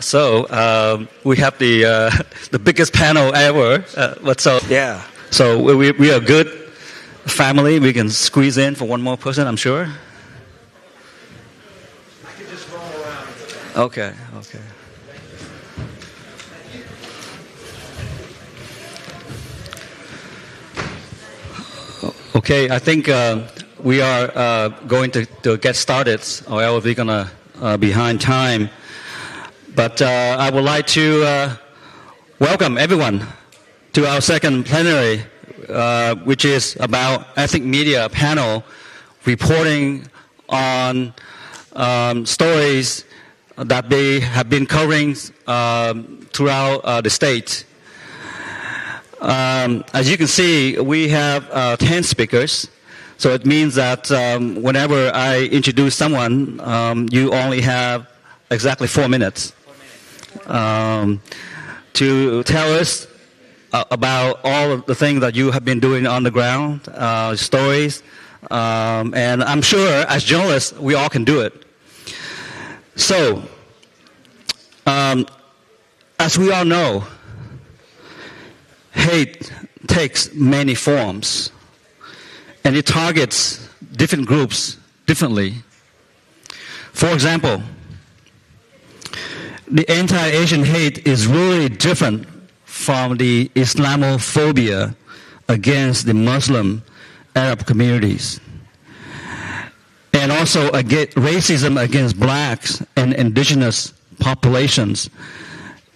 We have the biggest panel ever. So we are a good family. We can squeeze in for one more person, I'm sure. I can just roll around. Okay. Okay, I think we are going to get started, or else we're going to behind time. But I would like to welcome everyone to our second plenary, which is about ethnic media panel reporting on stories that they have been covering throughout the state. As you can see, we have 10 speakers. So it means that whenever I introduce someone, you only have exactly 4 minutes to tell us about all of the things that you have been doing on the ground, stories. And I'm sure as journalists, we all can do it. So, as we all know, hate takes many forms, and it targets different groups differently. For example, the anti-Asian hate is really different from the Islamophobia against the Muslim Arab communities, and also racism against blacks and indigenous populations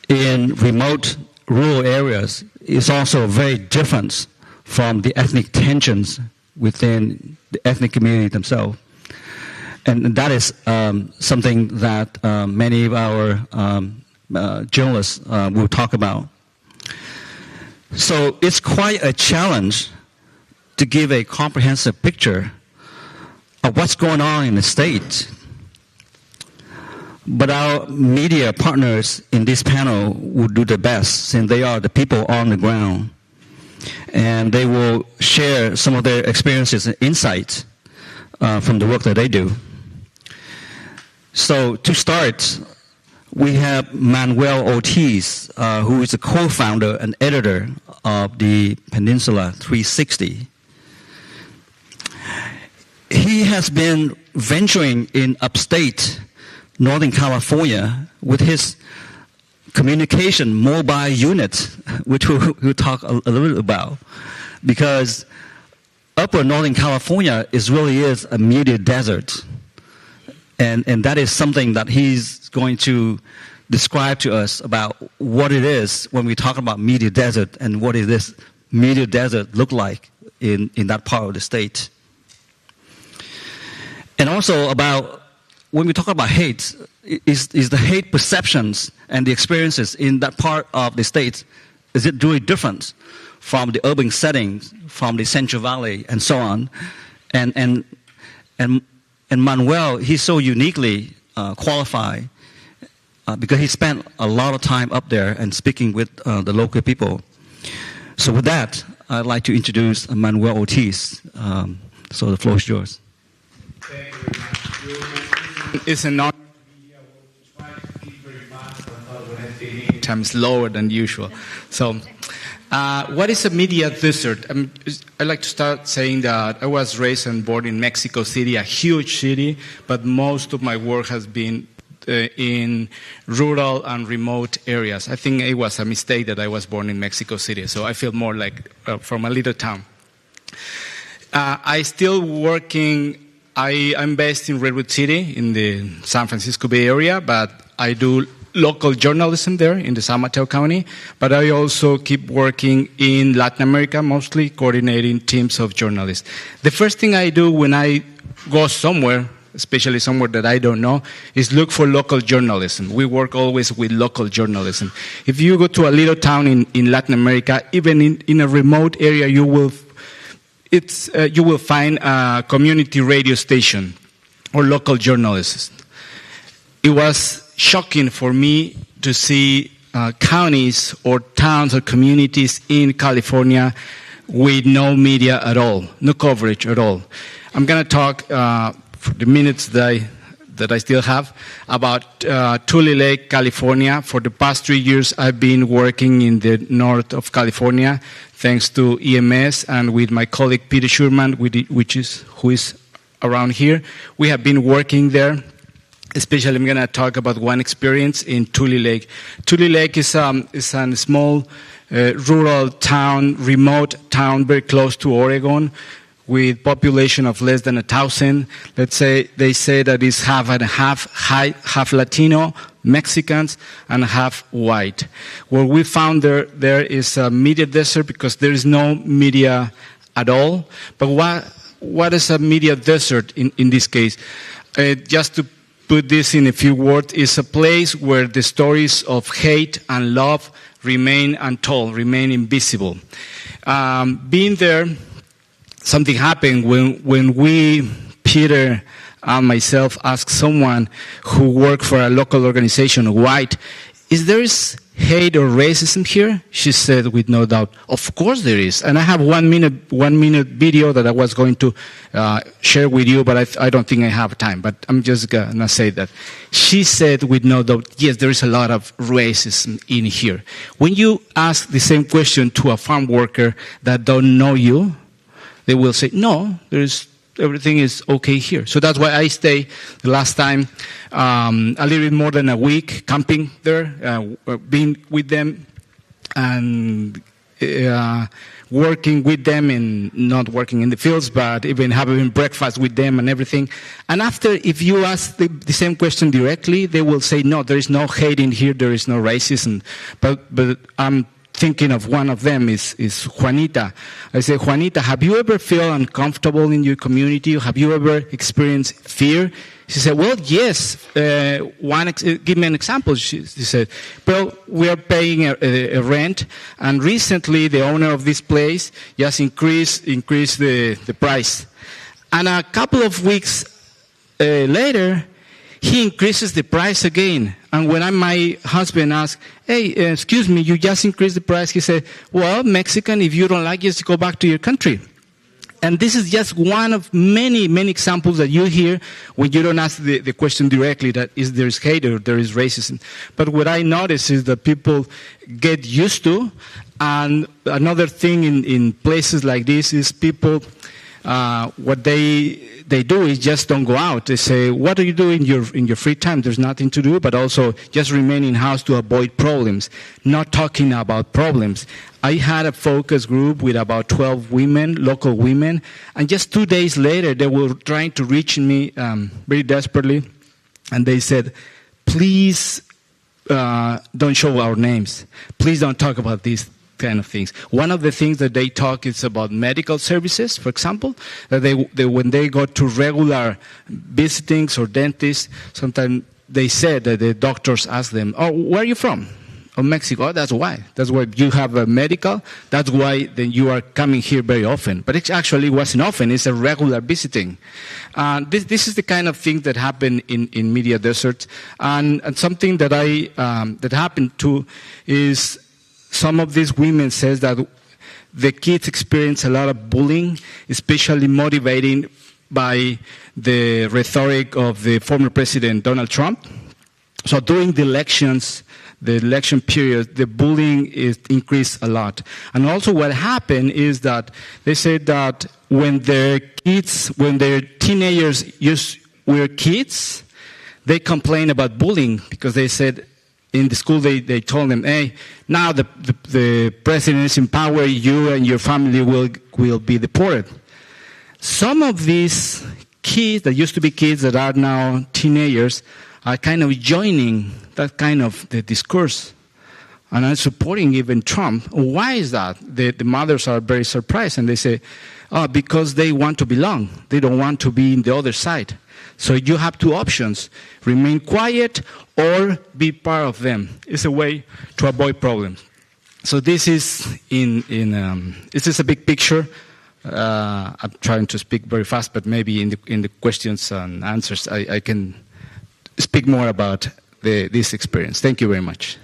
in remote rural areas is also very different from the ethnic tensions within the ethnic community themselves. And that is something that many of our journalists will talk about. So it's quite a challenge to give a comprehensive picture of what's going on in the state. But our media partners in this panel will do their best, since they are the people on the ground. And they will share some of their experiences and insights from the work that they do. So to start, we have Manuel Ortiz, who is a co-founder and editor of the Peninsula 360. He has been venturing in upstate Northern California with his communication mobile unit, which we'll talk a little bit about, because upper Northern California really is a media desert. And that is something that he's going to describe to us about what it is when we talk about media desert and what does this media desert look like in that part of the state. And also about when we talk about hate, is the hate perceptions and the experiences in that part of the state, is it really different from the urban settings, from the Central Valley, and so on? And Manuel, he's so uniquely qualified because he spent a lot of time up there and speaking with the local people. So with that, I'd like to introduce Manuel Ortiz. So the floor is yours. Thank you very much. It's an honor to be here. I will try to speak very fast, but when I say 8 times lower than usual. So, what is a media desert? I'd like to start saying that I was raised and born in Mexico City, a huge city, but most of my work has been in rural and remote areas. I think it was a mistake that I was born in Mexico City, so I feel more like from a little town. I still working. I'm based in Redwood City in the San Francisco Bay Area, but I do local journalism there in the San Mateo County. But I also keep working in Latin America, mostly coordinating teams of journalists. The first thing I do when I go somewhere, especially somewhere that I don't know, is look for local journalism. We work always with local journalism. If you go to a little town in Latin America, even in a remote area, you will find a community radio station or local journalists. It was shocking for me to see counties or towns or communities in California with no media at all, no coverage at all. I'm going to talk for the minutes that that I still have, about Tule Lake, California. For the past 3 years, I've been working in the north of California, thanks to EMS and with my colleague Peter Schurman, who is around here. We have been working there. Especially, I'm going to talk about one experience in Tule Lake. Tule Lake is a small rural town, remote town, very close to Oregon, with population of less than 1,000. Let's say they say that it's half and half Latino, Mexicans, and half white. What we found there is a media desert because there is no media at all. But what is a media desert in this case? Just to put this in a few words, is a place where the stories of hate and love remain untold, remain invisible. Being there, something happened when we, Peter and myself, asked someone who worked for a local organization, white, is there hate or racism here? She said with no doubt, of course there is. And I have 1 minute video that I was going to share with you, but I don't think I have time. But I'm just going to say that. She said with no doubt, yes, there is a lot of racism in here. When you ask the same question to a farm worker that don't know you, they will say, no, everything is okay here. So that's why I stay the last time a little bit more than a week camping there, being with them and working with them and not working in the fields, but even having breakfast with them and everything. And after, if you ask the same question directly, they will say, no, there is no hate in here, there is no racism. But I'm thinking of one of them is Juanita. I say, Juanita, have you ever felt uncomfortable in your community? Have you ever experienced fear? She said, well, yes. Give me an example. She said, well, we are paying a rent, and recently the owner of this place just increased the price. And a couple of weeks later, he increases the price again. And when my husband asked, hey, excuse me, you just increased the price, he said, well, Mexican, if you don't like it, just go back to your country. And this is just one of many, many examples that you hear when you don't ask the question directly, that is there is hate or there is racism. But what I notice is that people get used to. And another thing in places like this is people, what they do is just don't go out. They say, what do you do in your free time? There's nothing to do, but also just remain in house to avoid problems, not talking about problems. I had a focus group with about 12 women, local women, and just 2 days later, they were trying to reach me very desperately, and they said, please don't show our names. Please don't talk about these kind of things. One of the things that they talk is about medical services, for example, that they when they go to regular visitings or dentists, sometimes they said that the doctors ask them, oh, where are you from? Oh, Mexico. Oh, that's why. That's why you have a medical. That's why then you are coming here very often. But it actually wasn't often. It's a regular visiting. This is the kind of thing that happen in media deserts. And something that that happened too is some of these women says that the kids experience a lot of bullying, especially motivated by the rhetoric of the former president Donald Trump. So during the elections, the election period, the bullying is increased a lot. And also what happened is that they said that when their teenagers were kids, they complained about bullying because they said in the school they told them, hey, now the president is in power, you and your family will be deported. Some of these kids that used to be kids that are now teenagers are kind of joining that kind of the discourse and are supporting even Trump. Why is that? The mothers are very surprised and they say, oh, because they want to belong. They don't want to be in the other side. So you have two options: remain quiet or be part of them. It's a way to avoid problems. So this is this is a big picture. I'm trying to speak very fast, but maybe in the questions and answers I can speak more about this experience. Thank you very much.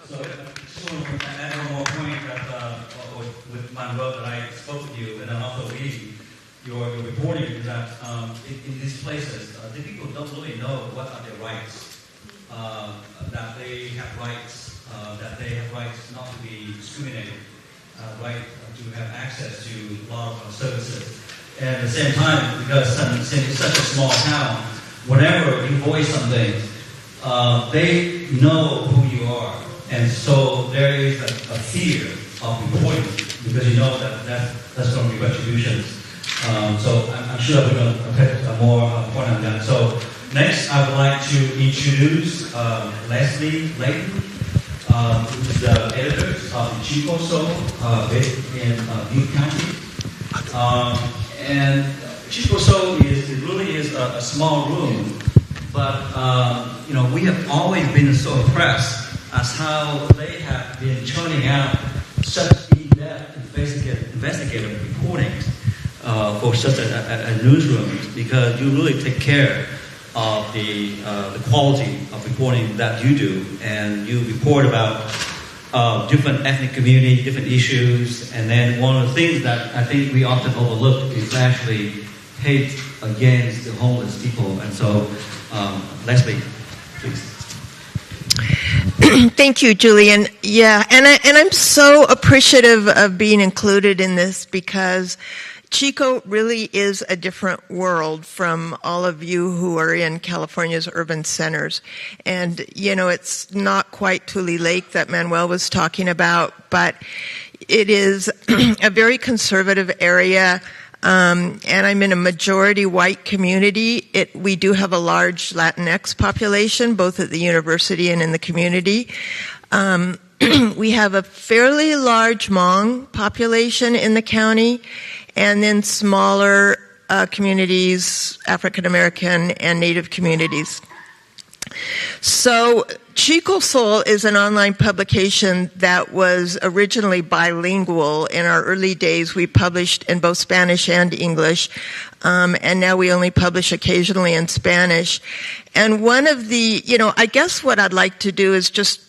So, I have one more point that, with Manuel that I spoke with you, and then also your reporting is that in these places, the people don't really know know what are their rights, that they have rights, not to be discriminated, right to have access to a lot of services. And at the same time, because since it's such a small town, whenever you voice something, they know who you are. And so there is a fear of reporting because you know that's going to be retributions. So I'm sure we're going to take more point on that. So next, I would like to introduce Leslie Layton, who is the editor of Chico Soul based in Butte County. And Chico Soul really is a small room, but we have always been so impressed as how they have been churning out such in-depth investigative reporting for such a newsroom, because you really take care of the quality of reporting that you do, and you report about different ethnic communities, different issues, and then one of the things that I think we often overlook is actually hate against the homeless people. And so, Leslie, please. Thank you, Julian. Yeah, and I'm so appreciative of being included in this, because Chico really is a different world from all of you who are in California's urban centers. And, it's not quite Tule Lake that Manuel was talking about, but it is a very conservative area. And I'm in a majority white community. We do have a large Latinx population, both at the university and in the community. We have a fairly large Hmong population in the county, and then smaller communities, African American and Native communities. So Chico Soul is an online publication that was originally bilingual. In our early days, we published in both Spanish and English, and now we only publish occasionally in Spanish. And one of the, I guess what I'd like to do is just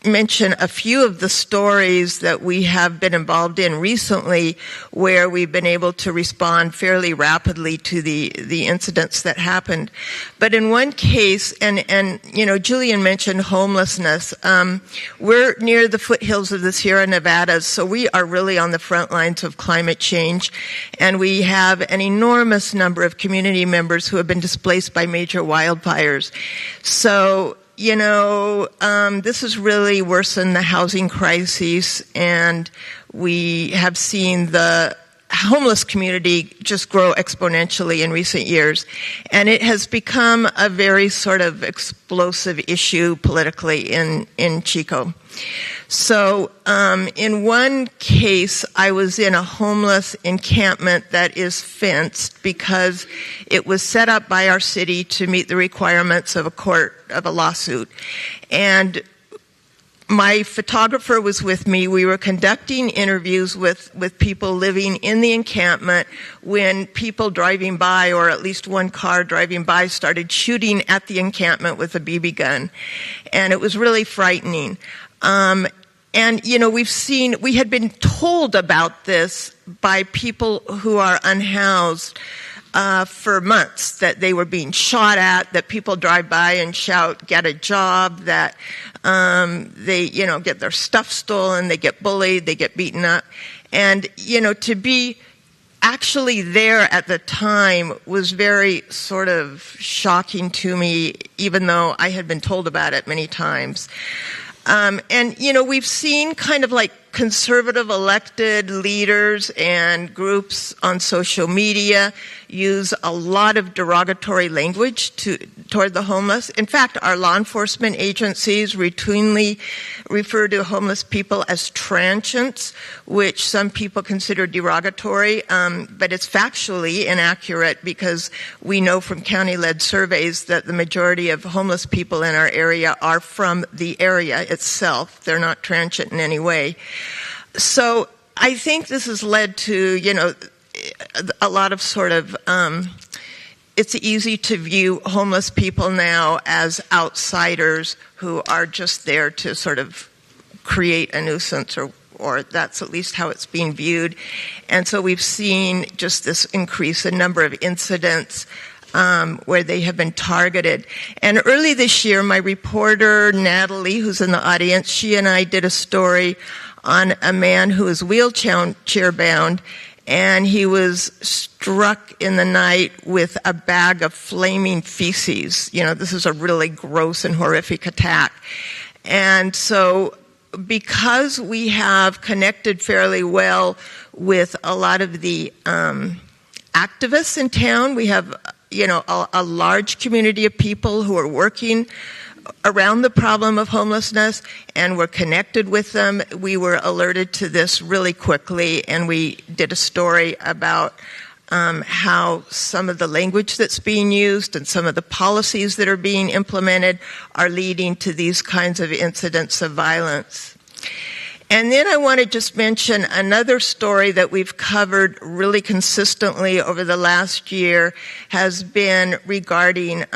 mention a few of the stories that we have been involved in recently, where we've been able to respond fairly rapidly to the incidents that happened. But in one case, and Julian mentioned homelessness. We're near the foothills of the Sierra Nevadas, so we are really on the front lines of climate change, and we have an enormous number of community members who have been displaced by major wildfires. So this has really worsened the housing crisis, and we have seen the homeless community just grow exponentially in recent years. And it has become a very sort of explosive issue politically in Chico. So in one case, I was in a homeless encampment that is fenced because it was set up by our city to meet the requirements of a lawsuit. And my photographer was with me. We were conducting interviews with people living in the encampment when people driving by, or at least one car driving by, started shooting at the encampment with a BB gun. And it was really frightening. And, we had been told about this by people who are unhoused for months, that they were being shot at, that people drive by and shout, get a job, that they, get their stuff stolen, they get bullied, they get beaten up. And, to be actually there at the time was very sort of shocking to me, even though I had been told about it many times. And, we've seen kind of like conservative elected leaders and groups on social media use a lot of derogatory language toward the homeless. In fact, our law enforcement agencies routinely refer to homeless people as transients, which some people consider derogatory, but it's factually inaccurate, because we know from county-led surveys that the majority of homeless people in our area are from the area itself. They're not transient in any way. So I think this has led to, a lot of sort of, it's easy to view homeless people now as outsiders who are just there to sort of create a nuisance, or that's at least how it's being viewed. And so we've seen just this increase in number of incidents where they have been targeted. And early this year, my reporter, Natalie, who's in the audience, she and I did a story on a man who is wheelchair bound, and he was struck in the night with a bag of flaming feces. You know, this is a really gross and horrific attack. And so because we have connected fairly well with a lot of the activists in town, we have, you know, a large community of people who are working around the problem of homelessness, and we're connected with them. We were alerted to this really quickly, and we did a story about how some of the language that's being used and some of the policies that are being implemented are leading to these kinds of incidents of violence. And then I want to just mention another story that we've covered really consistently over the last year has been regarding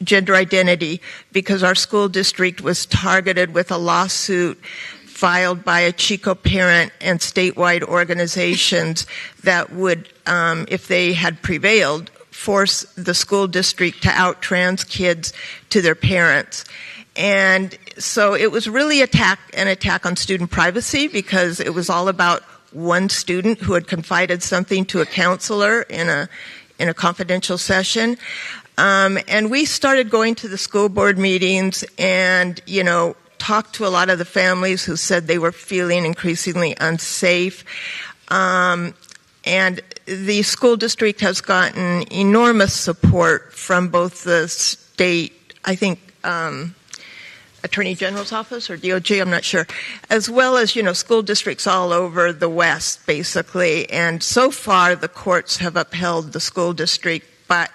gender identity, because our school district was targeted with a lawsuit filed by a Chico parent and statewide organizations that would, if they had prevailed, force the school district to out trans kids to their parents. And so it was really an attack on student privacy, because it was all about one student who had confided something to a counselor in a confidential session. And we started going to the school board meetings and, you know, talked to a lot of the families who said they were feeling increasingly unsafe. And the school district has gotten enormous support from both the state, I think, Attorney General's office or DOJ, I'm not sure, as well as, you know, school districts all over the West, basically. And so far, the courts have upheld the school district, but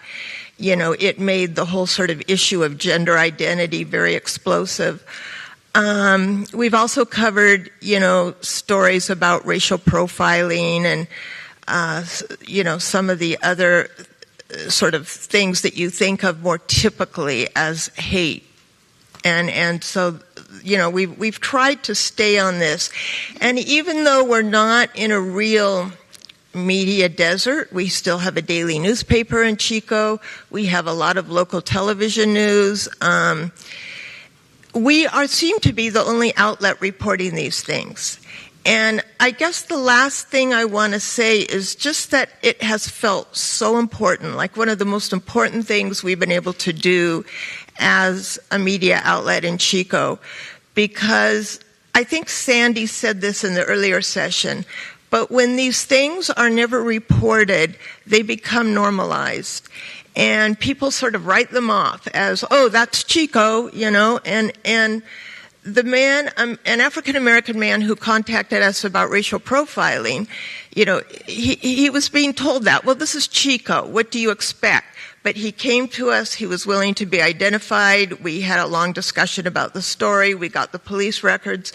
you know, it made the whole sort of issue of gender identity very explosive. We've also covered, you know, stories about racial profiling and, you know, some of the other sort of things that you think of more typically as hate. And so, you know, we've tried to stay on this. And even though we're not in a real media desert, we still have a daily newspaper in Chico. We have a lot of local television news. We seem to be the only outlet reporting these things. And I guess the last thing I want to say is just that it has felt so important, like one of the most important things we've been able to do as a media outlet in Chico, because I think Sandy said this in the earlier session, but when these things are never reported, they become normalized. And people sort of write them off as, oh, that's Chico, you know, and the man, an African-American man who contacted us about racial profiling, you know, he was being told that, well, this is Chico, what do you expect? But he came to us, he was willing to be identified, we had a long discussion about the story, we got the police records,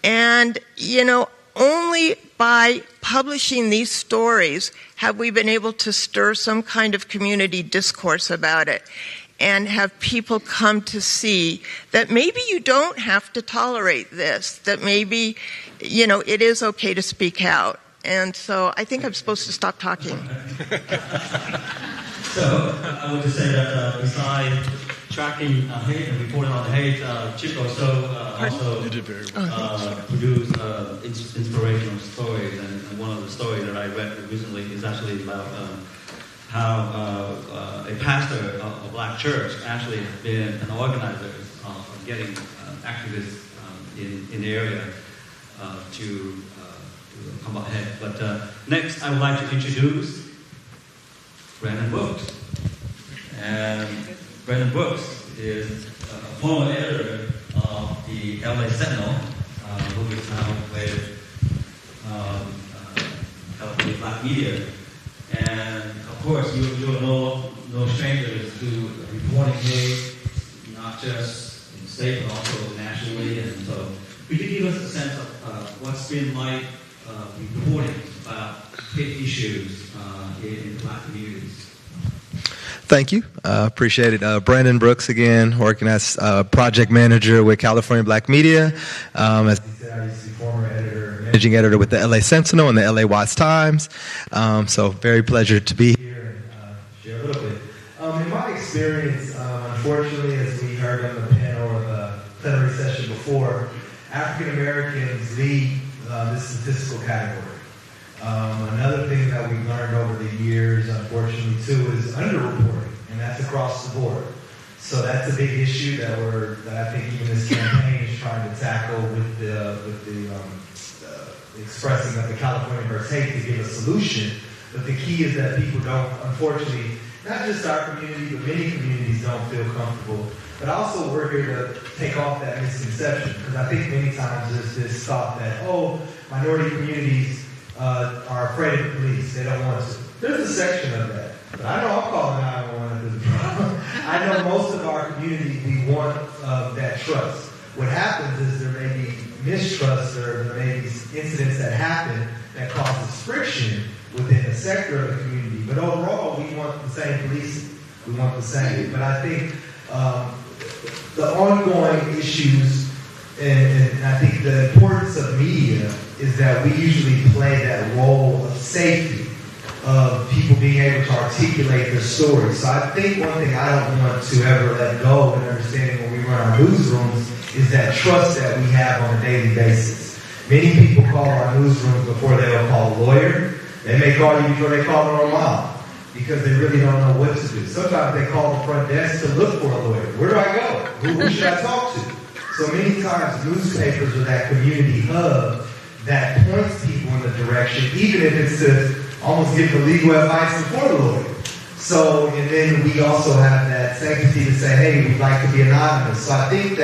and, you know, only by publishing these stories have we been able to stir some kind of community discourse about it and have people come to see that maybe you don't have to tolerate this, that maybe, you know, it is okay to speak out. And so I think I'm supposed to stop talking. So I would just say that besides tracking hate and reporting on hate, Chico also produced inspirational stories, and one of the stories that I read recently is actually about how a pastor of a black church actually has been an organizer of getting activists in the area to come ahead. But next, I would like to introduce Brandon Brooks. And Brandon Brooks is a former editor of the LA Sentinel, who is now with California Black Media. And of course, you're no strangers to reporting hate, not just in the state, but also nationally. And so, could you give us a sense of what's been like reporting about hate issues in Black communities? Thank you. Appreciate it. Brandon Brooks again, working as project manager with California Black Media. As he said, he's the former editor, managing editor with the LA Sentinel and the LA Watts Times. So very pleasure to be here and share a experience, unfortunately, as we heard on the panel or the plenary session before, African Americans lead this statistical category. Another thing that we've learned over the years, unfortunately, too, is underreporting, and that's across the board. So that's a big issue that I think even this campaign is trying to tackle with the expressing of the California versus Hate to give a solution. But the key is that people don't, unfortunately, not just our community, but many communities don't feel comfortable. But also we're here to take off that misconception, because I think many times there's this thought that, oh, minority communities are afraid of the police. They don't want to. There's a section of that. But I know I'm calling 911 if there's a problem. I know most of our community, we want that trust. What happens is there may be mistrust or there may be incidents that happen that causes friction within a sector of the community. But overall, we want the same policing. We want the same. But I think the ongoing issues, and I think the importance of media is that we usually play that role of safety, of people being able to articulate their stories. So I think one thing I don't want to ever let go in understanding when we run our newsrooms is that trust that we have on a daily basis. Many people call our newsrooms before they'll call a lawyer. They may call you before they call their mom, because they really don't know what to do. Sometimes they call the front desk to look for a lawyer. Where do I go? Who should I talk to? So many times newspapers are that community hub that points people in the direction, even if it's to almost give the legal advice before the lawyer. So, and then we also have that sanctity to say, hey, we'd like to be anonymous. So I think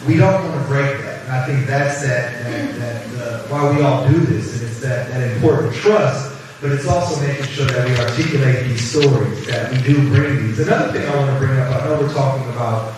we don't want to break that. And I think that's why we all do this. And it's that important trust, but it's also making sure that we articulate these stories, that we do bring these. Another thing I want to bring up, I know we're talking about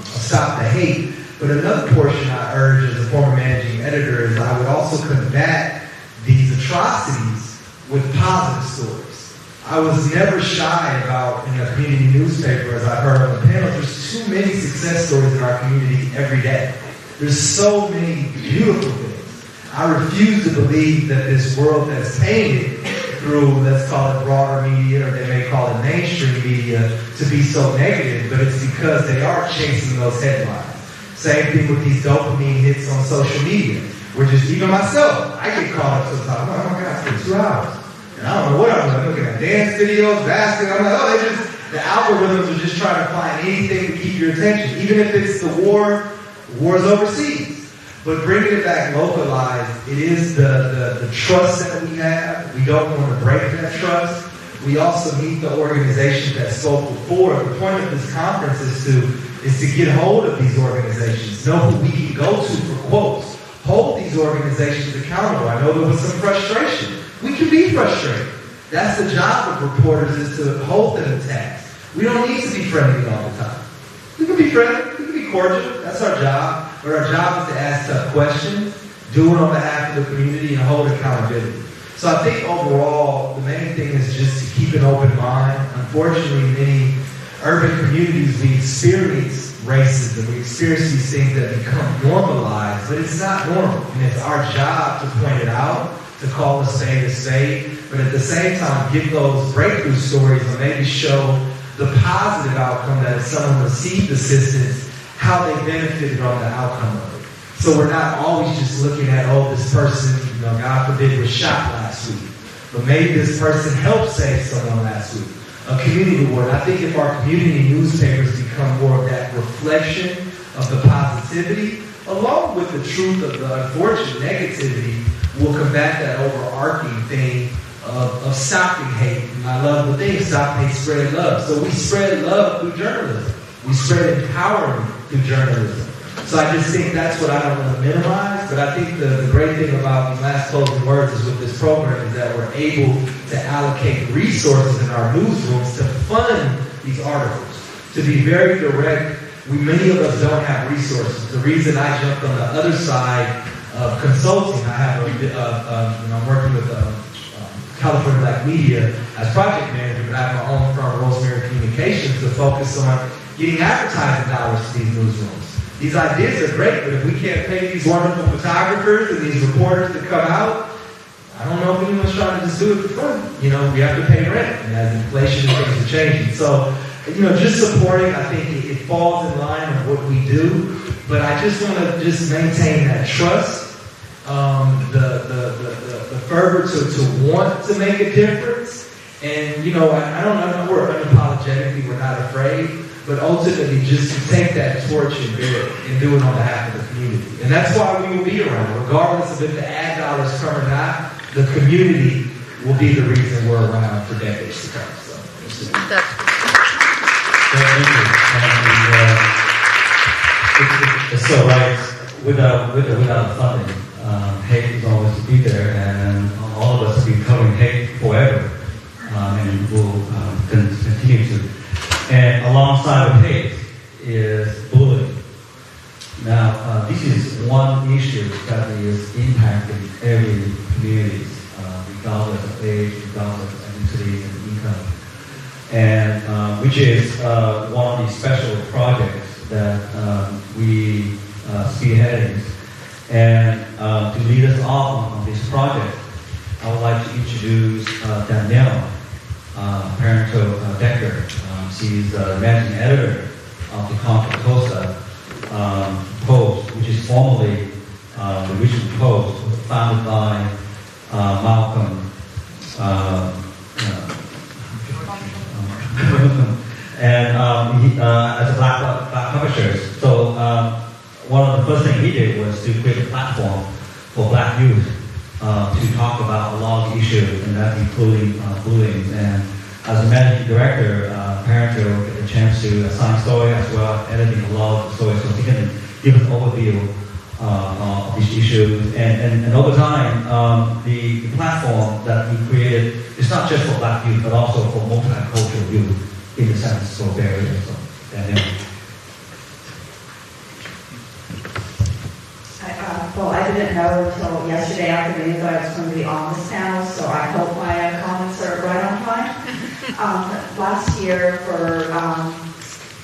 Stop the Hate, but another portion I urge as a former managing editor is I would also combat these atrocities with positive stories. I was never shy about, in a community newspaper, as I've heard on the panel, there's too many success stories in our community every day. There's so many beautiful things. I refuse to believe that this world that's painted through, let's call it broader media, or they may call it mainstream media, to be so negative, but it's because they are chasing those headlines. Same thing with these dopamine hits on social media. We're just, even myself, I get caught up sometimes. Oh my God, it's been 2 hours. And I don't know what I'm doing. I'm looking at dance videos, basketball. I'm like, oh, the algorithms are just trying to find anything to keep your attention. Even if it's the wars overseas. But bringing it back localized, it is the trust that we have. We don't want to break that trust. We also need the organizations that spoke before. The point of this conference is to get hold of these organizations, know who we can go to for quotes, hold these organizations accountable. I know there was some frustration. We can be frustrated. That's the job of reporters, is to hold them in task. We don't need to be friendly all the time. We can be friendly, we can be cordial, that's our job, but our job is to ask tough questions, do it on behalf of the community, and hold accountability. So I think overall, the main thing is just to keep an open mind. Unfortunately, many urban communities, we experience racism, we experience these things that become normalized, but it's not normal. And it's our job to point it out, to call a spade, but at the same time, give those breakthrough stories and maybe show the positive outcome that if someone received assistance, how they benefited on the outcome of it. So we're not always just looking at, oh, this person, God forbid, was shot last week. But maybe this person helped save someone last week. A community award. I think if our community newspapers become more of that reflection of the positivity, along with the truth of the unfortunate negativity, we'll combat that overarching thing of stopping hate. And I love the thing, stop hate, spread love. So we spread love through journalism. We spread empowerment through journalism. So I just think that's what I don't want to minimize, but I think the great thing about the last closing words is with this program is that we're able to allocate resources in our newsrooms to fund these articles. To be very direct, many of us don't have resources. The reason I jumped on the other side of consulting, I'm working with California Black Media as project manager, but I have my own firm, Rosemary Communications, to focus on getting advertising dollars to these newsrooms. These ideas are great, but if we can't pay these wonderful photographers and these reporters to come out, I don't know if anyone's trying to just do it for fun. We have to pay rent, and as inflation and things are changing. So just supporting, I think it falls in line with what we do, but I just want to just maintain that trust, the fervor to want to make a difference. And, I don't know, we're unapologetically, we're not afraid, but ultimately just to take that torch and do it on behalf of the community. And that's why we will be around, regardless of if the ad dollars come or not, the community will be the reason we're around for decades to come. So, it's so right. Without funding, hate is always to be there, and all of us have been covering hate forever, and will continue to. And alongside of hate is bullying. Now, this is one issue that is impacting every community, regardless of age, regardless of ethnicity and income. And which is one of the special projects that we spearheading. And to lead us off on this project, I would like to introduce Danielle Parenteau-Decker. She's the managing editor of the Contra Costa Post, which is formerly the Richmond Post, was founded by Malcolm and he, as a black publisher. So one of the first things he did was to create a platform for black youth to talk about a lot of issues, and that's including bullying. And as a managing director, Parenteau get the chance to assign story as well as editing a lot of stories, so he can give us an overview of these issues. And over time, the platform that we created is not just for black youth, but also for multicultural youth in the San Francisco Bay Area. So, Danielle. Well, I didn't know until yesterday afternoon that I was going to be on this panel, so I hope my comments are right on time. Last year for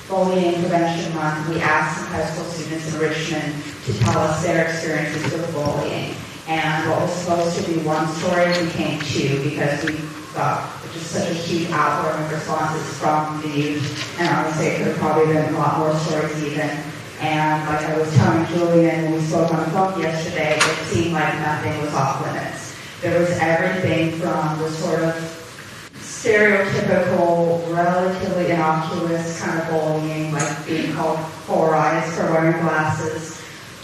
Bullying Prevention Month, we asked some high school students in Richmond to tell us their experiences with bullying. And what was supposed to be one story became two, because we got just such a huge outpouring of responses from the youth. And I would say it could have probably been a lot more stories even. And like I was telling Julian when we spoke on the phone yesterday, it seemed like nothing was off limits. There was everything from the sort of stereotypical, relatively innocuous kind of bullying, like being called four eyes for wearing glasses,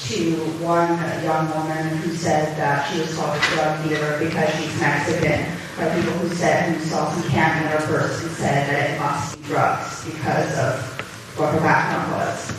to one young woman who said that she was called a drug dealer because she's Mexican, or people who saw some candy in her purse and said that it must be drugs because of what her background was.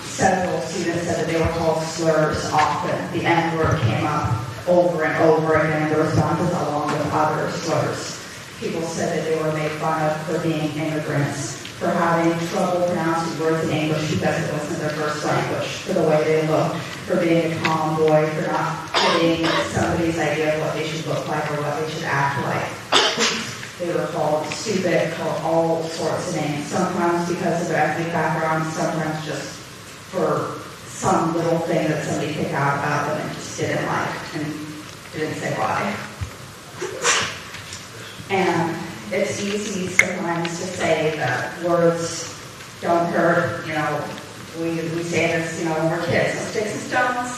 Several students said that they were called slurs often. The N-word came up over and over again in the responses along with other slurs. People said that they were made fun of for being immigrants, for having trouble pronouncing words in English because it wasn't their first language, for the way they looked, for being a tomboy, for not fitting somebody's idea of what they should look like or what they should act like. They were called stupid, called all sorts of names, sometimes because of their ethnic background, sometimes just for some little thing that somebody picked out about them and just didn't like and didn't say why. And it's easy sometimes to say that words don't hurt. We say this, when we're kids, no sticks and stones,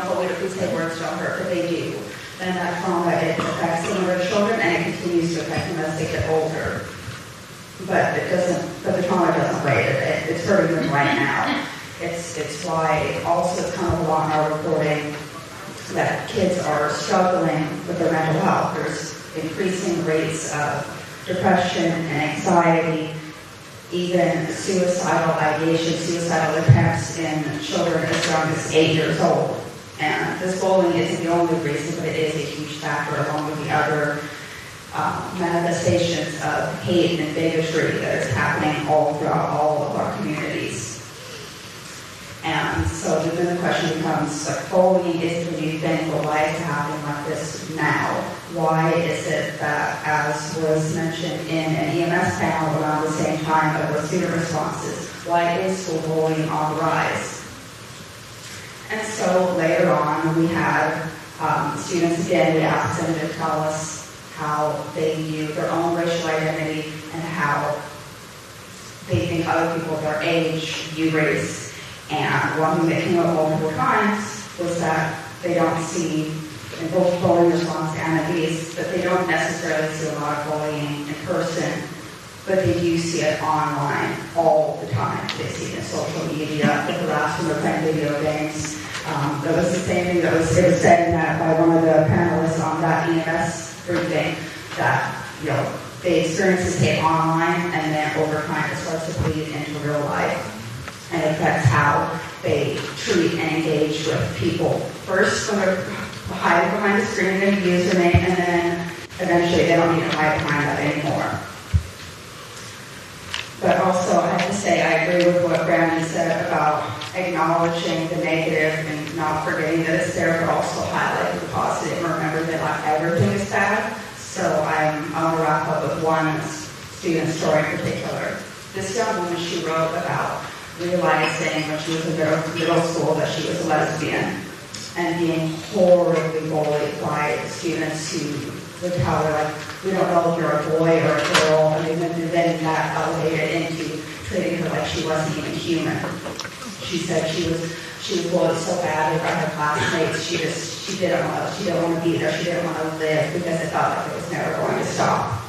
but we say words don't hurt, but they do. Then that trauma, it affects some of our children, and it continues to affect them as they get older. But the trauma doesn't wait. It's hurting them right now. It's why also come along our reporting that kids are struggling with their mental health. There's increasing rates of depression and anxiety, even suicidal ideation, suicidal attempts in children as young as 8 years old. And this bullying isn't the only reason, but it is a huge factor along with the other manifestations of hate and bigotry that is happening all throughout all of our communities. And so then the question becomes, bullying is the new thing, but why is it happening like this now? Why is it that, as was mentioned in an EMS panel around the same time of the student responses, why is school bullying on the rise? And so later on, we had students again, we asked them to tell us how they view their own racial identity and how they think other people their age view race. And one thing that came up multiple times was that they don't see, in both bullying response and abuse, that they don't necessarily see a lot of bullying in person, but they do see it online all the time. They see it in social media. Like the last one, they're playing video games. That was the same thing that was said in that by one of the panelists on that EMS briefing, that they experience this hate online, and then over time it starts to bleed into real life. And it affects how they treat and engage with people. First, when they're hiding behind the screen and username, and then eventually they don't need to hide behind that anymore. But also, I have to say, I agree with what Brandon said about acknowledging the negative and not forgetting that it's there, but also highlighting the positive and remember that not everything is bad. So I want to wrap up with one student story in particular. This young woman, she wrote about realizing when she was in middle school that she was a lesbian and being horribly bullied by students who would tell her, like, we don't know if you're a boy or a girl, and then that elevated into treating her like she wasn't even human. She said she was bullied so badly by her classmates, she didn't want to be there, she didn't want to live because it felt like it was never going to stop.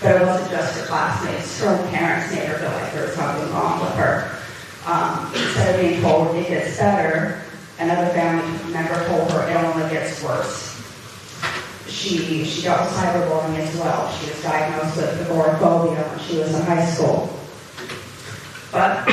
But it wasn't just her classmates. Her own parents made her feel like there was something wrong with her. Instead of being told it gets better, another family member told her it only gets worse. She dealt with cyberbullying as well. She was diagnosed with agoraphobia when she was in high school. But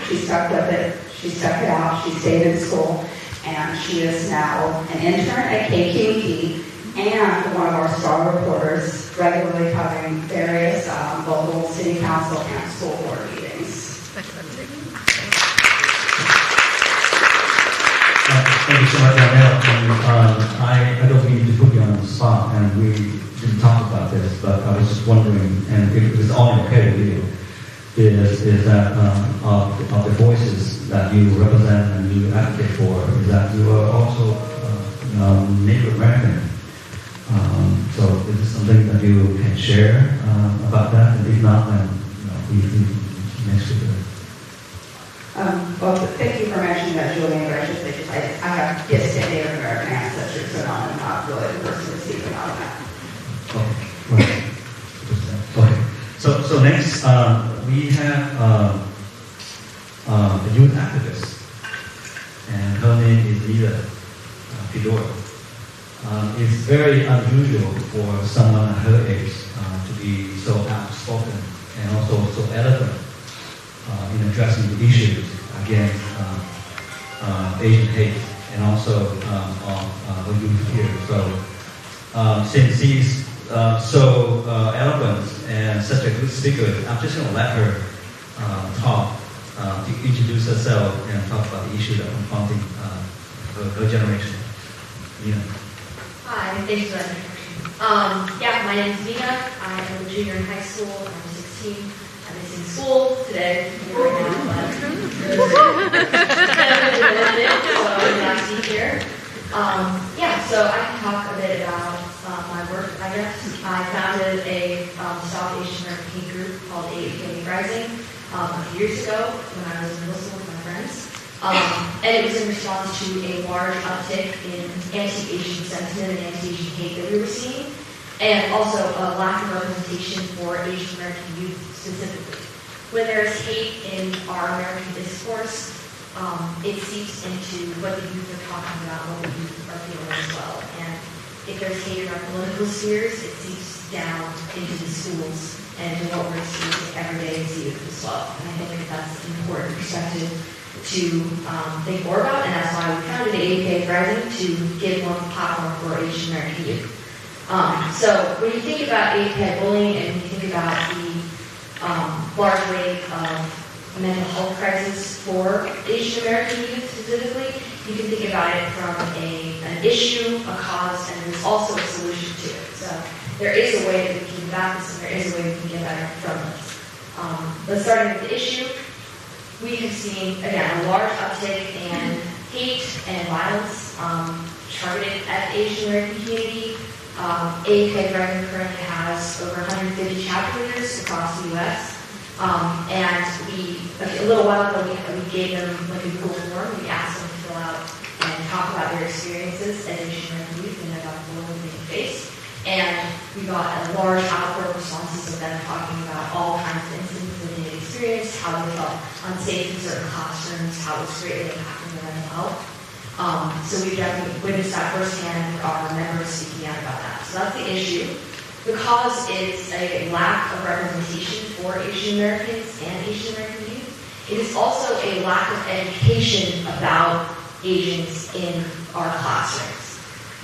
she stuck with it. She stuck it out. She stayed in school. And she is now an intern at KQED and one of our star reporters, regularly covering various local city council and school board meetings. Thank you so much, Danielle. I don't mean to put you on the spot, and we didn't talk about this, but I was just wondering, and if it was all okay with you, is that of the voices that you represent and you advocate for, is that you are also Native American. So is this something that you can share about that? And if not, then we next week. Well, thank you for mentioning that, Julie, and gracious. I have distant Native American ancestry, so I'm not really the person to speak about that. Okay. Okay. So next, we have a youth activist, and her name is Lida Fedora. It's very unusual for someone at her age to be so outspoken and also so eloquent in addressing the issues against Asian hate and also on youth here. So since she's so eloquent and such a good speaker, I'm just going to let her talk to introduce herself and talk about the issue that confronting her generation. Nina. Hi, thanks for that introduction. My name is Nina. I am a junior in high school. I'm 16. I'm missing school today, right now, but so I'm glad to be here. So I can talk a bit about my work, I guess. I founded a South Asian American hate group called AAPA Rising a few years ago when I was in middle school with my friends. And it was in response to a large uptick in anti-Asian sentiment and anti-Asian hate that we were seeing, and also a lack of representation for Asian American youth specifically. When there is hate in our American discourse, it seeps into what the youth are talking about, what the youth are feeling as well. And if there's hate in our political spheres, it seeps down into the schools and to what we're seeing every day as youth as well. And I think that's an important perspective to think more about, and that's why we founded AAPA Rising, to give more platform for Asian American youth. So when you think about AAPA bullying and you think about the large rate of mental health crisis for Asian American youth specifically, you can think about it from an issue, a cause, and there's also a solution to it. So there is a way that we can combat this, and there is a way we can get better from this. But starting with the issue, we have seen, again, a large uptick in hate and violence targeted at the Asian American community. AAPA Rising currently has over 150 chapter leaders across the U.S. And a little while ago, we gave them like a Google form. We asked them to fill out and talk about their experiences as Asian American youth and about the world they face. And we got a large outpour of responses of them talking about all kinds of incidents that they had experienced, how they felt unsafe in certain classrooms, how it was greatly impacting their mental health. So we definitely witnessed that firsthand, our members speaking out about that. So that's the issue. The cause is a lack of representation for Asian Americans and Asian American youth. It is also a lack of education about Asians in our classrooms.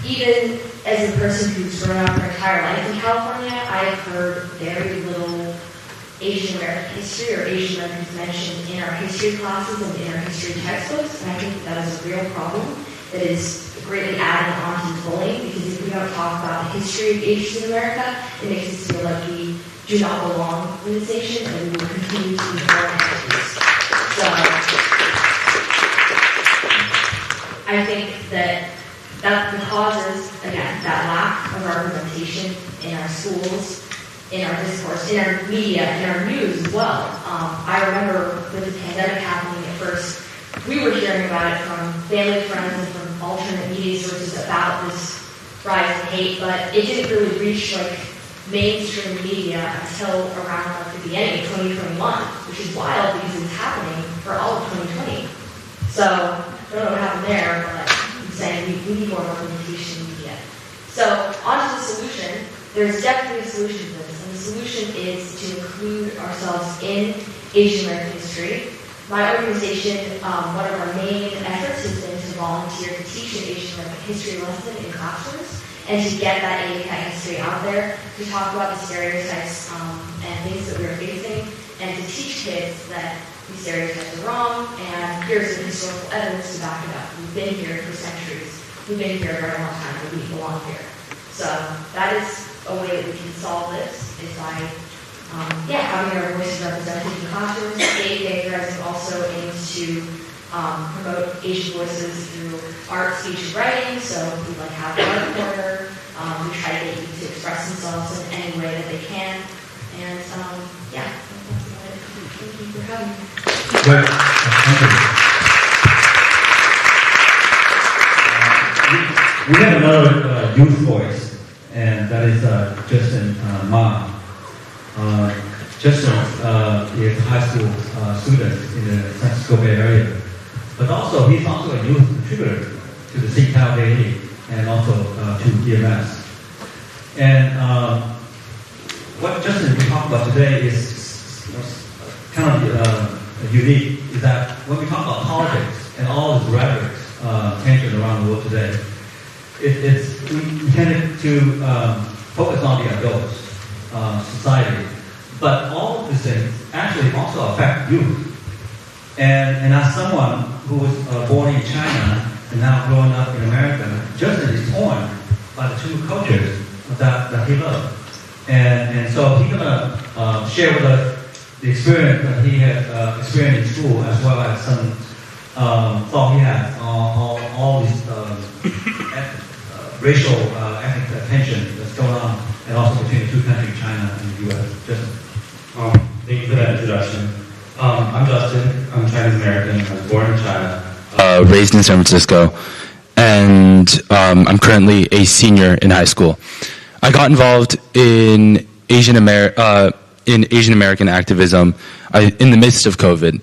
Even as a person who's grown up her entire life in California, I have heard very little Asian American history or Asian Americans mentioned in our history classes and in our history textbooks, and I think that is a real problem that is greatly adding on to bullying, because if we don't talk about the history of Asians in America, it makes us feel like we do not belong in this nation, and we will continue to be foreign entities. So I think that the causes, again, that lack of representation in our schools, in our discourse, in our media, in our news as well. I remember with the pandemic happening at first, we were hearing about it from family, friends, and from alternate media sources about this rise in hate, but it didn't really reach like mainstream media until around like the beginning of 2021, which is wild because it's happening for all of 2020. So I don't know what happened there, but I'm saying we need more representation in media. So on to the solution. There's definitely a solution to this, and the solution is to include ourselves in Asian American history. My organization, one of our main efforts has been to volunteer to teach an Asian American history lesson in classrooms and to get that AAPI history out there, to talk about the stereotypes and things that we're facing, and to teach kids that these stereotypes are wrong, and here's the historical evidence to back it up. We've been here for centuries. We've been here a very long time, and we belong here. So that is a way that we can solve this, is by having our voices represented in classrooms. AAPI Rising also aims to promote Asian voices through art, speech, and writing. So we have art corner. We try to get youth to express themselves in any way that they can. And that's about it. Thank you for having me. Well, thank you. We have another youth voice, and that is Justin Ma. Justin is a high school student in the San Francisco Bay Area, but also he's also a youth contributor to the SeaTown Daily and also to EMS. And what Justin will talk about today is kind of unique, is that when we talk about politics and all this rhetoric tension around the world today, we tend to focus on the adults, society, but all of these things actually also affect youth. And as someone who was born in China and now growing up in America, Justin is torn by the two cultures that he loves. And so he's going to share with us the experience that he had experienced in school, as well as some thought he had on all these racial ethnic tension that's going on, and also between the two countries, China and the U.S. Justin. Thank you for that introduction. I'm Justin. I'm Chinese American. I was born in China, raised in San Francisco, and I'm currently a senior in high school. I got involved in Asian American activism in the midst of COVID,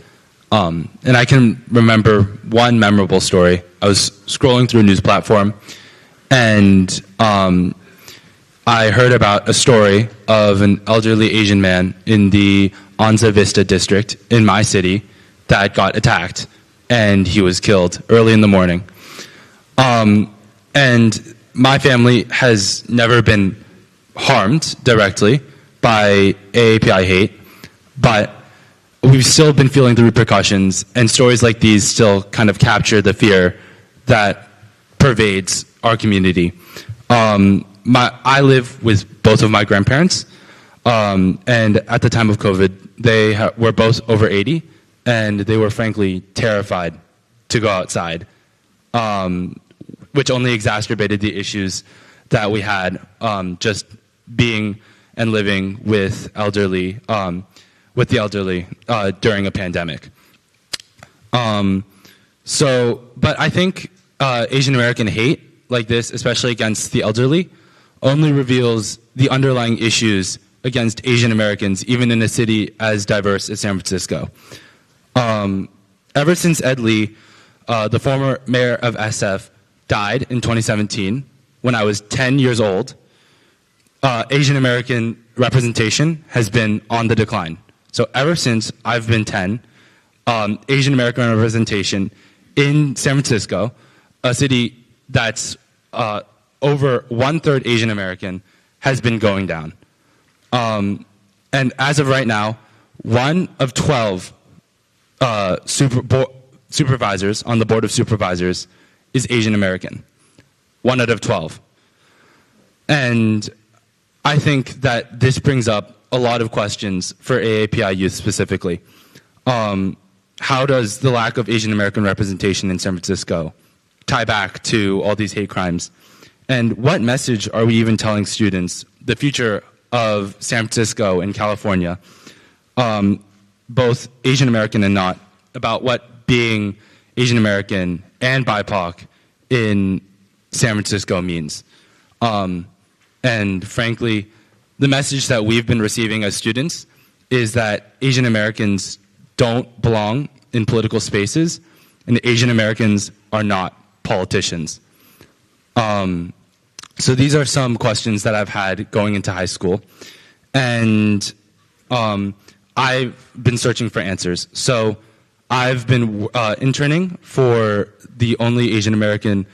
and I can remember one memorable story. I was scrolling through a news platform, and I heard about a story of an elderly Asian man in the Anza Vista district in my city that got attacked, and he was killed early in the morning. And my family has never been harmed directly by AAPI hate, but we've still been feeling the repercussions, and stories like these still kind of capture the fear that pervades our community. I live with both of my grandparents, and at the time of COVID, they were both over 80, and they were frankly terrified to go outside, which only exacerbated the issues that we had just being and living with elderly with the elderly during a pandemic. But I think Asian American hate like this, especially against the elderly, only reveals the underlying issues against Asian Americans, even in a city as diverse as San Francisco. Ever since Ed Lee, the former mayor of SF, died in 2017, when I was 10 years old, Asian American representation has been on the decline. So ever since I've been 10, Asian American representation in San Francisco, a city that's over 1/3 Asian American, has been going down. And as of right now, 1 of 12 supervisors on the Board of Supervisors is Asian American. 1 out of 12. And I think that this brings up a lot of questions for AAPI youth specifically. How does the lack of Asian American representation in San Francisco tie back to all these hate crimes? And what message are we even telling students, the future of San Francisco and California, both Asian American and not, about what being Asian American and BIPOC in San Francisco means? And frankly, the message that we've been receiving as students is that Asian Americans don't belong in political spaces, and Asian Americans are not politicians. So these are some questions that I've had going into high school, and I've been searching for answers. So I've been interning for the only Asian American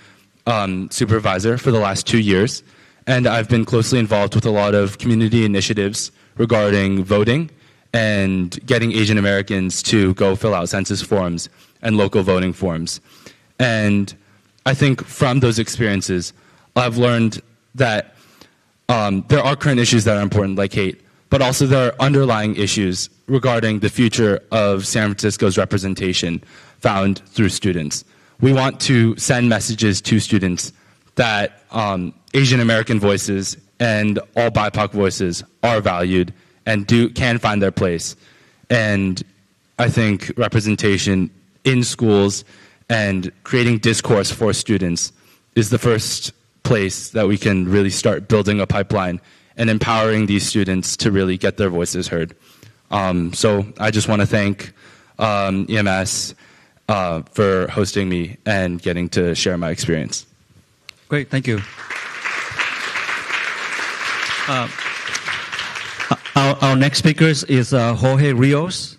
supervisor for the last 2 years, and I've been closely involved with a lot of community initiatives regarding voting and getting Asian Americans to go fill out census forms and local voting forms. And I think from those experiences, I've learned that there are current issues that are important, like hate, but also there are underlying issues regarding the future of San Francisco's representation found through students. We want to send messages to students that Asian American voices and all BIPOC voices are valued and can find their place. And I think representation in schools and creating discourse for students is the first place that we can really start building a pipeline and empowering these students to really get their voices heard. So I just want to thank EMS for hosting me and getting to share my experience. Great, thank you. Our next speaker is Jorge Rios.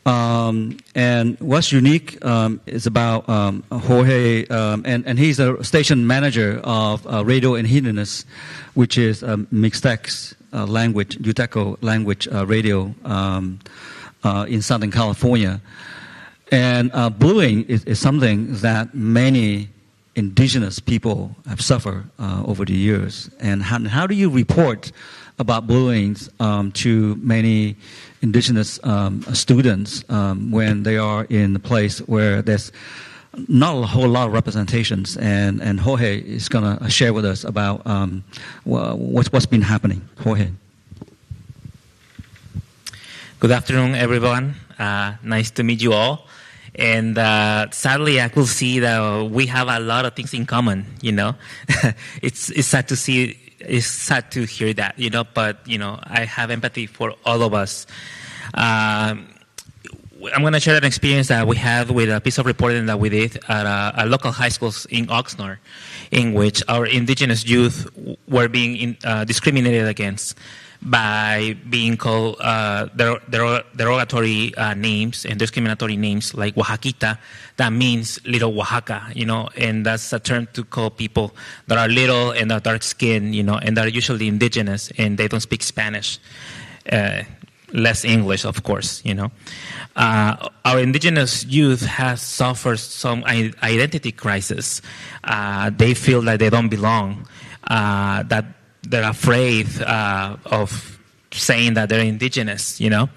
And what's unique is about Jorge, and he's a station manager of Radio Indigenous, which is Mixtecs language, Yuteco language radio in Southern California. And bullying is something that many indigenous people have suffered over the years. And how do you report about bullying to many indigenous students when they are in a place where there's not a whole lot of representations? And Jorge is going to share with us about what's been happening. Jorge. Good afternoon, everyone. Nice to meet you all. And sadly, I could see that we have a lot of things in common. You know, it's sad to see. It's sad to hear that. You know, but you know, I have empathy for all of us. I'm going to share an experience that we had with a piece of reporting that we did at a local high schools in Oxnard, in which our indigenous youth were being discriminated against by being called derogatory names and discriminatory names like Oaxaquita, that means little Oaxaca, you know, and that's a term to call people that are little and are dark skinned, you know, and that are usually indigenous and they don't speak Spanish, less English, of course, you know. Our indigenous youth has suffered some identity crisis. They feel that they don't belong, that they're afraid of saying that they're indigenous, you know.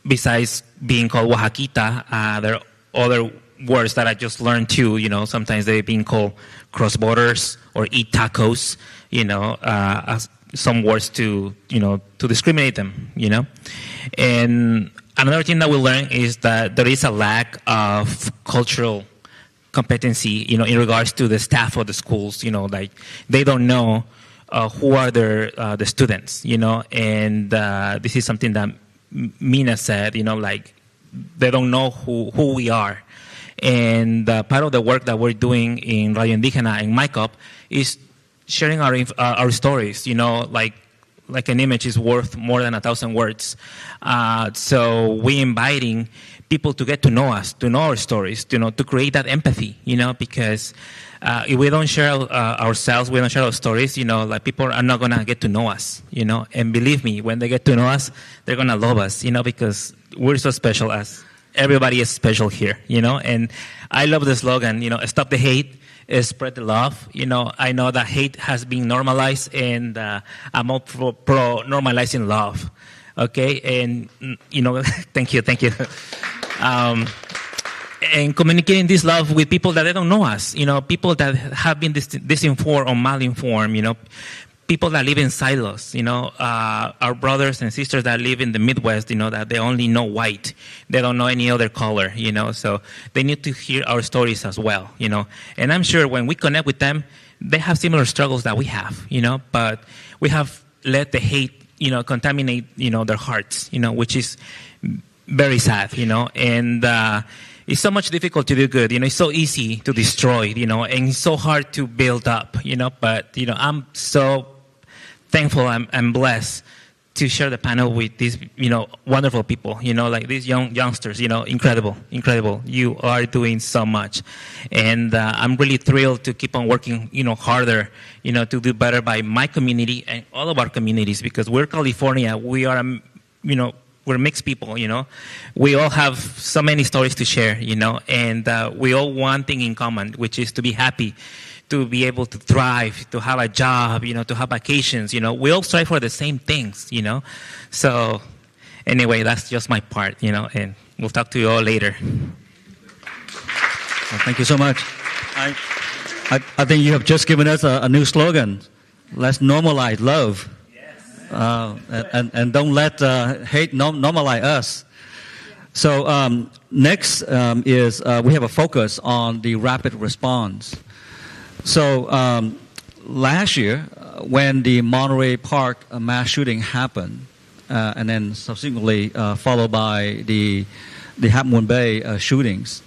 Besides being called Oaxaquita, there are other words that I just learned too, you know. Sometimes they're being called cross borders or eat tacos, you know. some words to discriminate them, And another thing that we learned is that there is a lack of cultural competency, in regards to the staff of the schools, like they don't know who are the students, and this is something that Mina said, like they don't know who we are. And part of the work that we're doing in Radio Indígena and MICOP is sharing our stories, like an image is worth more than 1,000 words. So we're inviting people to get to know us, to know our stories, to create that empathy, because if we don't share ourselves, we don't share our stories, like people are not going to get to know us, And believe me, when they get to know us, they're going to love us, because we're so special as everybody is special here, And I love the slogan, stop the hate, spread the love. I know that hate has been normalized, and I'm all pro normalizing love. Okay, and thank you. And communicating this love with people that they don't know us. People that have been disinformed or malinformed. People that live in silos. Our brothers and sisters that live in the Midwest. That they only know white. They don't know any other color. So they need to hear our stories as well. And I'm sure when we connect with them, they have similar struggles that we have. But we have let the hate, contaminate, their hearts. Which is very sad. And it's so much difficult to do good. It's so easy to destroy. And it's so hard to build up. But I'm so thankful and blessed to share the panel with these, wonderful people, like these youngsters, incredible. You are doing so much. And I'm really thrilled to keep on working, harder, to do better by my community and all of our communities, because we're California. We are, we're mixed people, We all have so many stories to share, and we all one thing in common, which is to be happy, to be able to thrive, to have a job, to have vacations, We all strive for the same things, So anyway, that's just my part, and we'll talk to you all later. Well, thank you so much. I think you have just given us a new slogan. Let's normalize love. And don't let hate normalize us. So next is we have a focus on the rapid response. So last year, when the Monterey Park mass shooting happened, and then subsequently followed by the Half Moon Bay shootings,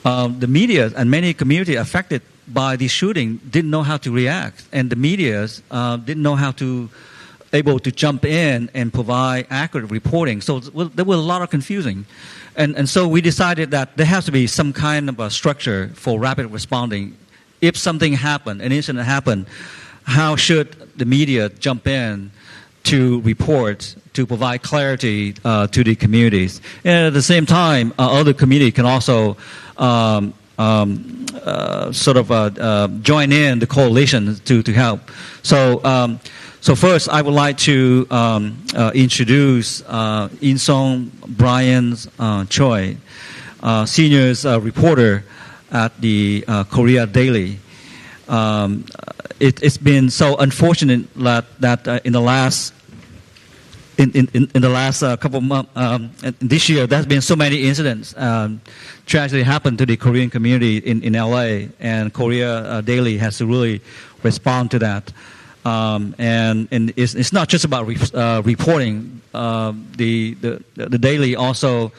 the media and many communities affected by the shooting didn't know how to react, and the media didn't know how to able to jump in and provide accurate reporting. So there was a lot of confusion. And so we decided that there has to be some kind of a structure for rapid responding. If something happened, an incident happened, how should the media jump in to report, to provide clarity to the communities? And at the same time, other communities can also join in the coalition to help. So first, I would like to introduce In-song Brian Choi, senior reporter at the Korea Daily. It's been so unfortunate that in the last couple of months, this year, there's been so many incidents. Tragedy happened to the Korean community in LA, and Korea Daily has to really respond to that. And it's not just about reporting. The Daily also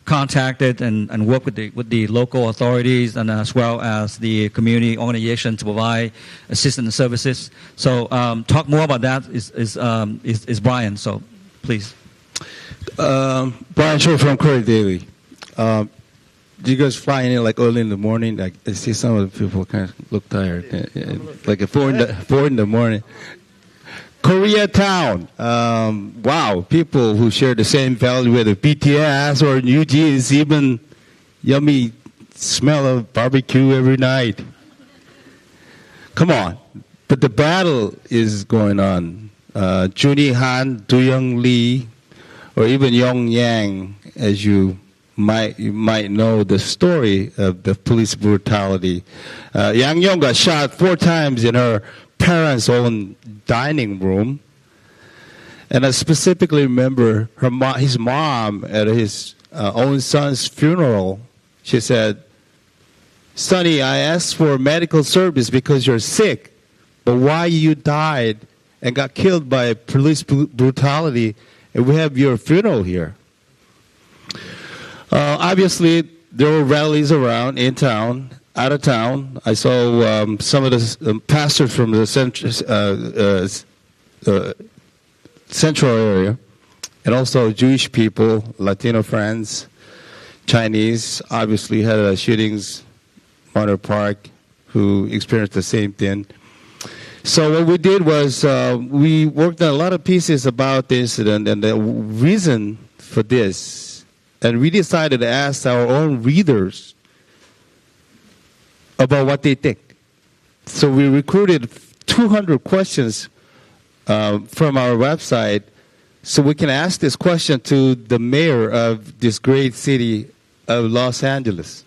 contacted and worked with the local authorities and as well as the community organization to provide assistance and services. So talk more about that is Brian. So please. Brian Shaw from Korea Daily. Do you guys fly in like early in the morning? Like I see some of the people kind of look tired, like at 4 in the morning. Koreatown. Wow, people who share the same value with the BTS or New Jeans, even yummy smell of barbecue every night. Come on, but the battle is going on. Junhee Han, Do-young Lee, or even Yong Yang, as you might know the story of the police brutality. Yang Yong got shot 4 times in her parents' own dining room. And I specifically remember his mom at his own son's funeral. She said, "Sonny, I asked for medical service because you're sick, but why you died and got killed by police brutality, and we have your funeral here." Obviously, there were rallies around, in town, out of town. I saw some of the pastors from the central area, and also Jewish people, Latino friends, Chinese, obviously had shootings, Monterey Park, who experienced the same thing. So what we did was we worked on a lot of pieces about the incident and the reason for this. And we decided to ask our own readers about what they think. So we recruited 200 questions from our website, so we can ask this question to the mayor of this great city of Los Angeles.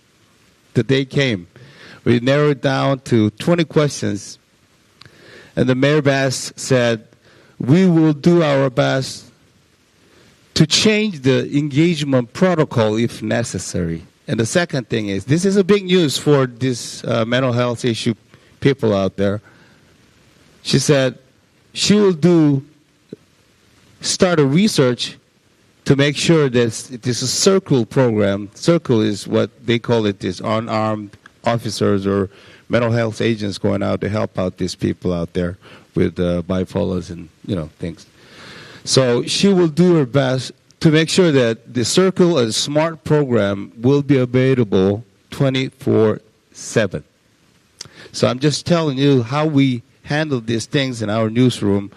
The day came. We narrowed down to 20 questions, and the mayor Bass said, "We will do our best to change the engagement protocol if necessary." And the second thing is, this is a big news for this mental health issue people out there. She said, she will start a research to make sure that it is a circle program. Circle is what they call it, is unarmed officers or mental health agents going out to help out these people out there with bipolars and things. So she will do her best to make sure that the Circle and SMART program will be available 24/7. So I'm just telling you how we handle these things in our newsroom.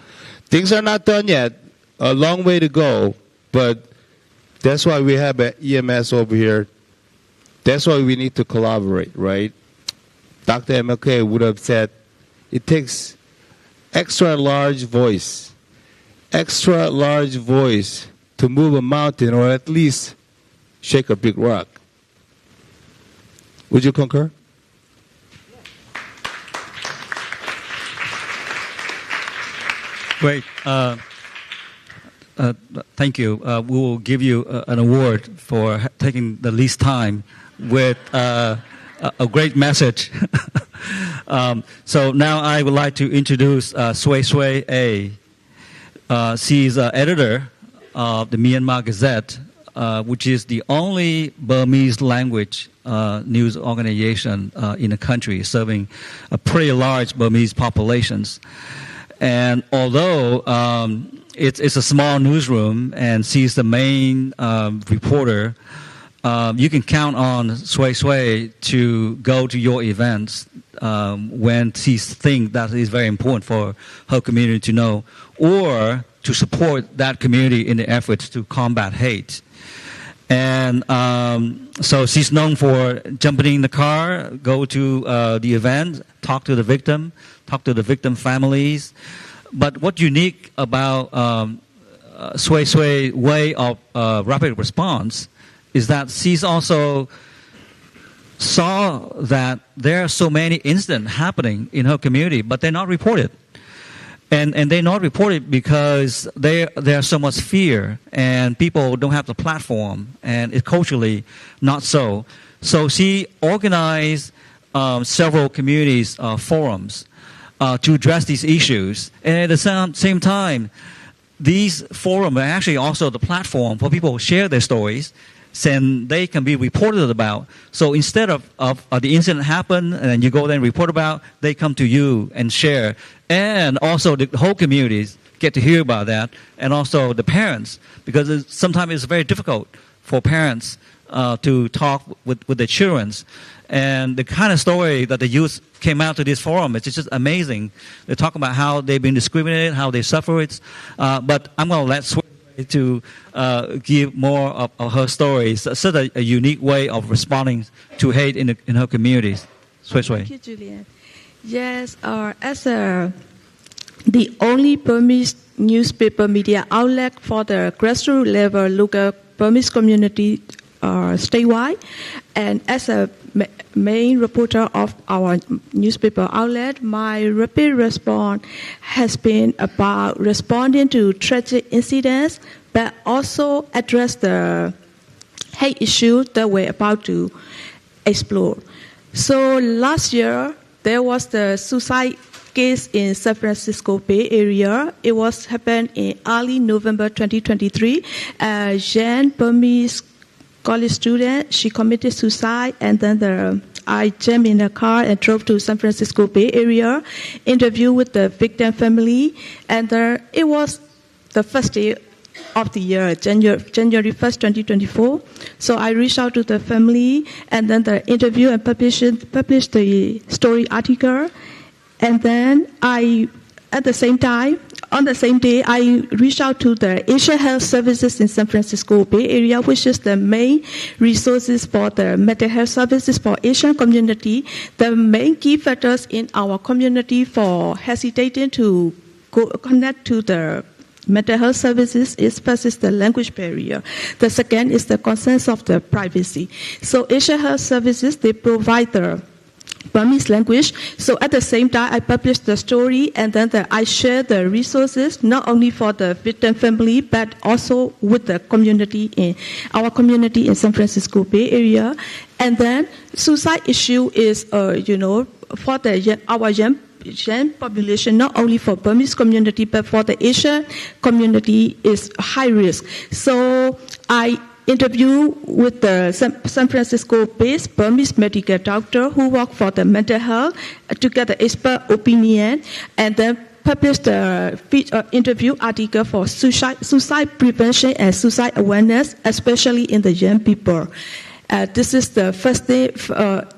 Things are not done yet, a long way to go, but that's why we have an EMS over here. That's why we need to collaborate, right? Dr. MLK would have said, it takes extra large voice to move a mountain or at least shake a big rock. Would you concur? Great. Thank you. We will give you an award for taking the least time with a great message. So now I would like to introduce Sui Sui A. She's editor of the Myanmar Gazette, which is the only Burmese language news organization in the country, serving a pretty large Burmese populations. And although it's a small newsroom and she's the main reporter, you can count on Sui Sui to go to your events when she thinks that is very important for her community to know, or to support that community in the efforts to combat hate. And so she's known for jumping in the car, go to the event, talk to the victim families. But what's unique about Sui Sui's way of rapid response is that she's also saw that there are so many incidents happening in her community, but they're not reported. And they're not reported because there's so much fear, and people don't have the platform, and it's culturally not so. So she organized several communities forums to address these issues. And at the same time, these forums are actually also the platform for people to share their stories, and they can be reported about. So instead of the incident happen and then you go there and report about, they come to you and share. And also the whole communities get to hear about that, and also the parents, because sometimes it's very difficult for parents to talk with their children. And the kind of story that the youth came out to this forum, it's just amazing. They talk about how they've been discriminated, how they suffer it. But I'm going to let Sui to give more of her stories. Such a unique way of responding to hate in her communities. Sui. Thank you, Julian. Yes, as the only Burmese newspaper media outlet for the grassroots level local Burmese community statewide, and as a main reporter of our newspaper outlet, my rapid response has been about responding to tragic incidents, but also address the hate issue that we're about to explore. So last year, there was the suicide case in San Francisco Bay Area. It was happened in early November 2023. A young Burmese college student, she committed suicide, and then I jumped in a car and drove to San Francisco Bay Area, interviewed with the victim family, and it was the first day of the year, January 1st, 2024. So I reached out to the family, and then the interview and published the story article. And then on the same day, I reached out to the Asian Health Services in San Francisco Bay Area, which is the main resources for the mental health services for Asian community. The main key factors in our community for hesitating to connect to the mental health services is first is the language barrier. The second is the concerns of the privacy. So Asian Health Services, they provide the Burmese language. So at the same time, I published the story, and then I share the resources, not only for the victim family, but also with the community in our community in San Francisco Bay Area. And then suicide issue is, for our young population, not only for Burmese community, but for the Asian community is high risk. So I interview with the San Francisco-based Burmese medical doctor who work for the mental health to get the expert opinion, and then published the interview article for suicide prevention and suicide awareness, especially in the young people. This is the first day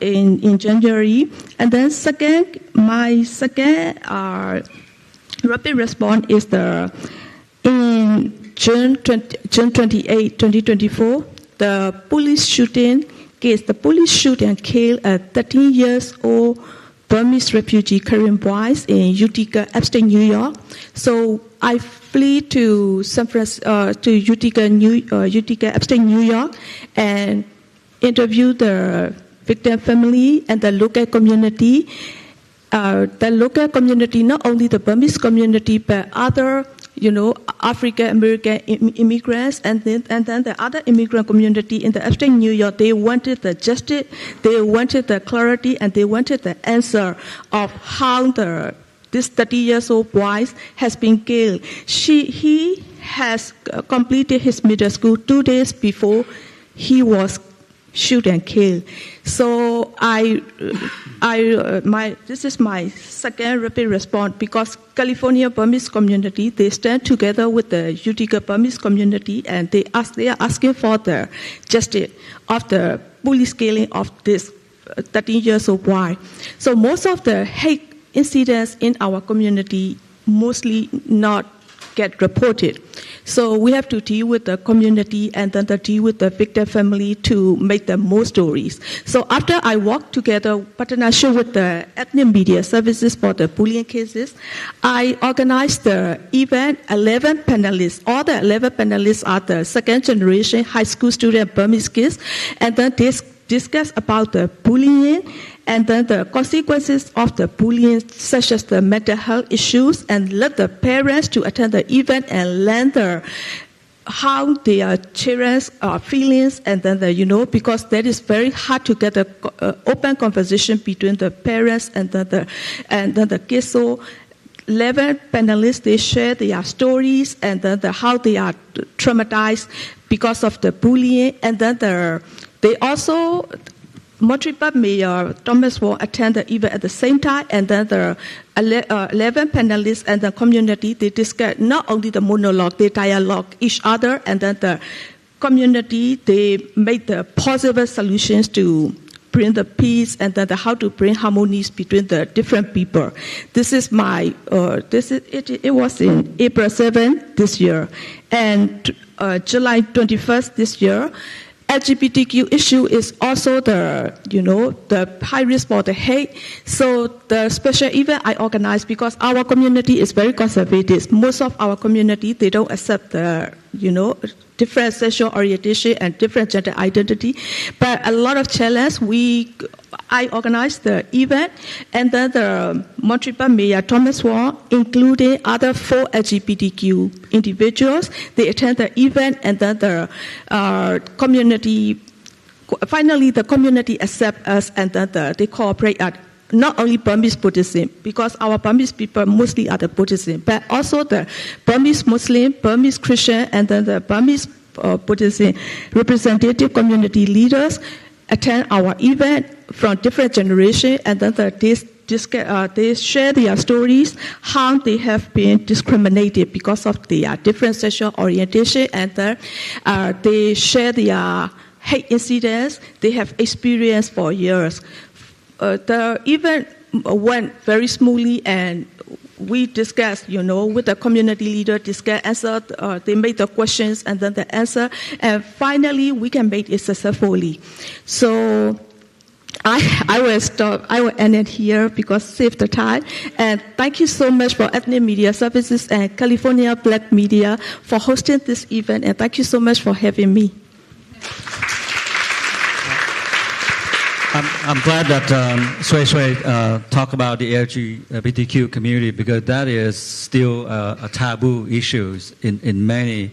in January. And then my second rapid response is in June 28, 2024, the police shooting case. The police shoot and kill a 13-year-old Burmese refugee Korean boys in Utica, upstate New York. So I flee to Utica, upstate New York, and interview the victim family and the local community. The local community, not only the Burmese community, but other, African American immigrants, and then the other immigrant community in the upstate New York, they wanted the justice, they wanted the clarity, and they wanted the answer of how this 30-year-old boy has been killed. He has completed his middle school 2 days before he was shoot and kill. So this is my second rapid response, because California Burmese community, they stand together with the Utica Burmese community, and they are asking for the justice of the police killing of this 13-year-old boy. So most of the hate incidents in our community mostly not get reported. So we have to deal with the community and then deal with the victim family to make the more stories. So after I worked together, partnership with the ethnic media services for the bullying cases, I organized the event, 11 panelists. All the 11 panelists are the second generation high school student Burmese kids, and then they discuss about the bullying and then the consequences of the bullying, such as the mental health issues, and let the parents to attend the event and learn how their children's feelings, and then because that is very hard to get an open conversation between the parents and then the kids. So 11 panelists, they share their stories and then how they are traumatized because of the bullying, and then they also. Montreal Mayor Thomas will attend the event at the same time, and then the 11 panelists and the community, they discuss not only the monologue, they dialogue each other, and then the community, they make the possible solutions to bring the peace and then how to bring harmonies between the different people. This is it was in April 7 this year, and July 21st this year. LGBTQ issue is also the high risk for the hate. So the special event I organized, because our community is very conservative. Most of our community, they don't accept the, different sexual orientation and different gender identity. But a lot of challenge, I organized the event, and then the Montreal Mayor Thomas Wong, including other 4 LGBTQ individuals, they attend the event, and then the community, finally the community accept us, and then they cooperate at not only Burmese Buddhism, because our Burmese people mostly are the Buddhism, but also the Burmese Muslim, Burmese Christian, and then the Burmese Buddhism representative community leaders attend our event from different generations, and then they share their stories, how they have been discriminated because of their different sexual orientation, and then they share their hate incidents they have experienced for years. The event went very smoothly, and we discussed, with the community leader, answered, they made the questions and then the answer, and finally we can make it successfully. So I will stop. I will end it here because save the time. And thank you so much for Ethnic Media Services and California Black Media for hosting this event, and thank you so much for having me. I'm glad that Sui talked about the LGBTQ community, because that is still a taboo issue in many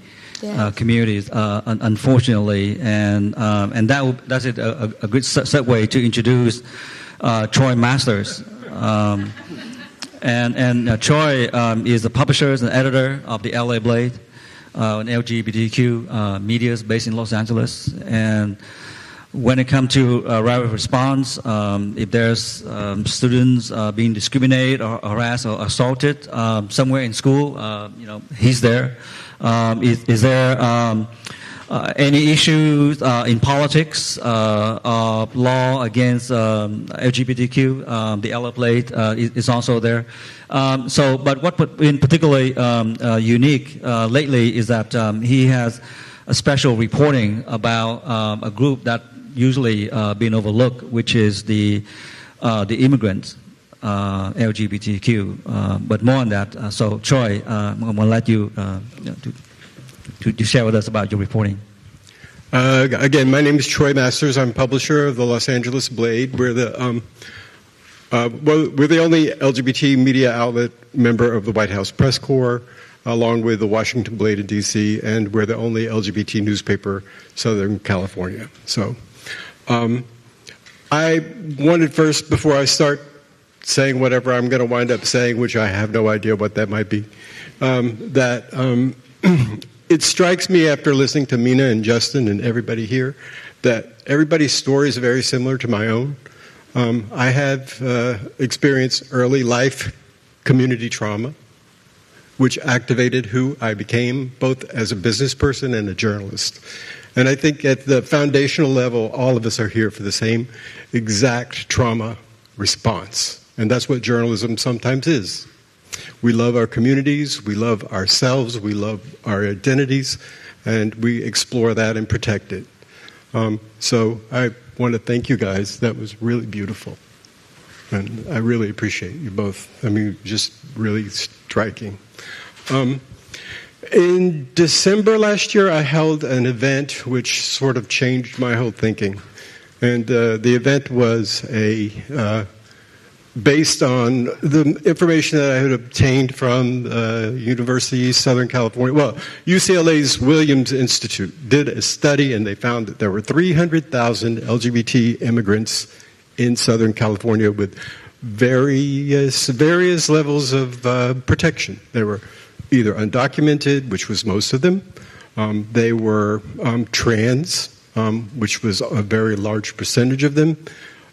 communities, unfortunately, and that's a good segue to introduce Troy Masters. And Troy is the publisher and editor of the LA Blade, an LGBTQ media based in Los Angeles. And when it comes to rapid response, if there's students being discriminated or harassed or assaulted somewhere in school, he's there. Is there any issues in politics of law against LGBTQ? The LA Blade is also there. But what in particularly unique lately is that he has a special reporting about a group that usually being overlooked, which is the immigrants, LGBTQ. But more on that. So Troy, I'm going to let you to share with us about your reporting. Again, my name is Troy Masters. I'm publisher of the Los Angeles Blade. We're the only LGBT media outlet member of the White House Press Corps, along with the Washington Blade in D.C., and we're the only LGBT newspaper Southern California. So I wanted first, before I start saying whatever I'm going to wind up saying, which I have no idea what that might be, that it strikes me after listening to Mina and Justin and everybody here that everybody's stories are very similar to my own. I have experienced early life community trauma, which activated who I became, both as a business person and a journalist. And I think at the foundational level, all of us are here for the same exact trauma response. And that's what journalism sometimes is. We love our communities, we love ourselves, we love our identities, and we explore that and protect it. So I want to thank you guys. That was really beautiful. And I really appreciate you both. I mean, just really striking. In December last year, I held an event which sort of changed my whole thinking. And the event was based on the information that I had obtained from University of Southern California. Well, UCLA's Williams Institute did a study, and they found that there were 300,000 LGBT immigrants in Southern California with various levels of protection. They were either undocumented, which was most of them. They were trans, which was a very large percentage of them.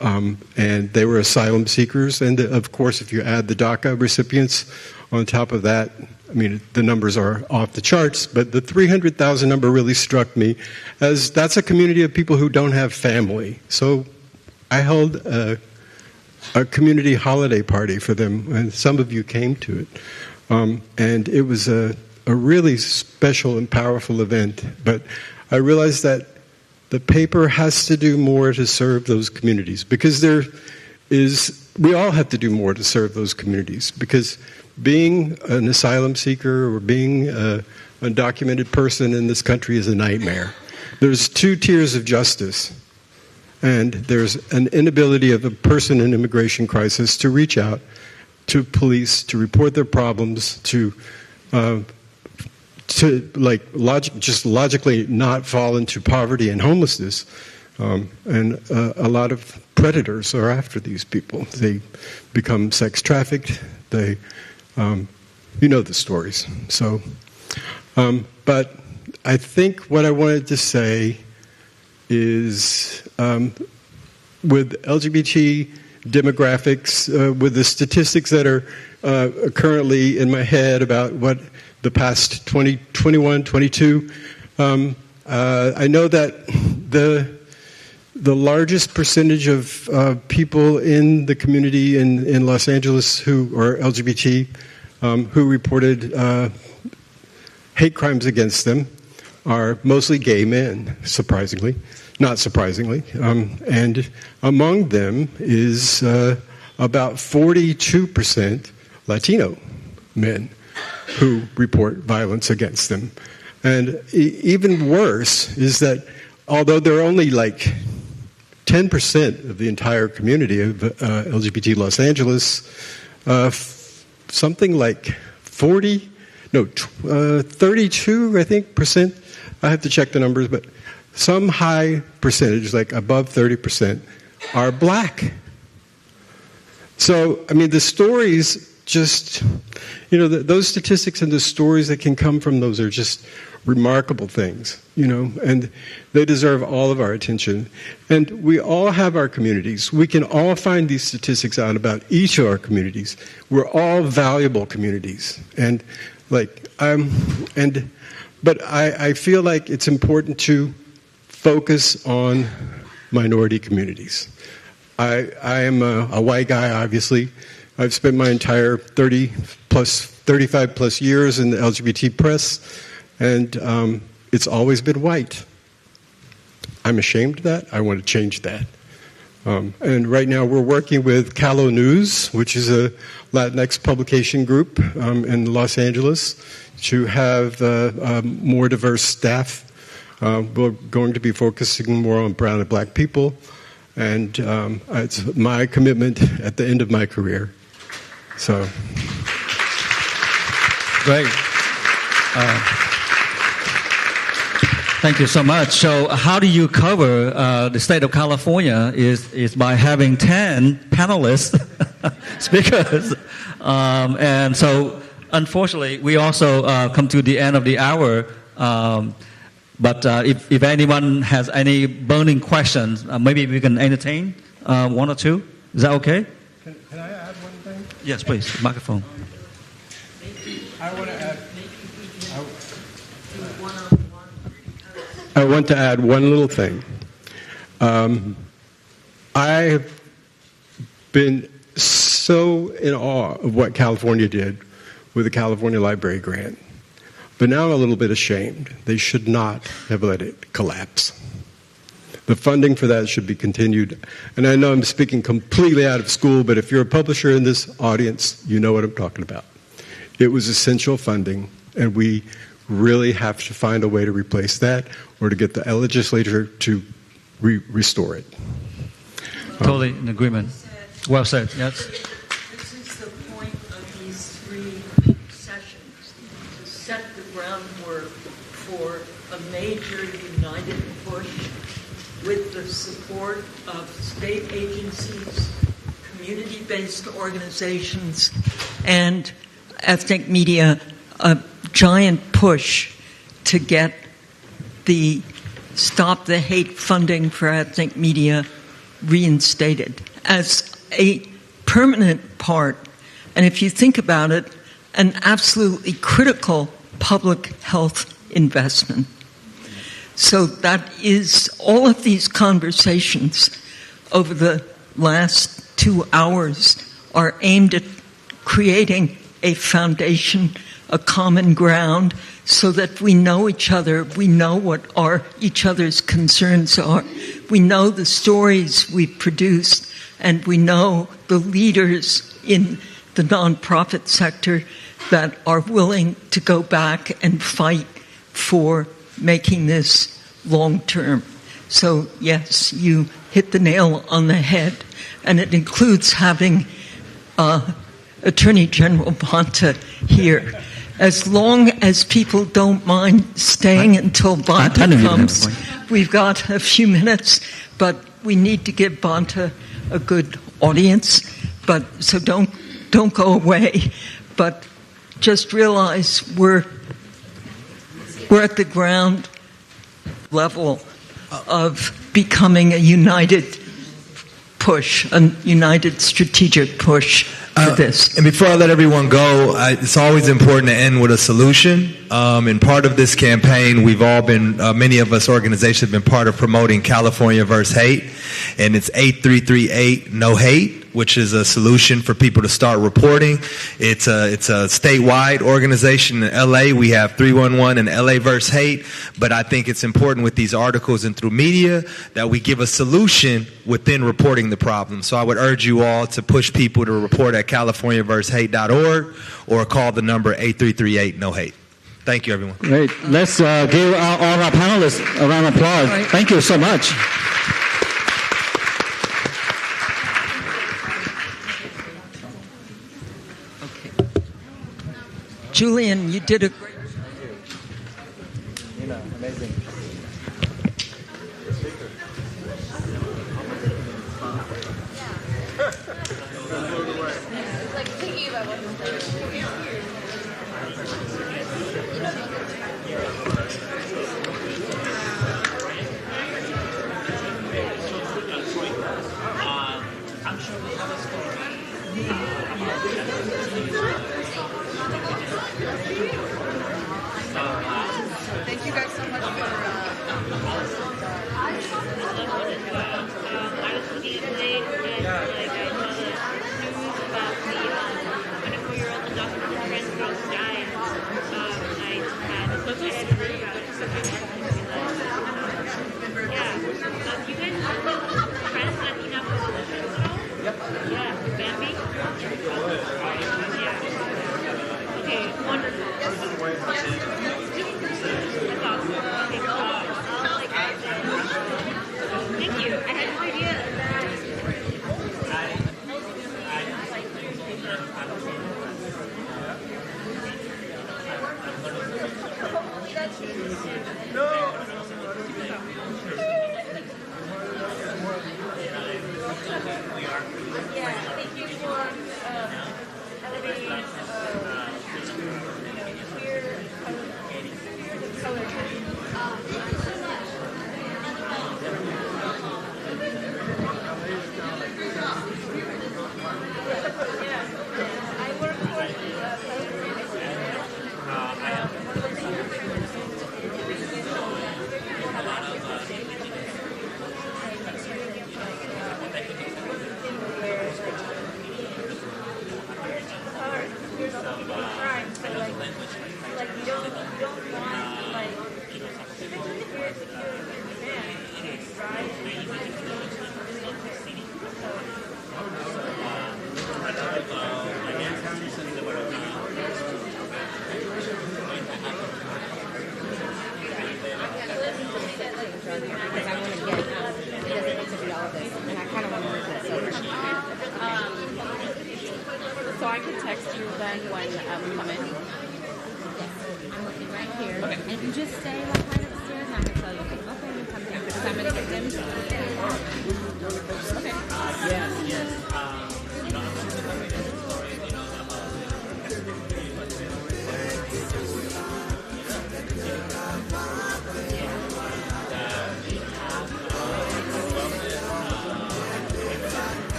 And they were asylum seekers. And of course, if you add the DACA recipients on top of that, I mean, the numbers are off the charts. But the 300,000 number really struck me as that's a community of people who don't have family. So I held a community holiday party for them, and some of you came to it. And it was a really special and powerful event. But I realized that the paper has to do more to serve those communities, because we all have to do more to serve those communities, because being an asylum seeker or being an undocumented person in this country is a nightmare. There's two tiers of justice. And there's an inability of a person in immigration crisis to reach out to police, to report their problems, to just logically not fall into poverty and homelessness. And a lot of predators are after these people. They become sex trafficked. They, you know the stories. So, but I think what I wanted to say is with LGBT demographics, with the statistics that are currently in my head about what the past 2021, 22, I know that the largest percentage of people in the community in Los Angeles who are LGBT who reported hate crimes against them are mostly gay men, surprisingly. Not surprisingly. And among them is about 42% Latino men who report violence against them. And even worse is that although they're only like 10% of the entire community of LGBT Los Angeles, something like 32, I think, percent. I have to check the numbers, but some high percentage, like above 30%, are black. So, I mean, the stories just, you know, those statistics and the stories that can come from those are just remarkable things, you know, and they deserve all of our attention. And we all have our communities. We can all find these statistics out about each of our communities. We're all valuable communities. And like, but I feel like it's important to focus on minority communities. I am a white guy, obviously. I've spent my entire 35 plus years in the LGBT press, and it's always been white. I'm ashamed of that. I want to change that. And right now we're working with Calo News, which is a Latinx publication group in Los Angeles, to have more diverse staff. We're going to be focusing more on brown and black people, and it's my commitment at the end of my career. So, great. Thank you so much. So, how do you cover the state of California? Is by having 10 panelists, speakers, and so unfortunately, we also come to the end of the hour. But if anyone has any burning questions, maybe we can entertain one or two. Is that okay? Can I add one thing? Yes, please. Microphone. I want to add one little thing. I have been so in awe of what California did with the California Library Grant. But now I'm a little bit ashamed. They should not have let it collapse. The funding for that should be continued. And I know I'm speaking completely out of school, but if you're a publisher in this audience, you know what I'm talking about. It was essential funding, and we really have to find a way to replace that or to get the legislature to restore it. Totally in agreement. Well said, yes. This is the point of these three sessions, to set the groundwork for a major united push with the support of state agencies, community-based organizations, and ethnic media, a giant push to get the Stop the Hate funding for ethnic media reinstated as a permanent part, and if you think about it, an absolutely critical public health investment. So that is, all of these conversations over the last 2 hours are aimed at creating a foundation, a common ground, so that we know each other, we know what each other's concerns are, we know the stories we've produced, and we know the leaders in the nonprofit sector that are willing to go back and fight for making this long-term. So, yes, you hit the nail on the head, and it includes having Attorney General Bonta here. As long as people don't mind staying until Bonta comes, we've got a few minutes, but we need to give Bonta a good audience. But so don't go away. But just realize we're at the ground level of becoming a united push, a united strategic push for this. And before I let everyone go, it's always important to end with a solution. And part of this campaign, we've all been, many of us organizations have been part of promoting California vs. Hate. And it's 8338 No Hate, which is a solution for people to start reporting. It's a statewide organization. In LA, we have 311 and LA vs. Hate. But I think it's important with these articles and through media that we give a solution within reporting the problem. So I would urge you all to push people to report at CaliforniaVSHate.org or call the number 8338 No Hate. Thank you, everyone. Great. Let's give all our panelists a round of applause. Right. Thank you so much. Julian, you did a great job. Amazing. It's like thinking about what I'm sure we have a story Thank you guys so much for I was looking at today and I saw the news about the 24-year-old adopted friend's house died. I had heard about it. Yeah. You guys work with trans Latina coalitions at all? Yep. Yeah. Bambi? Yeah. Okay, wonderful. That's awesome. Okay, cool. Thank you. I had no idea. Yeah, thank you for elevating queer color. I work for like you don't want like especially if you're So I can text you then when we come in? Yes, I'm looking right here. Okay. And if you just stay like right upstairs, and I can tell you, okay, you come down because I'm going to get them. Okay. Yes.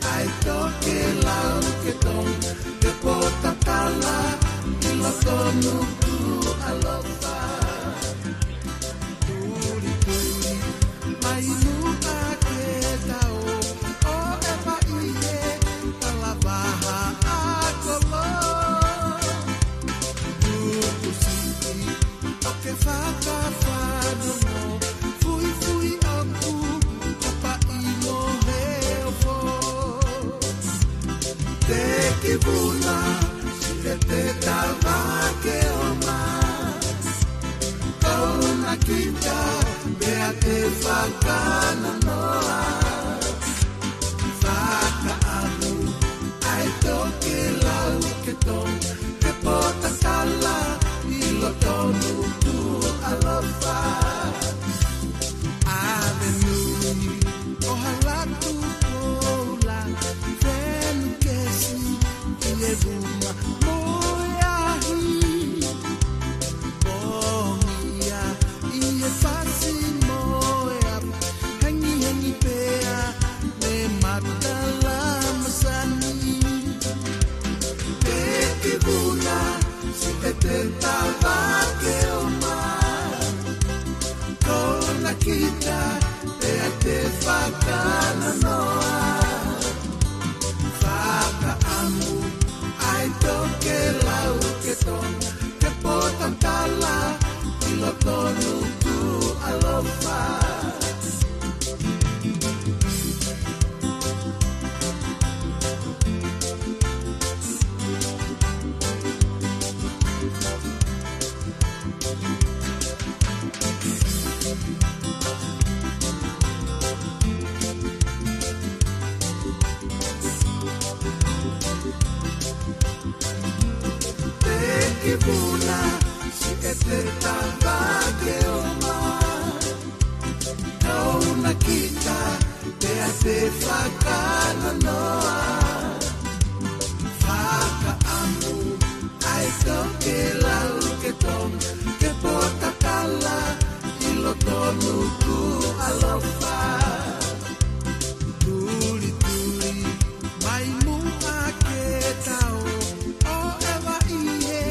Ai toke lau ke tong ke pota kala i lo tonu ku alofa. te whakana noa whakaamu ai toke lau ke tonu ke pota kala I lo tonu tu alofa ave nui o halatu koula venu kesi Ie guma moiahi Bongia Ie fasi moia Hangi hangi pea Me matala masani Te kibuna Si te tentava ke oma Kona kita Te whakana noa Whakaamu Ai toke lau ke tonu Ke potan tala I lo tonu tu alofa Kibuna si ete tava ke oma Kauna kita te ate whakana noa Whakaamu ai toke lau ke tonu Ke pota kala I lo tonu ku alofa Tuli tuli mai mua ke tau O ewa iye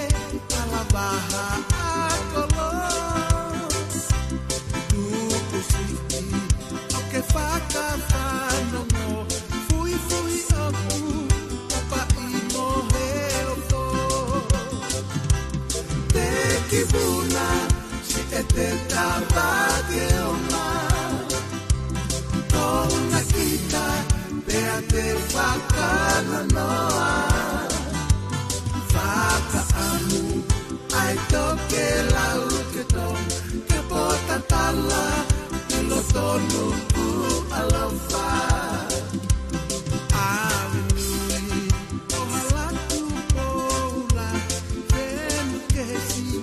Baha akolo Tuku siti Oke whaka whanongo Fui fui oku Opa imo he ofo Te kibuna Si ete tava ke oma Kona kita Te ate whakana noa Whakaamu Ai toke lau ke tonu Ke pota tala I lo tonu ku alofa Ave nui O halatu poula Venu kesi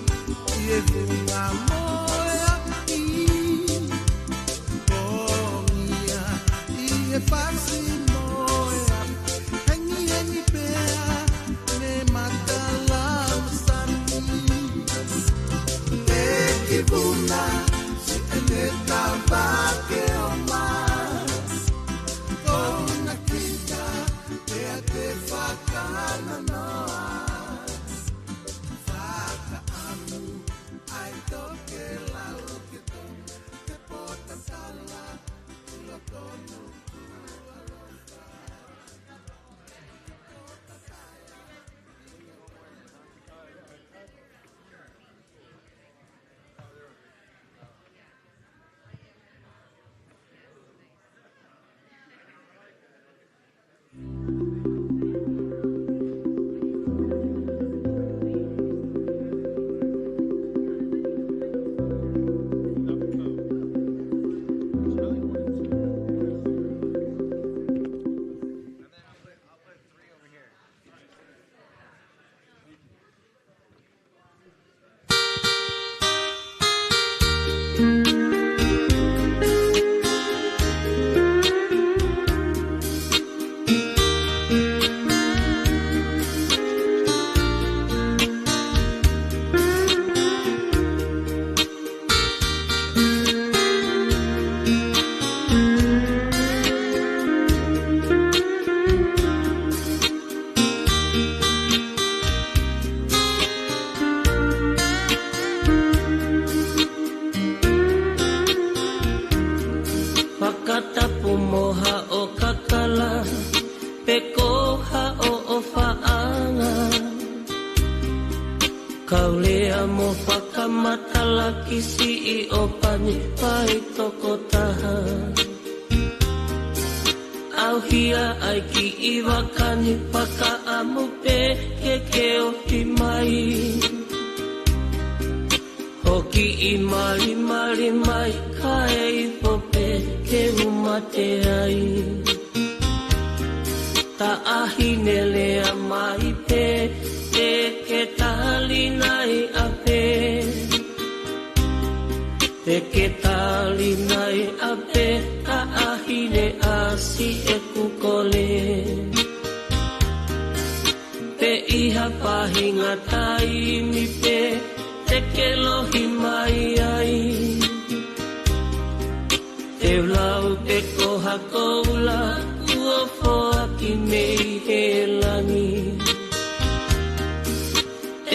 Ie vunga moea I Bongia Ie fasi moea Hengi hengi pea Me matala Kibuna si ete tava ke oma Kona kita te ate whakana noa Whakaamu ai toke lau ke tonu Ke pota tala I lo tonu ku alofa Kaulia mo whakamatala kisi I opani pai toko taha Auhia ai ki iwakani whakaamu pe ke ke o ti mai Ho Hoki I mali mali mai kai pope ke umate ai Ta ahi nele a mai pe te ke tali nai ape Te ke tali nai ape ta ahi ne asi e kukole Te iha pahinga tai mi pe Te ke lohi mai ai Te lau te koha koula Ua foa ki mei he langi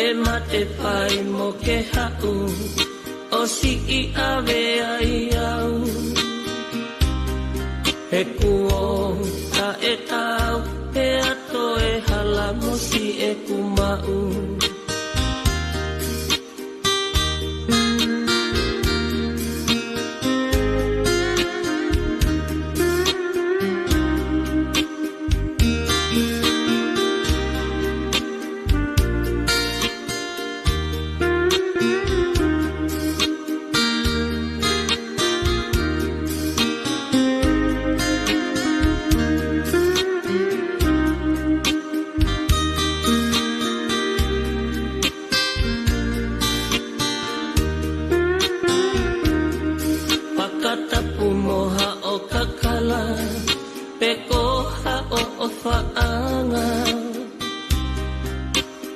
E mate pai mo ke hau O si I ave ai au He kuo ta e tau Pe ato e hala mo si e kumau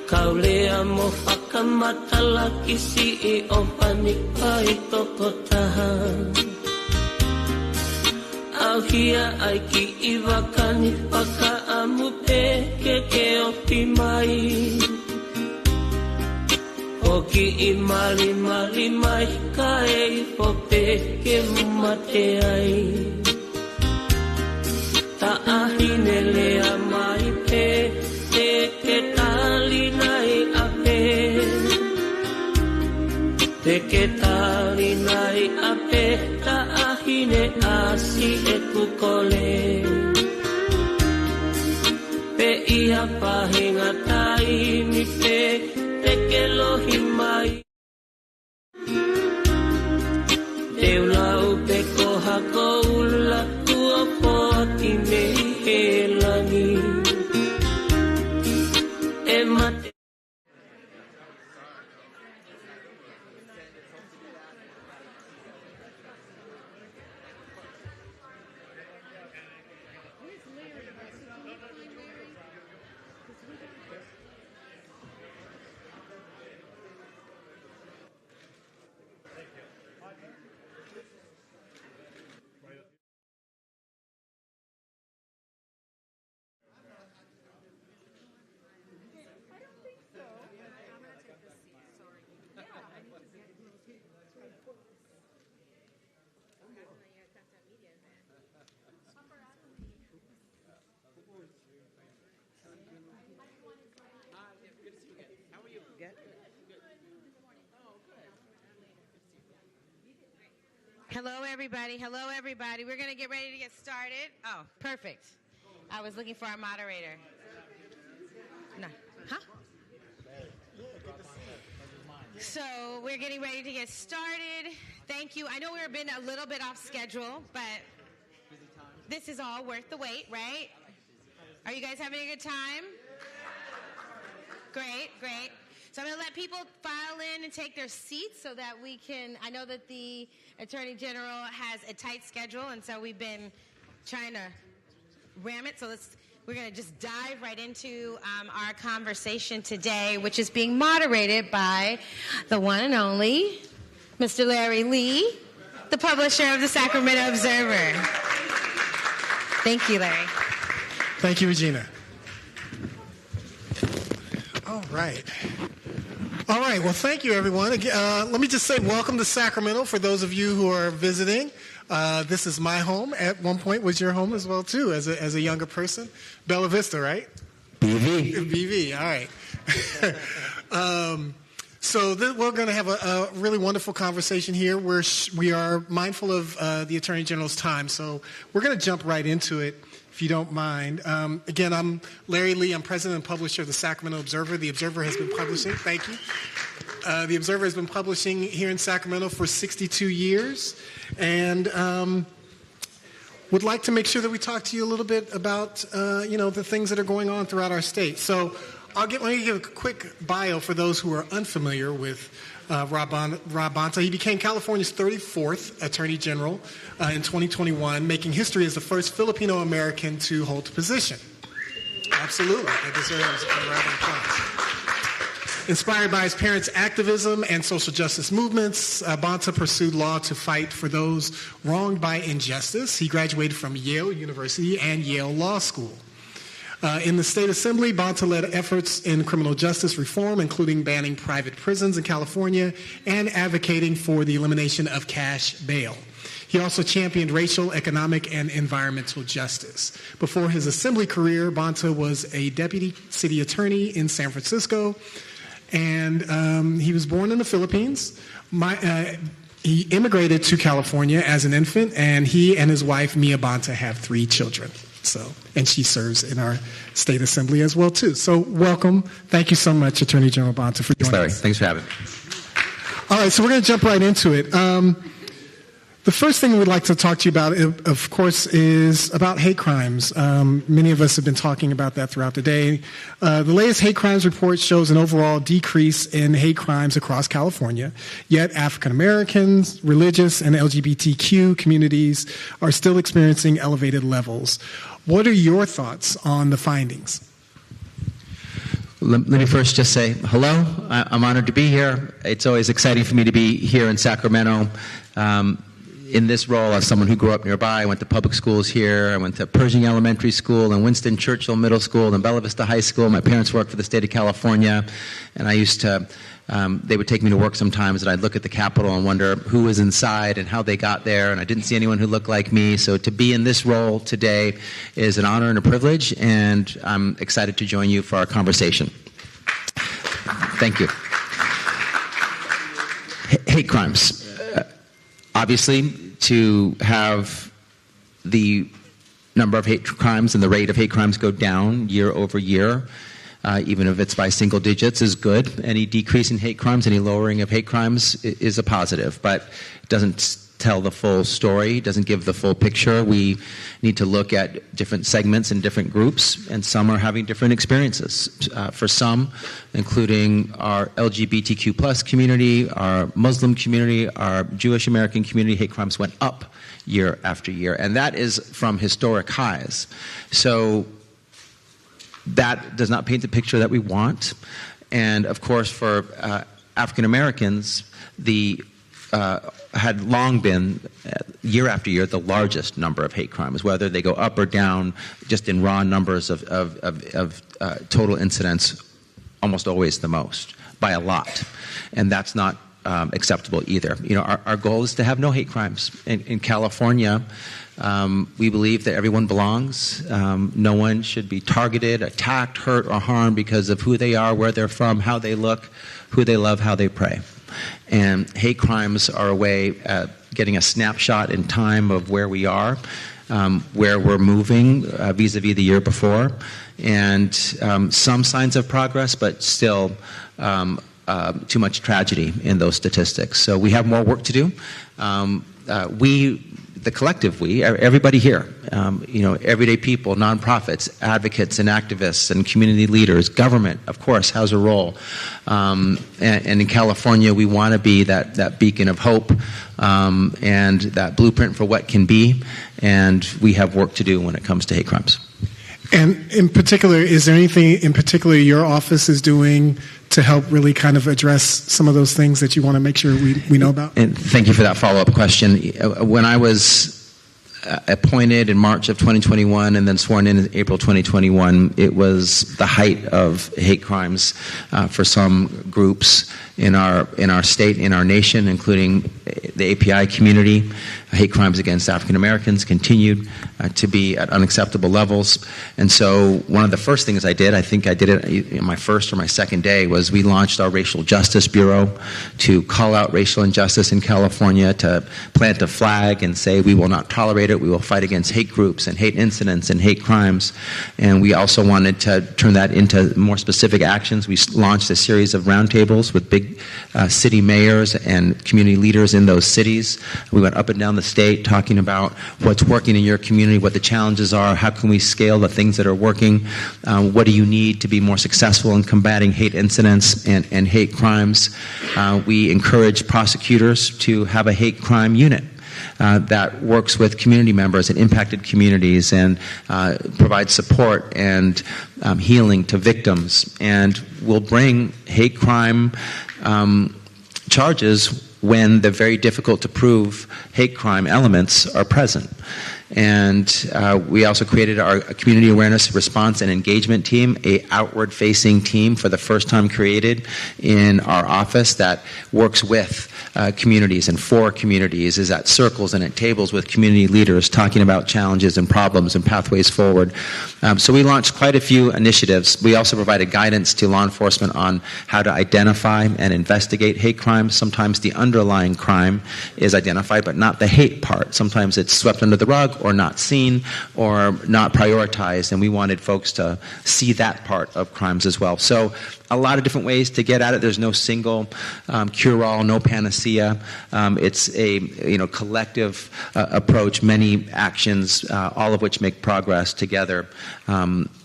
Kaulea mo whakamatala kisi I o panikai toko taha Auhia ai ki I wakani whakaamu pe ke opi mai Hoki I mali mali mai ka e pope ke mate ai Ta ahi nele a mai pe te ke tali nai ape Te ke tali nai ape ta ahi ne asi e kukole Pe iha pahinga tai mi pe te ke lohi mai Te ulau pe koha koula tua poa ki mei he langi E mate Hello, everybody. Hello, everybody. We're going to get ready to get started. Oh, perfect. I was looking for our moderator. No. Huh? So we're getting ready to get started. Thank you. I know we've been a little bit off schedule, but this is all worth the wait, right? Are you guys having a good time? Great, great. So I'm going to let people file in and take their seats so that we can, I know that the Attorney General has a tight schedule, and so we've been trying to ram it. So we're going to just dive right into our conversation today, which is being moderated by the one and only Mr. Larry Lee, the publisher of the Sacramento Observer. Thank you, Larry. Thank you, Regina. All right. All right. Well, thank you, everyone. Let me just say welcome to Sacramento for those of you who are visiting. This is my home. At one point was your home as well, too, as a younger person. Bella Vista, right? BV. BV. All right. So we're going to have a really wonderful conversation here. We are mindful of the Attorney General's time, so we're going to jump right into it, if you don't mind. Again, I'm Larry Lee. I'm president and publisher of the Sacramento Observer. The Observer has been publishing. Thank you. The Observer has been publishing here in Sacramento for 62 years, and would like to make sure that we talk to you a little bit about the things that are going on throughout our state. So let me give a quick bio for those who are unfamiliar with Rob Bonta. He became California's 34th Attorney General in 2021, making history as the first Filipino American to hold the position. Absolutely. That deserves a round of applause. Inspired by his parents' activism and social justice movements, Bonta pursued law to fight for those wronged by injustice. He graduated from Yale University and Yale Law School. In the state assembly, Bonta led efforts in criminal justice reform, including banning private prisons in California and advocating for the elimination of cash bail. He also championed racial, economic, and environmental justice. Before his assembly career, Bonta was a deputy city attorney in San Francisco, and he was born in the Philippines. He immigrated to California as an infant, and he and his wife, Mia Bonta, have 3 children. And she serves in our state assembly as well, too. So welcome. Thank you so much, Attorney General Bonta, for joining us. Thanks for having me. All right, so we're going to jump right into it. The first thing we'd like to talk to you about, of course, is about hate crimes. Many of us have been talking about that throughout the day. The latest hate crimes report shows an overall decrease in hate crimes across California, yet African Americans, religious, and LGBTQ communities are still experiencing elevated levels. What are your thoughts on the findings? Let me first just say hello. I'm honored to be here. It's always exciting for me to be here in Sacramento. In this role as someone who grew up nearby, I went to public schools here. I went to Pershing Elementary School and Winston Churchill Middle School and Bella Vista High School. My parents worked for the state of California, and I used to, they would take me to work sometimes, and I'd look at the Capitol and wonder who was inside and how they got there, and I didn't see anyone who looked like me. So to be in this role today is an honor and a privilege, and I'm excited to join you for our conversation. Thank you. Hate crimes. Obviously, to have the number of hate crimes and the rate of hate crimes go down year over year, even if it's by single digits, is good. Any decrease in hate crimes, any lowering of hate crimes is a positive, but it doesn't tell the full story, doesn't give the full picture. We need to look at different segments and different groups, and some are having different experiences. For some, including our LGBTQ plus community, our Muslim community, our Jewish American community, hate crimes went up year after year, and that is from historic highs. So that does not paint the picture that we want. And of course, for African Americans, the had long been, year after year, the largest number of hate crimes, whether they go up or down, just in raw numbers of total incidents, almost always the most, by a lot. And that's not acceptable either. You know, our goal is to have no hate crimes. In California, we believe that everyone belongs. No one should be targeted, attacked, hurt, or harmed because of who they are, where they're from, how they look, who they love, how they pray. And hate crimes are a way at getting a snapshot in time of where we are, where we're moving vis-a-vis the year before, and some signs of progress, but still too much tragedy in those statistics. So we have more work to do. The collective we, everybody here, everyday people, nonprofits, advocates and activists and community leaders, government, of course, has a role. And in California, we want to be that beacon of hope and that blueprint for what can be. And we have work to do when it comes to hate crimes. And in particular, is there anything in particular your office is doing to help really kind of address some of those things that you want to make sure we know about? And thank you for that follow-up question. When I was appointed in March of 2021 and then sworn in April 2021, it was the height of hate crimes for some groups in our state, in our nation, including the API community. Hate crimes against African Americans continued to be at unacceptable levels. And so one of the first things I did, I think I did it in my first or my second day, was we launched our Racial Justice Bureau to call out racial injustice in California, to plant a flag and say we will not tolerate it, we will fight against hate groups and hate incidents and hate crimes. And we also wanted to turn that into more specific actions. We launched a series of roundtables with big city mayors and community leaders in those cities. We went up and down the state talking about what's working in your community, what the challenges are, how can we scale the things that are working, what do you need to be more successful in combating hate incidents and hate crimes. We encourage prosecutors to have a hate crime unit that works with community members and impacted communities and provides support and healing to victims, and will bring hate crime charges when the very difficult to prove hate crime elements are present. And we also created our community awareness response and engagement team, a outward-facing team for the first time created in our office that works with communities and for communities, is at circles and at tables with community leaders talking about challenges and problems and pathways forward. So we launched quite a few initiatives. We also provided guidance to law enforcement on how to identify and investigate hate crimes. Sometimes the underlying crime is identified, but not the hate part. Sometimes it's swept under the rug or not seen or not prioritized, and we wanted folks to see that part of crimes as well. So a lot of different ways to get at it. There's no single cure-all, no panacea. It's a collective approach, many actions, all of which make progress together,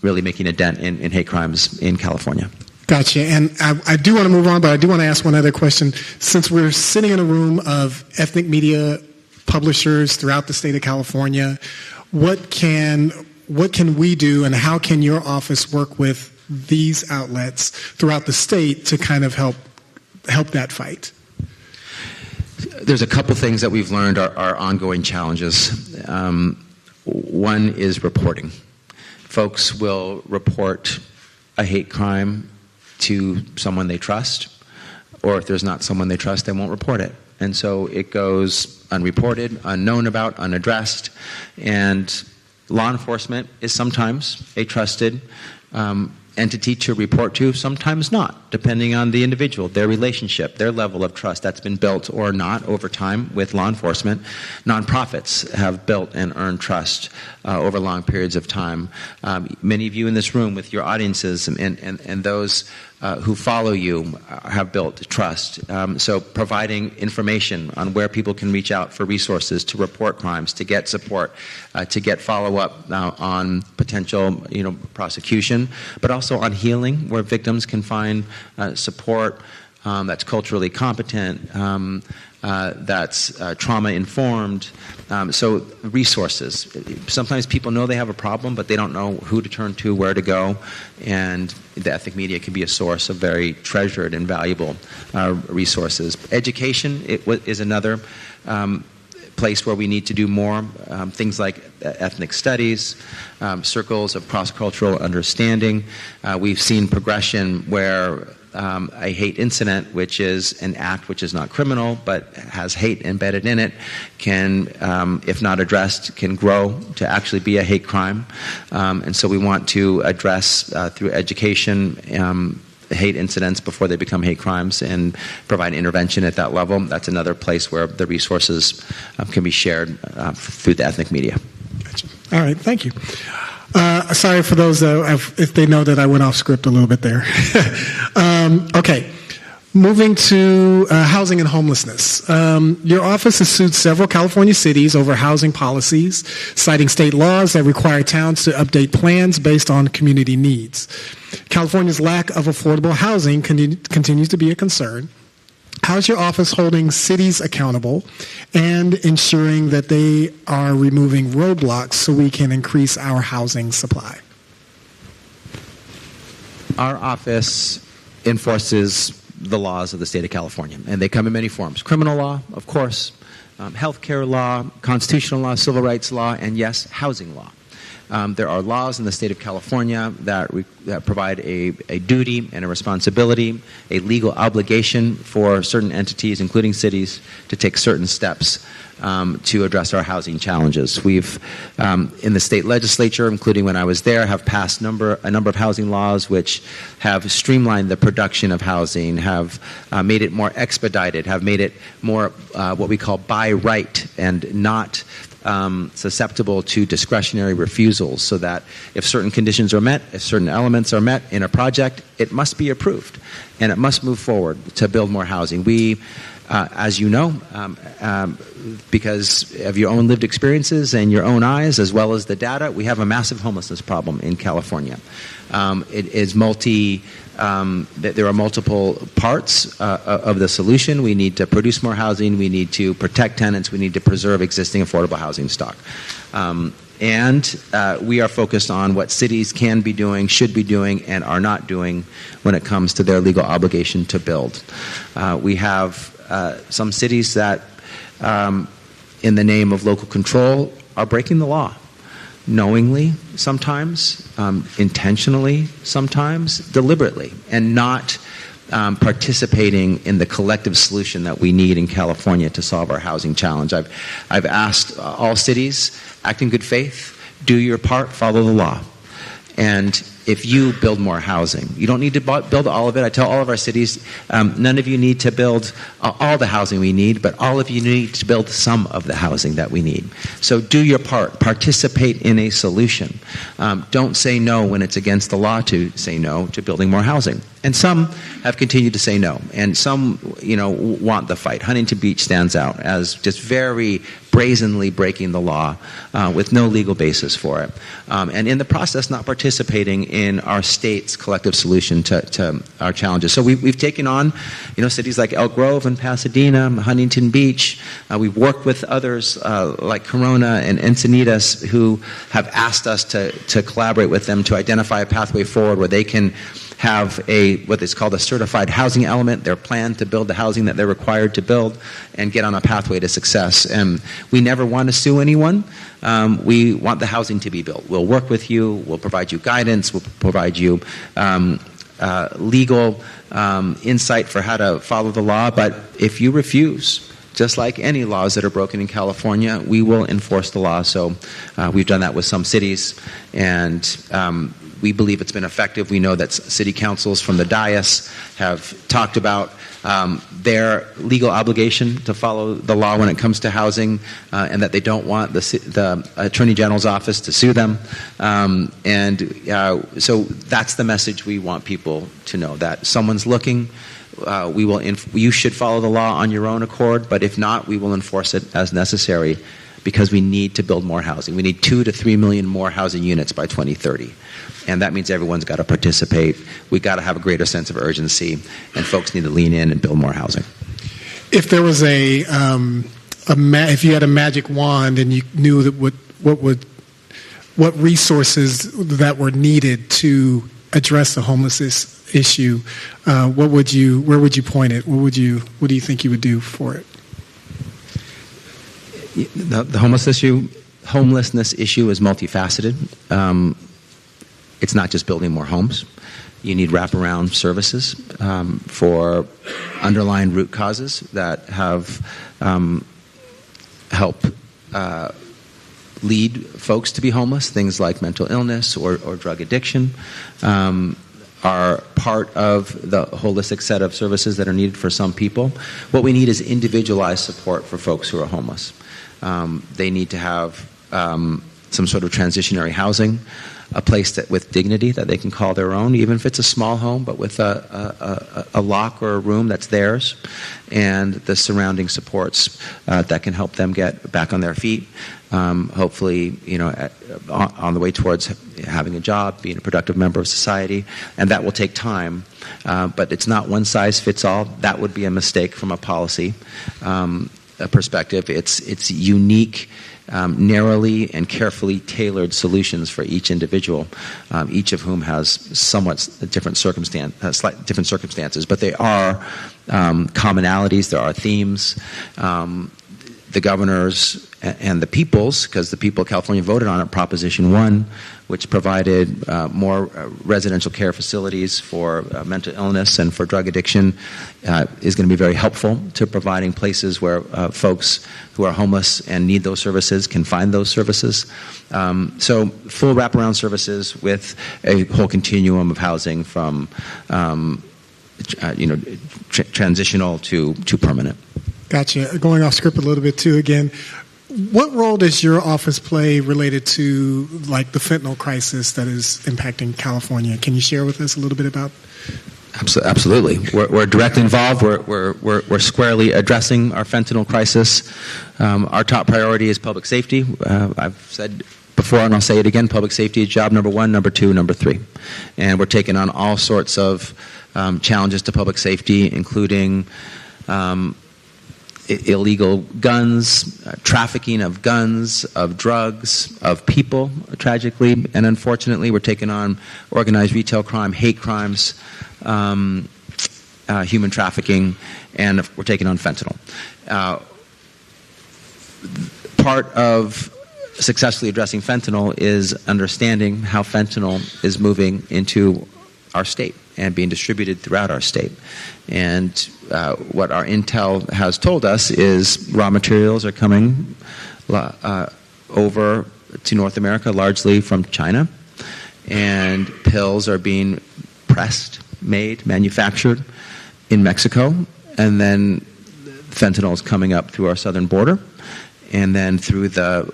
really making a dent in hate crimes in California. Gotcha. And I do want to move on, but I do want to ask one other question. Since we're sitting in a room of ethnic media publishers throughout the state of California, what can we do, and how can your office work with these outlets throughout the state to kind of help that fight? There's a couple things that we've learned are ongoing challenges. One is reporting. Folks will report a hate crime to someone they trust, or if there's not someone they trust, they won't report it. And so it goes unreported, unknown about, unaddressed, and law enforcement is sometimes a trusted entity to report to, sometimes not, depending on the individual, their relationship, their level of trust that's been built or not over time with law enforcement. Nonprofits have built and earned trust over long periods of time. Many of you in this room with your audiences and those who follow you have built trust. So providing information on where people can reach out for resources to report crimes, to get support, to get follow-up on potential prosecution, but also on healing, where victims can find support that's culturally competent, that's trauma-informed. So resources. Sometimes people know they have a problem, but they don't know who to turn to, where to go, and the ethnic media can be a source of very treasured and valuable resources. Education is another place where we need to do more. Things like ethnic studies, circles of cross-cultural understanding. We've seen progression where a hate incident, which is an act which is not criminal but has hate embedded in it, can, if not addressed, can grow to actually be a hate crime. And so we want to address through education hate incidents before they become hate crimes and provide intervention at that level. That's another place where the resources can be shared through the ethnic media. Gotcha. All right, thank you. Sorry for those if they know that I went off script a little bit there. Okay, moving to housing and homelessness. Your office has sued several California cities over housing policies, citing state laws that require towns to update plans based on community needs. California's lack of affordable housing continues to be a concern. How is your office holding cities accountable and ensuring that they are removing roadblocks so we can increase our housing supply? Our office enforces the laws of the state of California, and they come in many forms. Criminal law, of course, healthcare law, constitutional law, civil rights law, and yes, housing law. There are laws in the state of California that provide a duty and a responsibility, a legal obligation for certain entities, including cities, to take certain steps to address our housing challenges. We've, in the state legislature, including when I was there, have passed a number of housing laws which have streamlined the production of housing, have made it more expedited, have made it more what we call by right and not susceptible to discretionary refusals, so that if certain conditions are met, if certain elements are met in a project, it must be approved and it must move forward to build more housing. We, as you know, because of your own lived experiences and your own eyes, as well as the data, we have a massive homelessness problem in California. It is there are multiple parts of the solution. We need to produce more housing. We need to protect tenants. We need to preserve existing affordable housing stock. And we are focused on what cities can be doing, should be doing, and are not doing when it comes to their legal obligation to build. We have some cities that, in the name of local control, are breaking the law. Knowingly sometimes, intentionally sometimes, deliberately, and not participating in the collective solution that we need in California to solve our housing challenge. I've asked all cities, act in good faith, do your part, follow the law. And if you build more housing, you don't need to build all of it. I tell all of our cities, none of you need to build all the housing we need, but all of you need to build some of the housing that we need. So do your part. Participate in a solution. Don't say no when it's against the law to say no to building more housing. And some have continued to say no, and some, want the fight. Huntington Beach stands out as just very brazenly breaking the law with no legal basis for it, and in the process not participating in our state's collective solution to our challenges. So we've taken on, cities like Elk Grove and Pasadena, Huntington Beach. We've worked with others like Corona and Encinitas who have asked us to collaborate with them to identify a pathway forward where they can have what is called a certified housing element, their plan to build the housing that they're required to build, and get on a pathway to success. And we never want to sue anyone. We want the housing to be built. We'll work with you. We'll provide you guidance. We'll provide you legal insight for how to follow the law. But if you refuse, just like any laws that are broken in California, we will enforce the law. So we've done that with some cities, and we believe it's been effective. We know that city councils from the dais have talked about their legal obligation to follow the law when it comes to housing, and that they don't want the Attorney General's office to sue them. So that's the message we want people to know, that someone's looking. You should follow the law on your own accord, but if not, we will enforce it as necessary, because we need to build more housing. We need 2 to 3 million more housing units by 2030. And that means everyone's got to participate. We've got to have a greater sense of urgency, and folks need to lean in and build more housing. If there was if you had a magic wand and you knew that what resources that were needed to address the homelessness issue, where would you point it? What do you think you would do for it? The homelessness issue is multifaceted. It's not just building more homes. You need wraparound services for underlying root causes that have helped lead folks to be homeless. Things like mental illness or drug addiction are part of the holistic set of services that are needed for some people. What we need is individualized support for folks who are homeless. They need to have some sort of transitionary housing, a place with dignity that they can call their own, even if it's a small home, but with a lock or a room that's theirs, and the surrounding supports that can help them get back on their feet. Hopefully, on the way towards having a job, being a productive member of society, and that will take time. But it's not one size fits all. That would be a mistake from a policy perspective. It's unique, narrowly and carefully tailored solutions for each individual, each of whom has somewhat different circumstances, but they are commonalities. There are themes. the governors and the peoples, because the people of California voted on it, Proposition 1, which provided more residential care facilities for mental illness and for drug addiction, is going to be very helpful to providing places where folks who are homeless and need those services can find those services. So full wraparound services with a whole continuum of housing from transitional to permanent. Gotcha. Going off script a little bit too again. What role does your office play related to like the fentanyl crisis that is impacting California? Can you share with us a little bit about? Absolutely. We're directly involved. We're squarely addressing our fentanyl crisis. Our top priority is public safety. I've said before, and I'll say it again, public safety is job number 1, number 2, number 3. And we're taking on all sorts of challenges to public safety, including illegal guns, trafficking of guns, of drugs, of people, tragically and unfortunately. We're taking on organized retail crime, hate crimes, human trafficking, and we're taking on fentanyl. Part of successfully addressing fentanyl is understanding how fentanyl is moving into our state and being distributed throughout our state. And what our intel has told us is raw materials are coming over to North America, largely from China, and pills are being pressed, made, manufactured in Mexico, and then fentanyl is coming up through our southern border, and then through the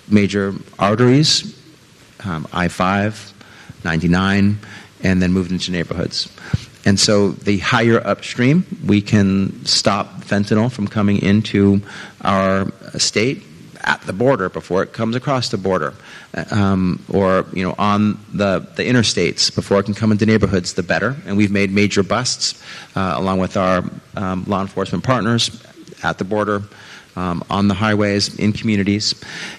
major arteries, I-5, 99, and then moved into neighborhoods. And so the higher upstream we can stop fentanyl from coming into our state at the border before it comes across the border, or on the interstates before it can come into neighborhoods, the better. And we've made major busts along with our law enforcement partners at the border, on the highways, in communities,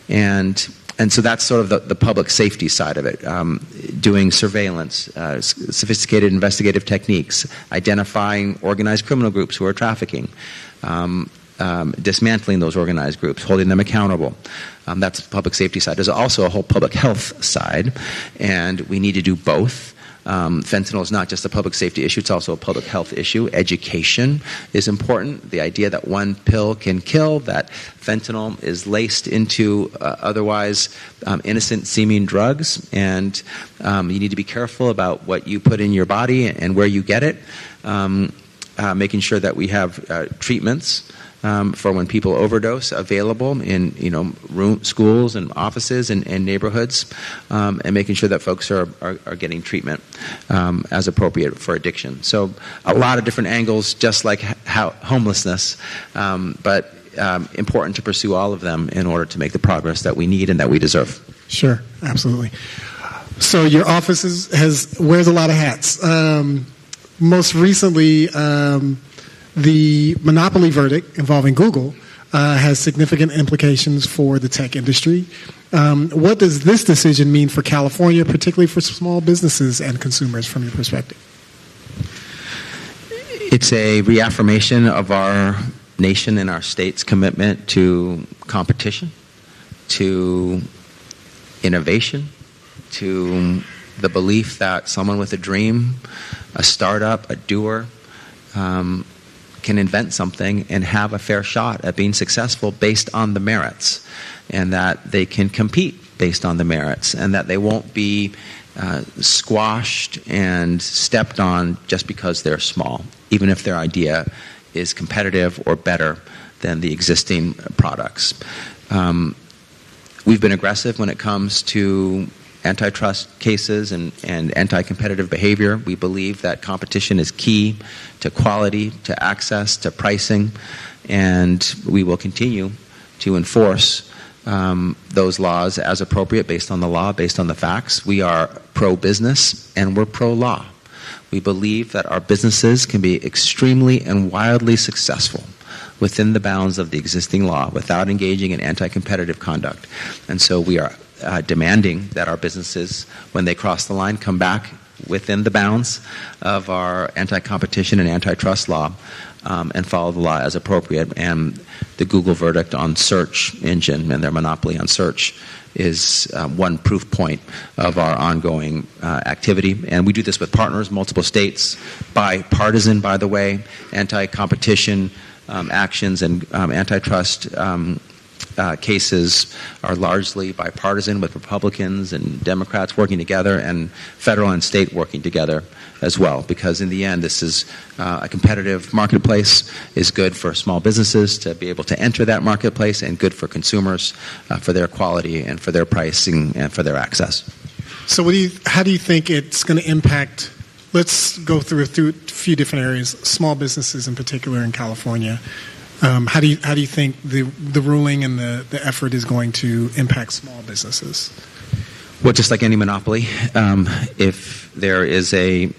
and so that's sort of the public safety side of it, doing surveillance, sophisticated investigative techniques, identifying organized criminal groups who are trafficking, dismantling those organized groups, holding them accountable. That's the public safety side. There's also a whole public health side, and we need to do both. Fentanyl is not just a public safety issue, it's also a public health issue. Education is important. The idea that one pill can kill, that fentanyl is laced into otherwise innocent-seeming drugs, and you need to be careful about what you put in your body and where you get it, making sure that we have treatments for when people overdose available in schools and offices and neighborhoods, and making sure that folks are getting treatment as appropriate for addiction. So a lot of different angles, just like homelessness, but important to pursue all of them in order to make the progress that we need and that we deserve. Sure, absolutely. So your office wears a lot of hats. Most recently, the monopoly verdict involving Google has significant implications for the tech industry. What does this decision mean for California, particularly for small businesses and consumers, from your perspective? It's a reaffirmation of our nation and our state's commitment to competition, to innovation, to the belief that someone with a dream, a startup, a doer, can invent something and have a fair shot at being successful based on the merits, and that they can compete based on the merits, and that they won't be squashed and stepped on just because they're small, even if their idea is competitive or better than the existing products. We've been aggressive when it comes to antitrust cases and anti-competitive behavior. We believe that competition is key to quality, to access, to pricing, and we will continue to enforce those laws as appropriate based on the law, based on the facts. We are pro-business and we're pro-law. We believe that our businesses can be extremely and wildly successful within the bounds of the existing law without engaging in anti-competitive conduct. And so we are demanding that our businesses, when they cross the line, come back within the bounds of our anti-competition and antitrust law, and follow the law as appropriate. And the Google verdict on search engine and their monopoly on search is one proof point of our ongoing activity. And we do this with partners, multiple states, bipartisan, by the way, anti-competition actions and antitrust cases are largely bipartisan, with Republicans and Democrats working together and federal and state working together as well, because in the end this is a competitive marketplace, is good for small businesses to be able to enter that marketplace, and good for consumers for their quality and for their pricing and for their access. So how do you think it's going to impact, let's go through a few different areas, small businesses in particular in California. How do you think the ruling and the effort is going to impact small businesses? Well, just like any monopoly, if there is a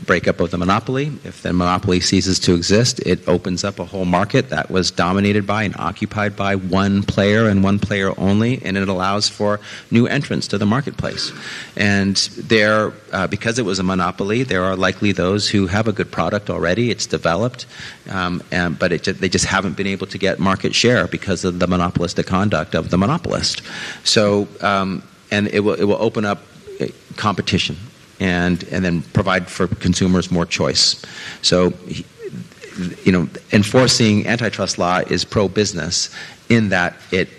breakup of the monopoly, if the monopoly ceases to exist, it opens up a whole market that was dominated by and occupied by one player and one player only, and it allows for new entrants to the marketplace. And there, because it was a monopoly, there are likely those who have a good product already, it's developed, but they just haven't been able to get market share because of the monopolistic conduct of the monopolist. So, and it will open up competition and then provide for consumers more choice. So, enforcing antitrust law is pro-business in that it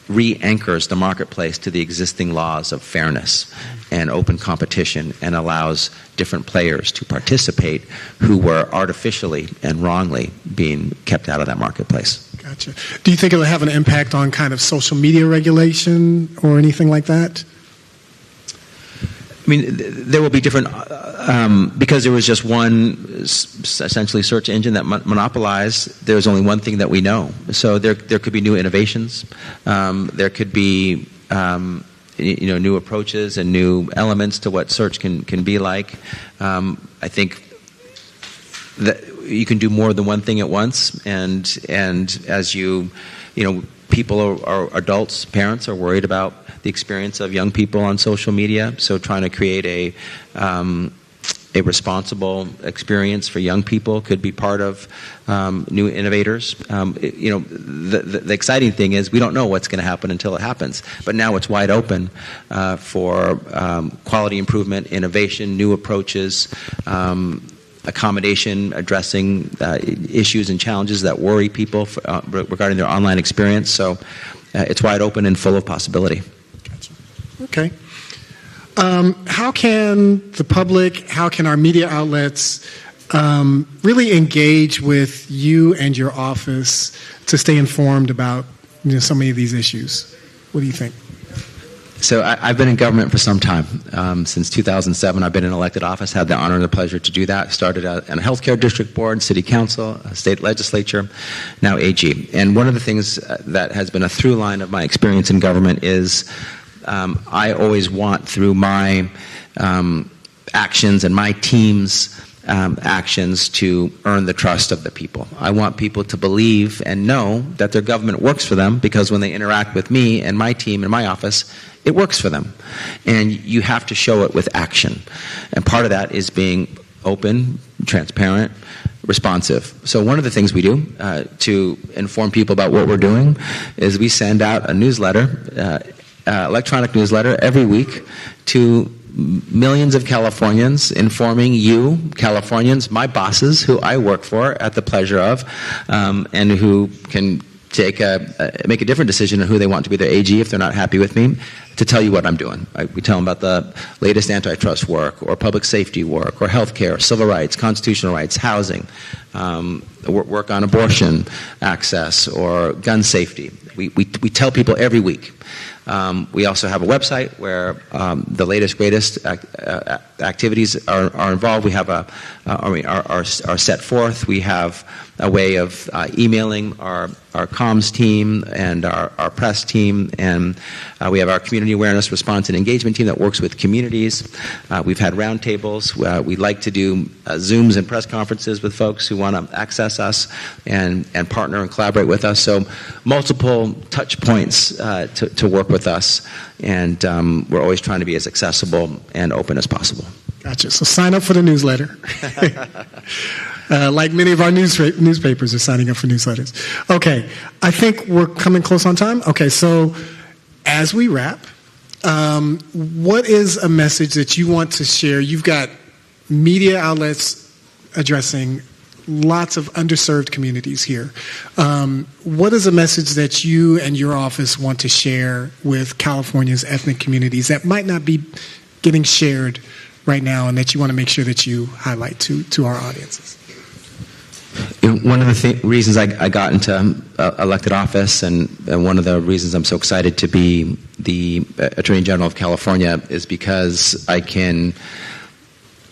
re-anchors the marketplace to the existing laws of fairness and open competition, and allows different players to participate who were artificially and wrongly being kept out of that marketplace. Gotcha. Do you think it will have an impact on kind of social media regulation or anything like that? I mean, there will be different, because there was just one essentially search engine that monopolized, there's only one thing that we know. So there could be new innovations. There could be, new approaches and new elements to what search can be like. I think that you can do more than one thing at once, and as people are adults, parents are worried about the experience of young people on social media, so trying to create a responsible experience for young people could be part of new innovators. The exciting thing is we don't know what's going to happen until it happens, but now it's wide open for quality improvement, innovation, new approaches, accommodation, addressing issues and challenges that worry people regarding their online experience. So it's wide open and full of possibility. Gotcha. Okay. How can the public, how can our media outlets really engage with you and your office to stay informed about so many of these issues? What do you think? So I've been in government for some time. Since 2007, I've been in elected office, had the honor and the pleasure to do that. Started on a healthcare district board, city council, state legislature, now AG. And one of the things that has been a through line of my experience in government is I always want, through my actions and my team's actions, to earn the trust of the people. I want people to believe and know that their government works for them, because when they interact with me and my team in my office, it works for them. And you have to show it with action. And part of that is being open, transparent, responsive. So one of the things we do to inform people about what we're doing is we send out a newsletter, electronic newsletter every week to millions of Californians, informing you, Californians, my bosses, who I work for at the pleasure of, and who can make a different decision on who they want to be their AG if they're not happy with me, to tell you what I'm doing. We tell them about the latest antitrust work, or public safety work, or healthcare, civil rights, constitutional rights, housing, work on abortion access, or gun safety. We tell people every week. We also have a website where the latest, greatest activities are involved. We have are set forth. We have a way of emailing our comms team and our press team, and we have our community awareness, response, and engagement team that works with communities. We've had roundtables. We like to do Zooms and press conferences with folks who want to access us and partner and collaborate with us. So multiple touch points to work with us, and we're always trying to be as accessible and open as possible. Gotcha. So sign up for the newsletter. Like many of our newspapers are signing up for newsletters. Okay, I think we're coming close on time. Okay, so as we wrap, what is a message that you want to share? You've got media outlets addressing lots of underserved communities here. What is a message that you and your office want to share with California's ethnic communities that might not be getting shared right now and that you want to make sure that you highlight to our audiences? One of the reasons I got into elected office and one of the reasons I'm so excited to be the Attorney General of California is because I can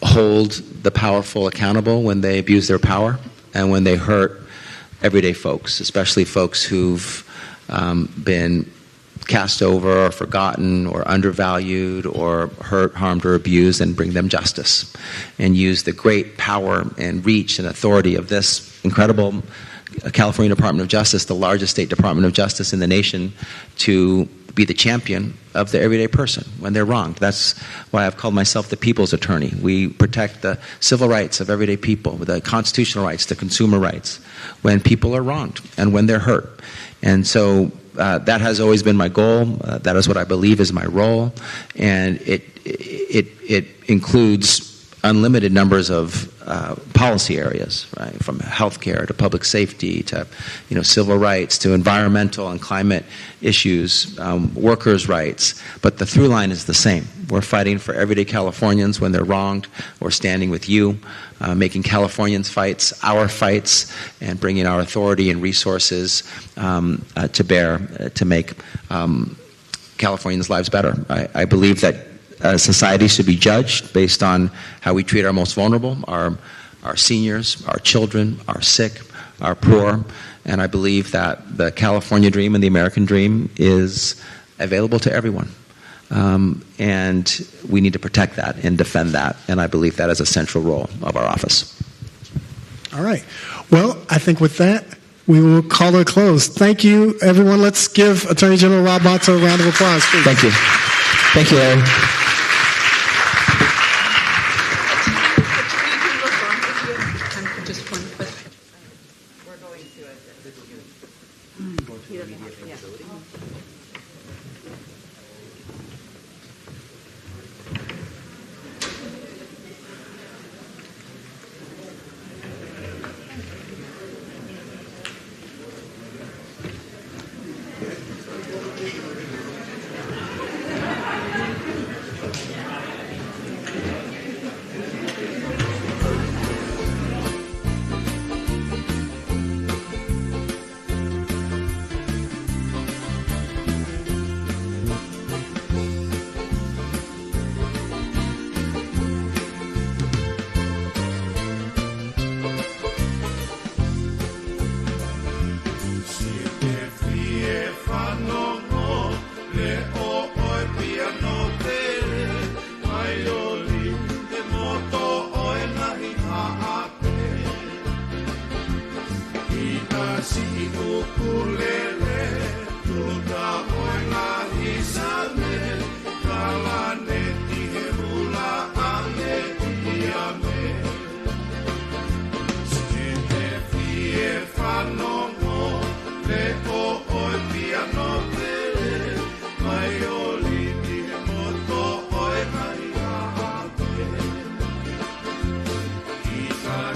hold the powerful accountable when they abuse their power and when they hurt everyday folks, especially folks who've been cast over or forgotten or undervalued or hurt, harmed, or abused, and bring them justice and use the great power and reach and authority of this incredible California Department of Justice, the largest state department of justice in the nation, to be the champion of the everyday person when they're wronged. That's why I've called myself the people's attorney. We protect the civil rights of everyday people, the constitutional rights, the consumer rights, when people are wronged and when they're hurt. And so that has always been my goal. That is what I believe is my role, and it includes unlimited numbers of policy areas, right? From healthcare to public safety to civil rights to environmental and climate issues, workers' rights. But the through line is the same. We're fighting for everyday Californians when they're wronged. We're standing with you, making Californians' fights our fights, and bringing our authority and resources to bear to make Californians' lives better. I believe that society should be judged based on how we treat our most vulnerable, our seniors, our children, our sick, our poor. And I believe that the California dream and the American dream is available to everyone. And we need to protect that and defend that. And I believe that is a central role of our office. All right. Well, I think with that, we will call it a close. Thank you, everyone. Let's give Attorney General Rob Motto a round of applause, please. Thank you. Thank you, Larry. Just one question. We're going to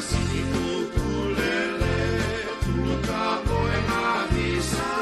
Siku kulele, tuta oe ngahi sa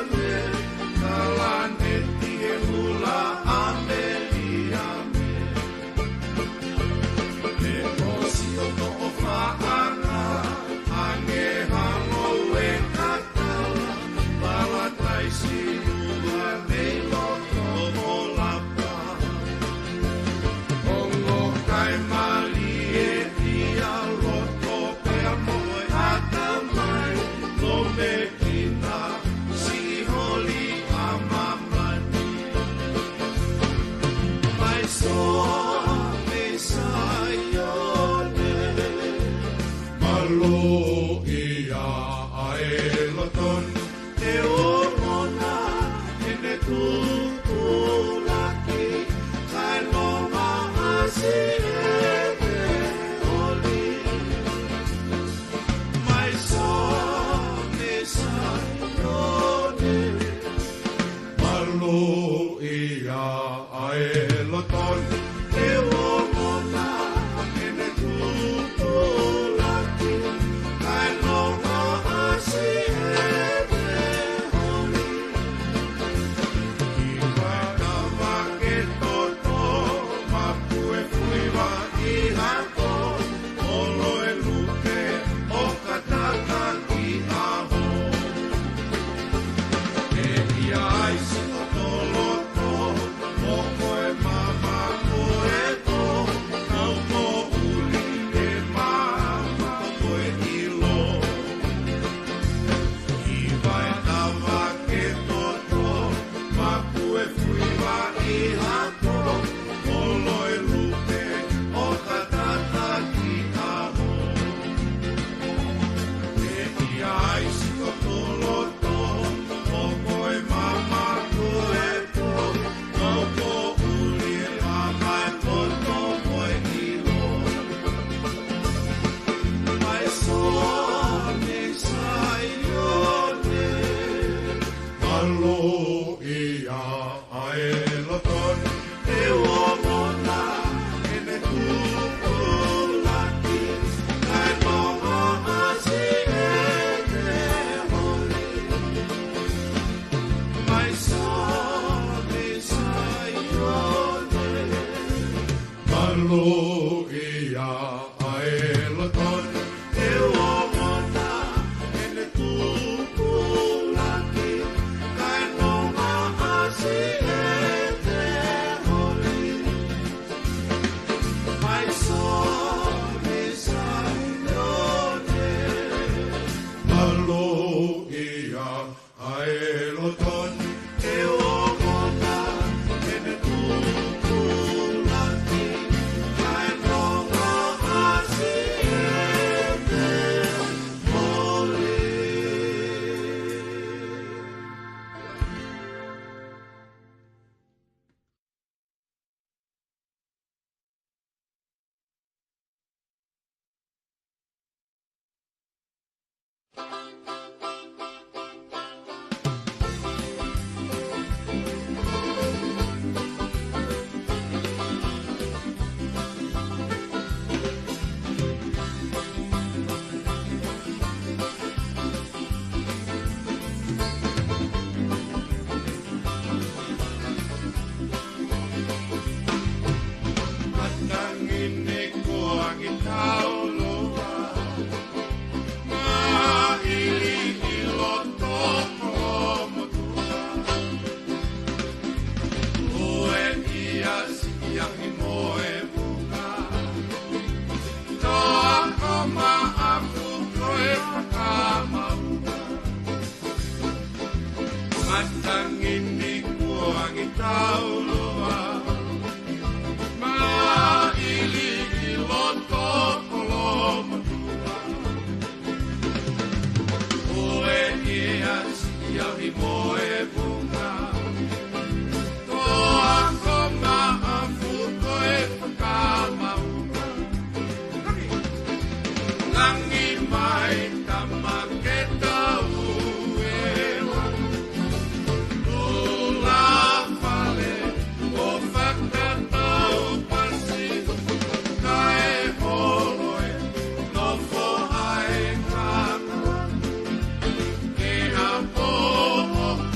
Oh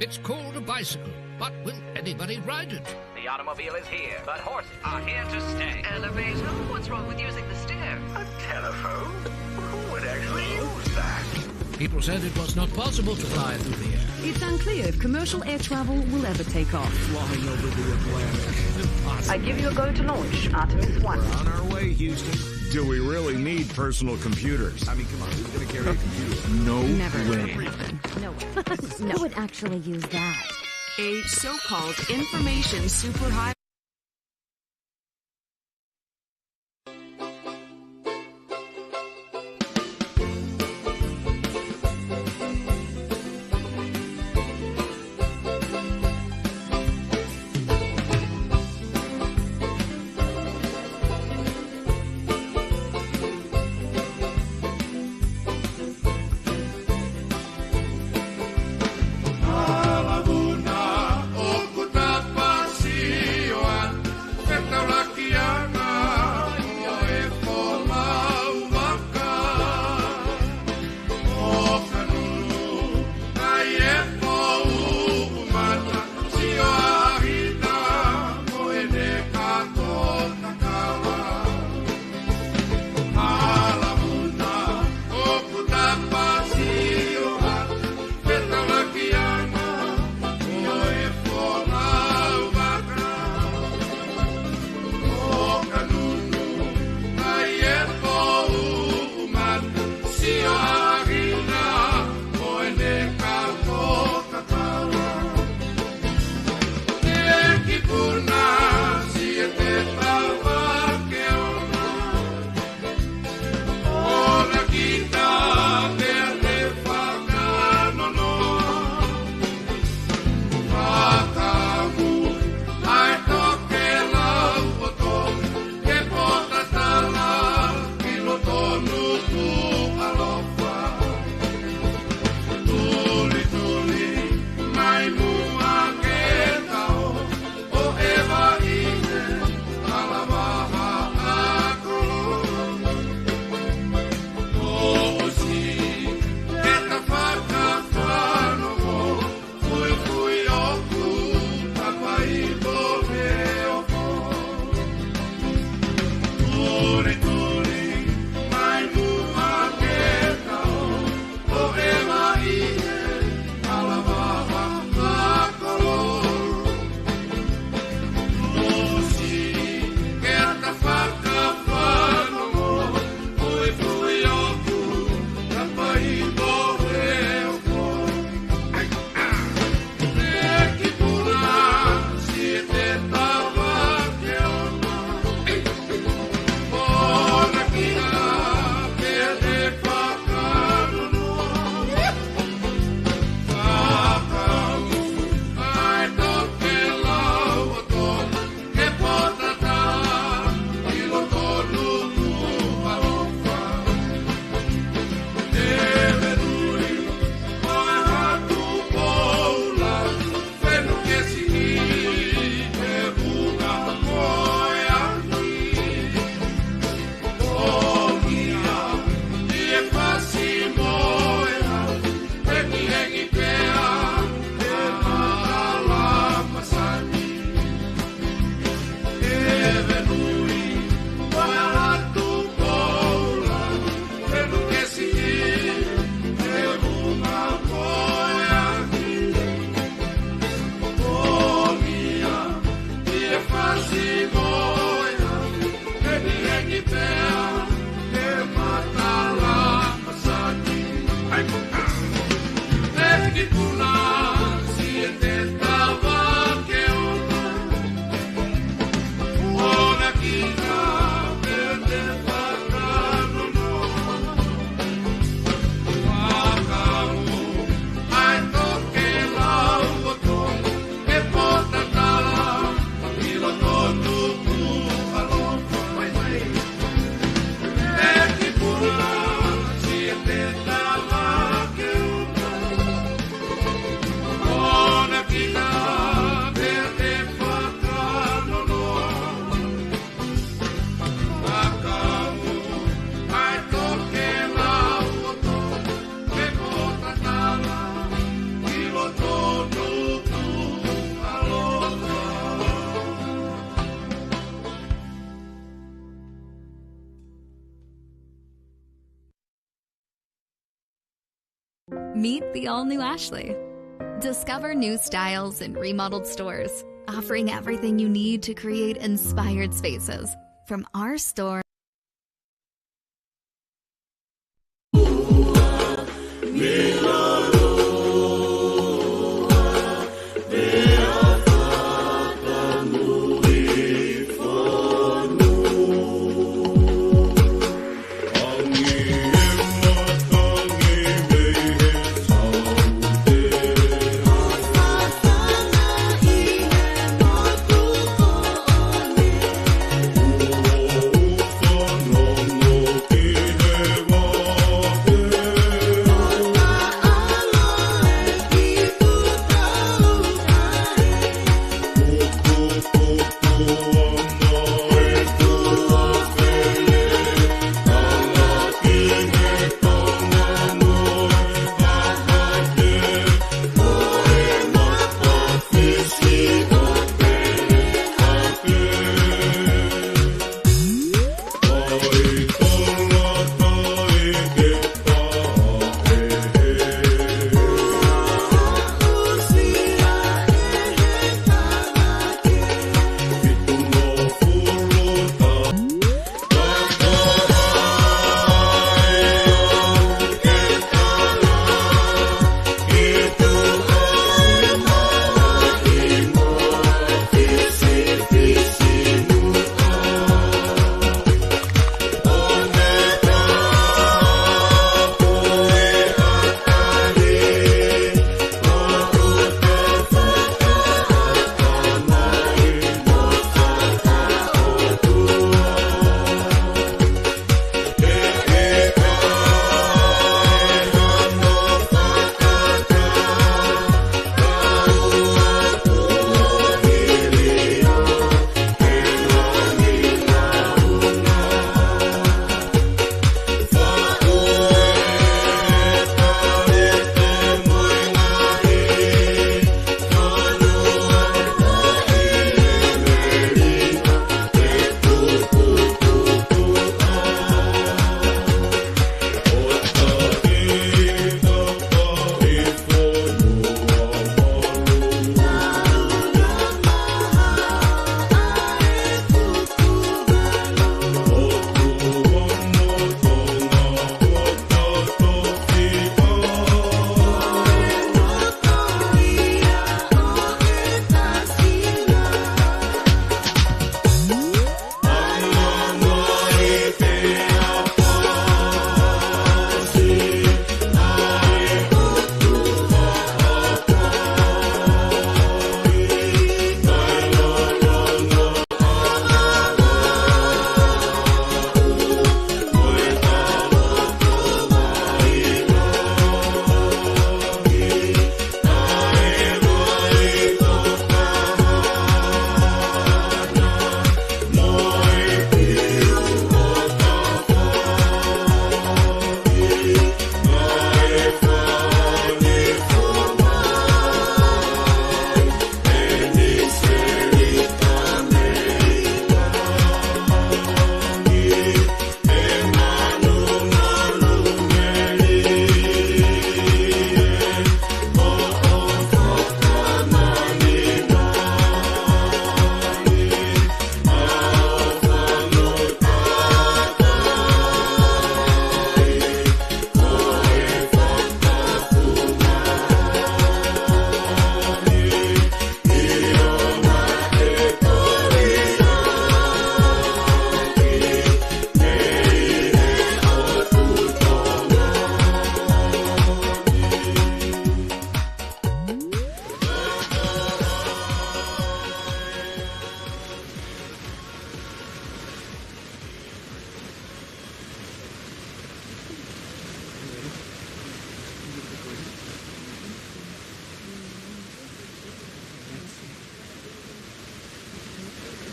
It's called a bicycle, but will anybody ride it? The automobile is here, but horses are here to stay. Elevator? What's wrong with using the stair? A telephone? Who would actually use that? People said it was not possible to fly through the air. It's unclear if commercial air travel will ever take off. Flying over the Atlantic. Impossible. I give you a go to launch, Artemis 1. We're on our way, Houston. Do we really need personal computers? I mean, come on, who's going to carry a computer? No Never way. happen. No way. Who would actually use that? A so-called information superhighway. Alguna oculta pasión. Meet the all-new Ashley. Discover new styles and remodeled stores, offering everything you need to create inspired spaces. From our store.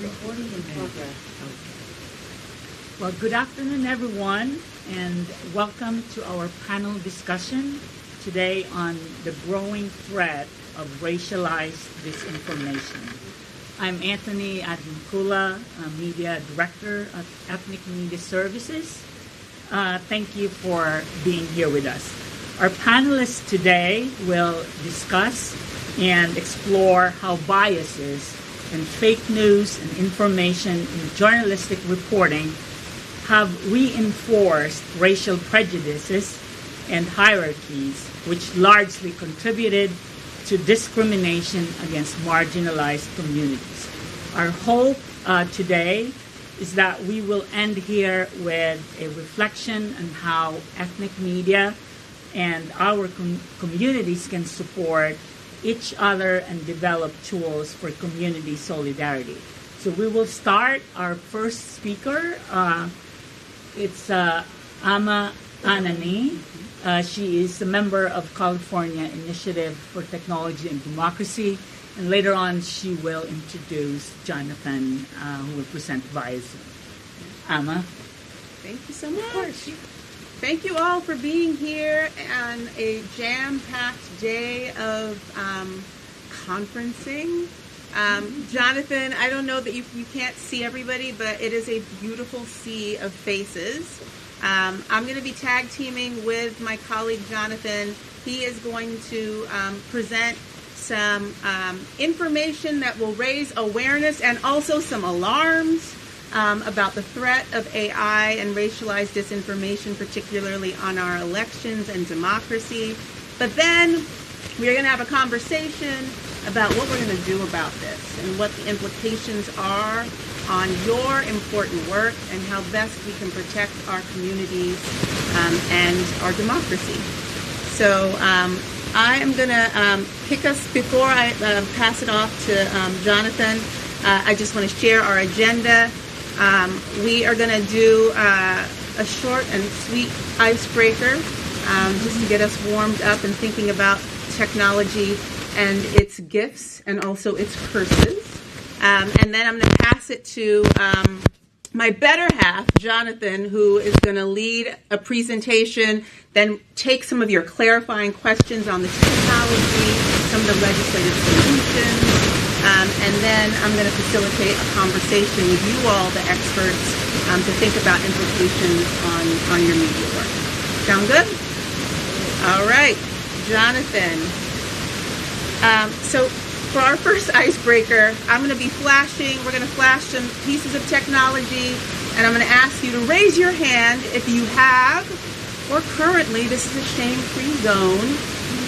Recording in progress. Well, good afternoon, everyone, and welcome to our panel discussion today on the growing threat of racialized disinformation. I'm Anthony Advincula, Media Director at Ethnic Media Services. Thank you for being here with us. Our panelists today will discuss and explore how biases and fake news and information in journalistic reporting have reinforced racial prejudices and hierarchies, which largely contributed to discrimination against marginalized communities. Our hope today is that we will end here with a reflection on how ethnic media and our communities can support each other and develop tools for community solidarity. So we will start our first speaker. It's Ama Anani. She is a member of California Initiative for Technology and Democracy. And later on, she will introduce Jonathan, who will present via Zoom. Ama. Thank you so much. Thank you all for being here on a jam-packed day of conferencing. Jonathan, I don't know that you can't see everybody, but it is a beautiful sea of faces. I'm going to be tag teaming with my colleague Jonathan. He is going to present some information that will raise awareness and also some alarms about the threat of AI and racialized disinformation, particularly on our elections and democracy. But then we're going to have a conversation about what we're going to do about this and what the implications are on your important work and how best we can protect our communities and our democracy. So I am going to kick us, before I pass it off to Jonathan, I just want to share our agenda. We are going to do a short and sweet icebreaker just to get us warmed up and thinking about technology and its gifts and also its curses. And then I'm going to pass it to my better half, Jonathan, who is going to lead a presentation, then take some of your clarifying questions on the technology, some of the legislative solutions, and then I'm going to facilitate a conversation with you all, the experts, to think about implications on your media work. Sound good? All right, Jonathan. So for our first icebreaker, I'm going to be we're going to flash some pieces of technology, and I'm going to ask you to raise your hand if you have, or currently, this is a shame-free zone,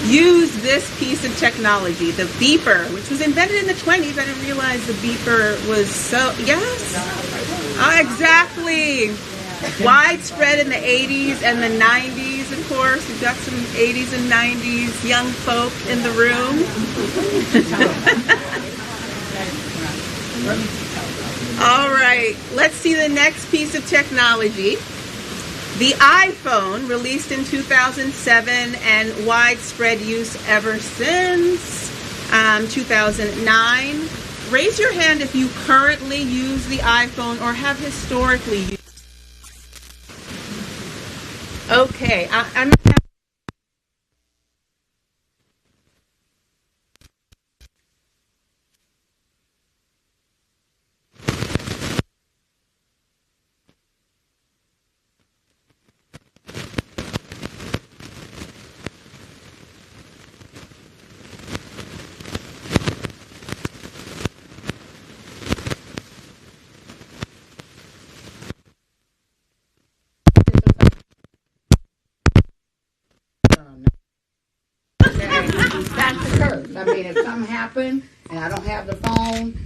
use this piece of technology, the beeper, which was invented in the 20s. I didn't realize the beeper was yes? Exactly. Widespread in the 80s and the 90s, of course. We've got some 80s and 90s young folk in the room. All right, let's see the next piece of technology. The iPhone, released in 2007 and widespread use ever since 2009. Raise your hand if you currently use the iPhone or have historically used. Okay, I'm not having I mean, if something happened and I don't have the phone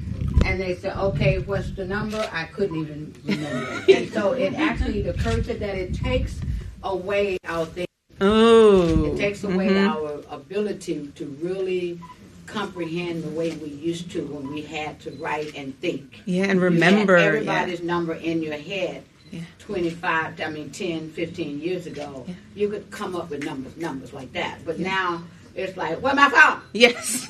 and they say, okay, what's the number? I couldn't even remember it. And so it actually, the curse is that it takes away our thing. Oh. It takes away our ability to really comprehend the way we used to when we had to write and think. Yeah, and remember. You had everybody's number in your head. 10, 15 years ago, you could come up with numbers like that. But now it's like, where's my phone? Yes.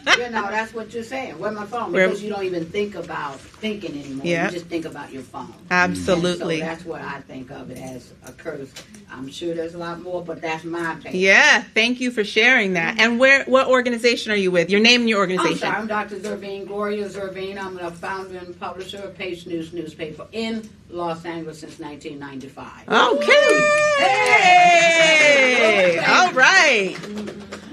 That's what you're saying. Where's my phone? Because you don't even think about thinking anymore. Yeah. You just think about your phone. Absolutely. And so that's what I think of it as a curse. I'm sure there's a lot more, but that's my opinion. Yeah, thank you for sharing that. And what organization are you with? Your name and your organization. I'm Dr. Zervine, Gloria Zervine. I'm the founder and publisher of Pace News newspaper in Los Angeles since 1995. Okay. Hey! All right.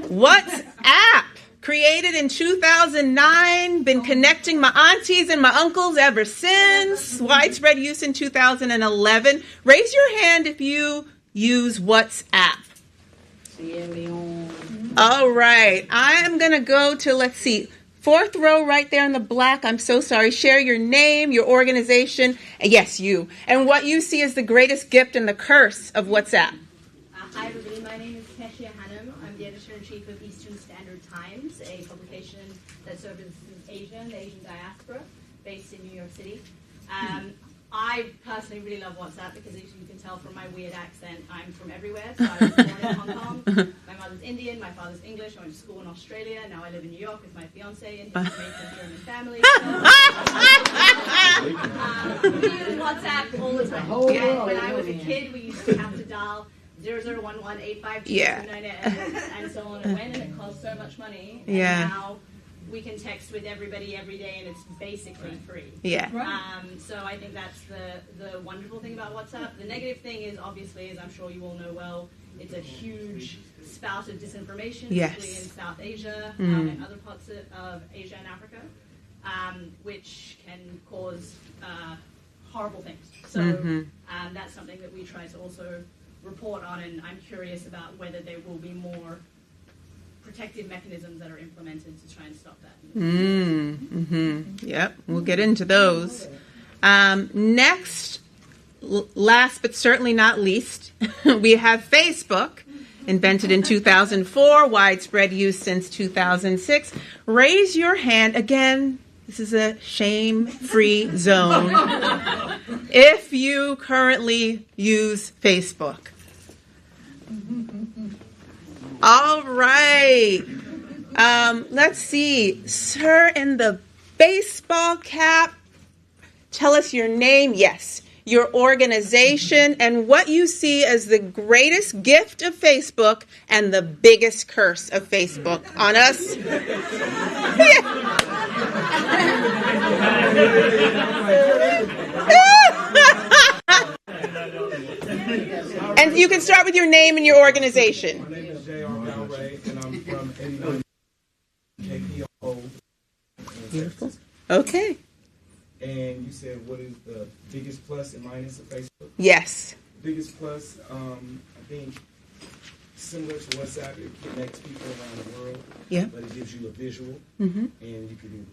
WhatsApp, created in 2009, been connecting my aunties and my uncles ever since. Widespread use in 2011. Raise your hand if you use WhatsApp. All right. I am going to go to, let's see, fourth row right there in the black. I'm so sorry. Share your name, your organization. Yes, you. And what you see as the greatest gift and the curse of WhatsApp. Hi, everybody. My name is Keshia Hanum. I'm the editor-in-chief of Eastern Standard Times, a publication that services Asia and the Asian diaspora based in New York City. I personally really love WhatsApp because, as you can tell from my weird accent, I'm from everywhere. So I was born in Hong Kong. My mother's Indian, my father's English. I went to school in Australia. Now I live in New York with my fiance and his mate from German family. So, we use WhatsApp all the time. And when I was a kid, we used to have to dial 0011-852-298 and so on and when, and it cost so much money. And now we can text with everybody every day, and it's basically free. Yeah. So I think that's the wonderful thing about WhatsApp. The negative thing is, obviously, as I'm sure you all know well, it's a huge spout of disinformation, particularly in South Asia and other parts of Asia and Africa, which can cause horrible things. So that's something that we try to also report on, and I'm curious about whether there will be more protective mechanisms that are implemented to try and stop that. Yep, we'll get into those. Next, last but certainly not least, we have Facebook, invented in 2004, widespread use since 2006. Raise your hand. Again, this is a shame-free zone. If you currently use Facebook. All right. Let's see. Sir in the baseball cap, tell us your name. Yes. Your organization and what you see as the greatest gift of Facebook and the biggest curse of Facebook on us. And you can start with your name and your organization. My name is J.R. Galray, and I'm from 89 KPO. Beautiful. Okay. And you said, what is the biggest plus and minus of Facebook? Yes. Biggest plus, I think, similar to WhatsApp, it connects people around the world. Yeah. But it gives you a visual, and you can,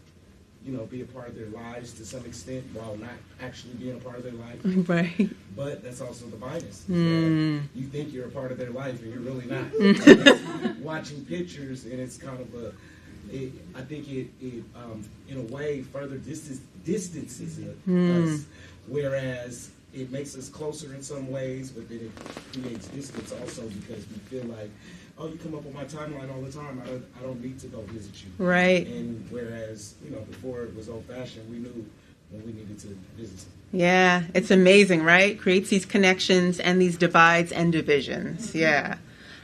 be a part of their lives to some extent while not actually being a part of their life. Right. But that's also the bias. Mm. You think you're a part of their life, and you're really not. Watching pictures, and it's kind of I think it in a way further distances us, whereas it makes us closer in some ways, but then it creates distance also because we feel like, oh, you come up on my timeline all the time. I don't need to go visit you. Right. And whereas before it was old fashioned, we knew when we needed to visit. Yeah, it's amazing, right? Creates these connections and these divides and divisions. Yeah.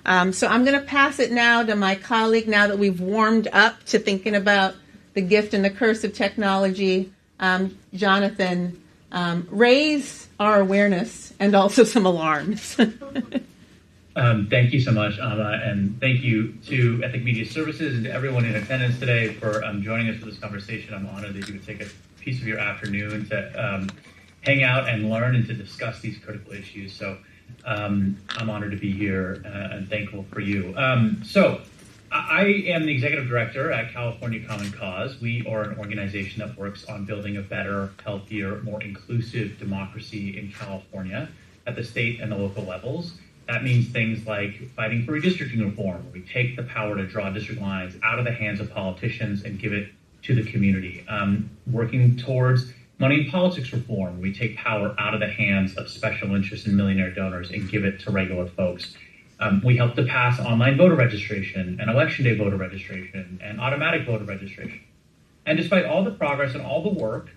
So I'm going to pass it now to my colleague now that we've warmed up to thinking about the gift and the curse of technology. Jonathan, raise our awareness and also some alarms. Thank you so much, Amma, and thank you to Ethnic Media Services and to everyone in attendance today for joining us for this conversation. I'm honored that you would take a piece of your afternoon to hang out and learn and to discuss these critical issues. So I'm honored to be here and thankful for you. So I am the executive director at California Common Cause. We are an organization that works on building a better, healthier, more inclusive democracy in California at the state and the local levels. That means things like fighting for redistricting reform, where we take the power to draw district lines out of the hands of politicians and give it to the community. Working towards money in politics reform, where we take power out of the hands of special interests and millionaire donors and give it to regular folks. We help to pass online voter registration and election day voter registration and automatic voter registration. And despite all the progress and all the work,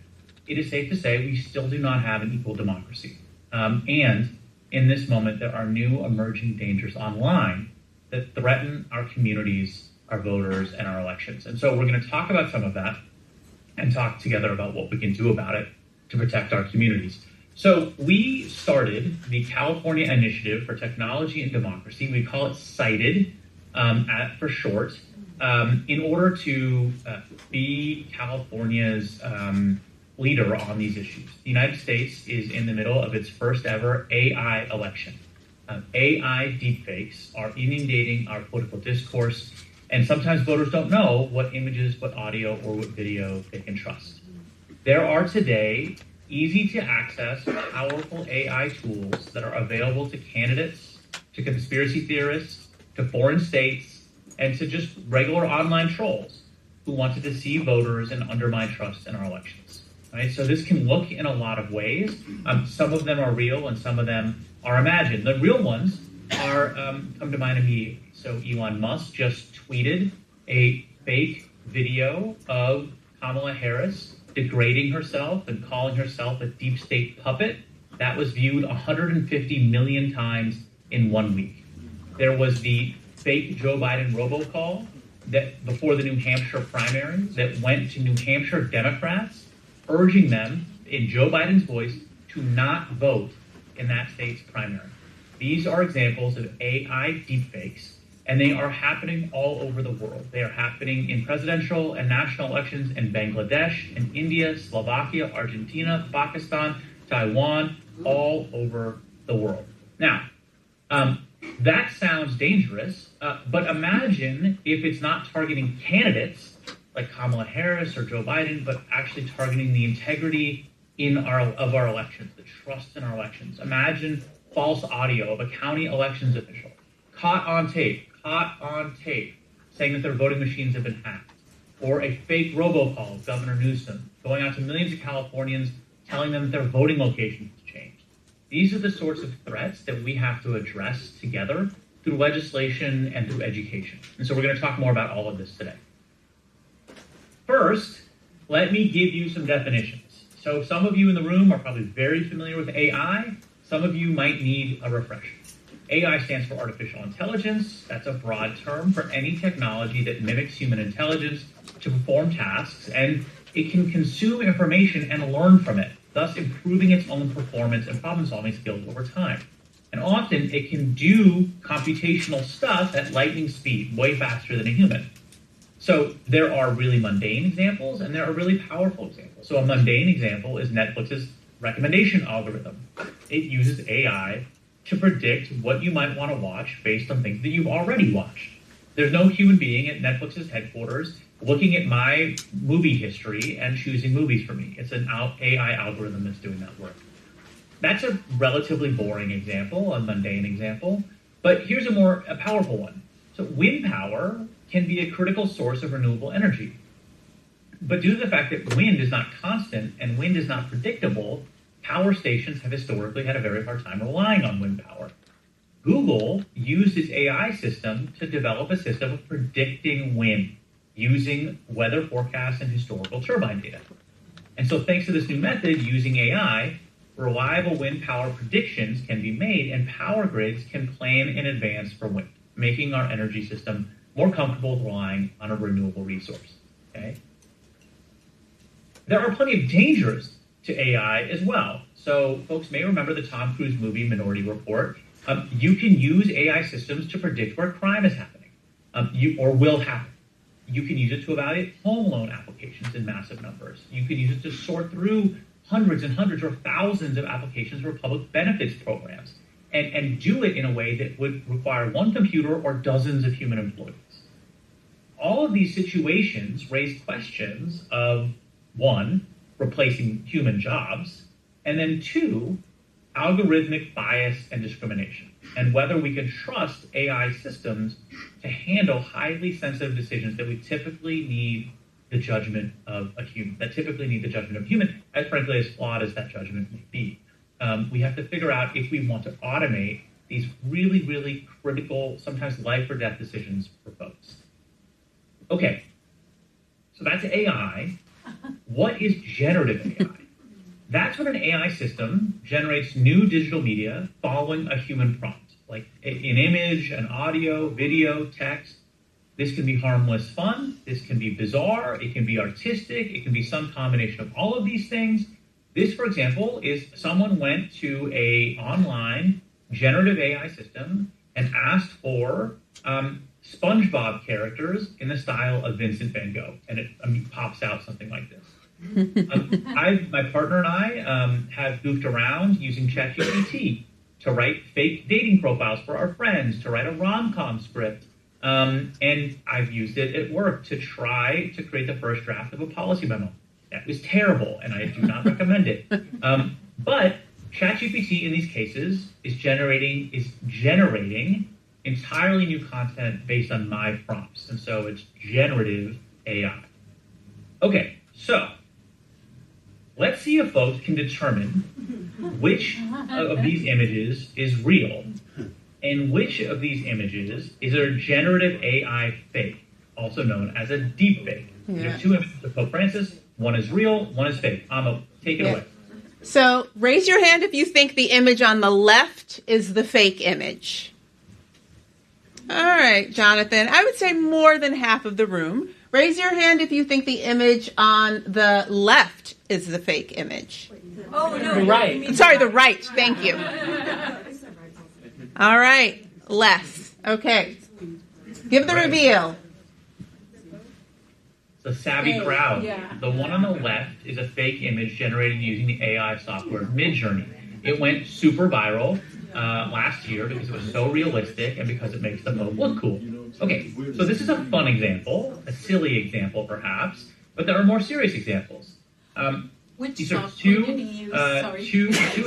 it is safe to say we still do not have an equal democracy. And in this moment, there are new emerging dangers online that threaten our communities, our voters, and our elections. And so we're going to talk about some of that and talk together about what we can do about it to protect our communities. So we started the California Initiative for Technology and Democracy. We call it CITED for short, in order to be California's leader on these issues. The United States is in the middle of its first ever AI election. AI deepfakes are inundating our political discourse, and sometimes voters don't know what images, what audio, or what video they can trust. There are today easy to access, powerful AI tools that are available to candidates, to conspiracy theorists, to foreign states, and to just regular online trolls who want to deceive voters and undermine trust in our elections. Right? So this can look in a lot of ways. Some of them are real and some of them are imagined. The real ones are come to mind immediately. So Elon Musk just tweeted a fake video of Kamala Harris degrading herself and calling herself a deep state puppet. That was viewed 150 million times in 1 week. There was the fake Joe Biden robocall that before the New Hampshire primary that went to New Hampshire Democrats, urging them in Joe Biden's voice to not vote in that state's primary. These are examples of AI deepfakes, and they are happening all over the world. They are happening in presidential and national elections in Bangladesh, in India, Slovakia, Argentina, Pakistan, Taiwan, all over the world. Now, that sounds dangerous, but imagine if it's not targeting candidates like Kamala Harris or Joe Biden, but actually targeting the integrity of our elections, the trust in our elections. Imagine false audio of a county elections official caught on tape, saying that their voting machines have been hacked, or a fake robocall of Governor Newsom going out to millions of Californians telling them that their voting location has changed. These are the sorts of threats that we have to address together through legislation and through education. And so we're going to talk more about all of this today. First, let me give you some definitions. So some of you in the room are probably very familiar with AI. Some of you might need a refresher. AI stands for artificial intelligence. That's a broad term for any technology that mimics human intelligence to perform tasks, and it can consume information and learn from it, thus improving its own performance and problem-solving skills over time. And often it can do computational stuff at lightning speed, way faster than a human. So there are really mundane examples and there are really powerful examples. So a mundane example is Netflix's recommendation algorithm. It uses AI to predict what you might want to watch based on things that you've already watched. There's no human being at Netflix's headquarters looking at my movie history and choosing movies for me. It's an AI algorithm that's doing that work. That's a relatively boring example, a mundane example, but here's a powerful one. So wind power can be a critical source of renewable energy. But due to the fact that wind is not constant and wind is not predictable, power stations have historically had a very hard time relying on wind power. Google used its AI system to develop a system of predicting wind using weather forecasts and historical turbine data. And so thanks to this new method using AI, reliable wind power predictions can be made and power grids can plan in advance for wind, making our energy system more comfortable with relying on a renewable resource. Okay? There are plenty of dangers to AI as well. So folks may remember the Tom Cruise movie Minority Report. You can use AI systems to predict where crime is happening or will happen. You can use it to evaluate home loan applications in massive numbers. You can use it to sort through hundreds and hundreds or thousands of applications for public benefits programs and do it in a way that would require one computer or dozens of human employees. All of these situations raise questions of, one, replacing human jobs, and then two, algorithmic bias and discrimination, and whether we can trust AI systems to handle highly sensitive decisions that we typically need the judgment of a human, as frankly as flawed as that judgment may be. We have to figure out if we want to automate these really, really critical, sometimes life or death decisions for folks. Okay, so that's AI. What is generative AI? That's when an AI system generates new digital media following a human prompt, like an image, an audio, video, text. This can be harmless fun. This can be bizarre. It can be artistic. It can be some combination of all of these things. This, for example, is someone went to a online generative AI system and asked for SpongeBob characters in the style of Vincent van Gogh, and it pops out something like this. My partner and I have goofed around using ChatGPT to write fake dating profiles for our friends, to write a rom-com script, and I've used it at work to try to create the first draft of a policy memo. That was terrible, and I do not recommend it. But ChatGPT in these cases is generating entirely new content based on my prompts, and so it's generative AI. Okay, so let's see if folks can determine which of these images is real and which of these images is a generative AI fake, also known as a deep fake. There's two images of Pope Francis. One is real, one is fake. Amma, take it away. So raise your hand if you think the image on the left is the fake image. All right, Jonathan. I would say more than half of the room. Raise your hand if you think the image on the left is the fake image. Oh, no. The right. Sorry, the right. Thank you. All right. Less. Okay. Give the reveal. It's a savvy crowd. The one on the left is a fake image generated using the AI software Midjourney. It went super viral last year because it was so realistic and because it makes the Pope look cool. Okay, so this is a fun example, a silly example perhaps, but there are more serious examples. These are two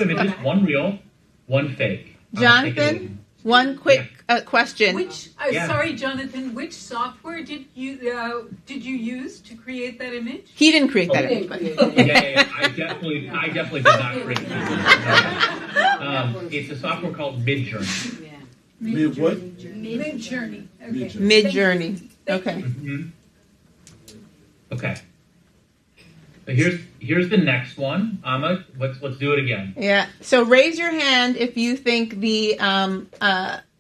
images, one real, one fake. Jonathan, one quick question. Sorry, Jonathan. Which software did you use to create that image? He didn't create that image. I definitely did not create it. It's a software called Midjourney. Midjourney. Okay. Midjourney. Okay. Mm-hmm. Okay. So here's the next one. Amma, let's do it again. Yeah. So raise your hand if you think the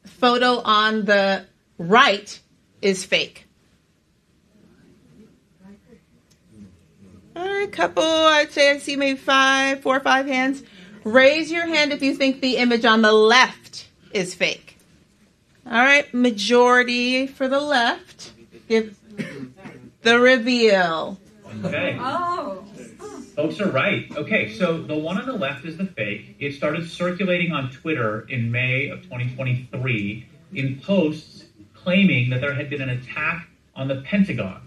photo on the right is fake. All right, couple. I'd say I see maybe 4 or 5 hands. Raise your hand if you think the image on the left is fake. All right, majority for the left. Give the reveal. Okay. Oh. Folks are right. Okay, so the one on the left is the fake. It started circulating on Twitter in May of 2023 in posts claiming that there had been an attack on the Pentagon.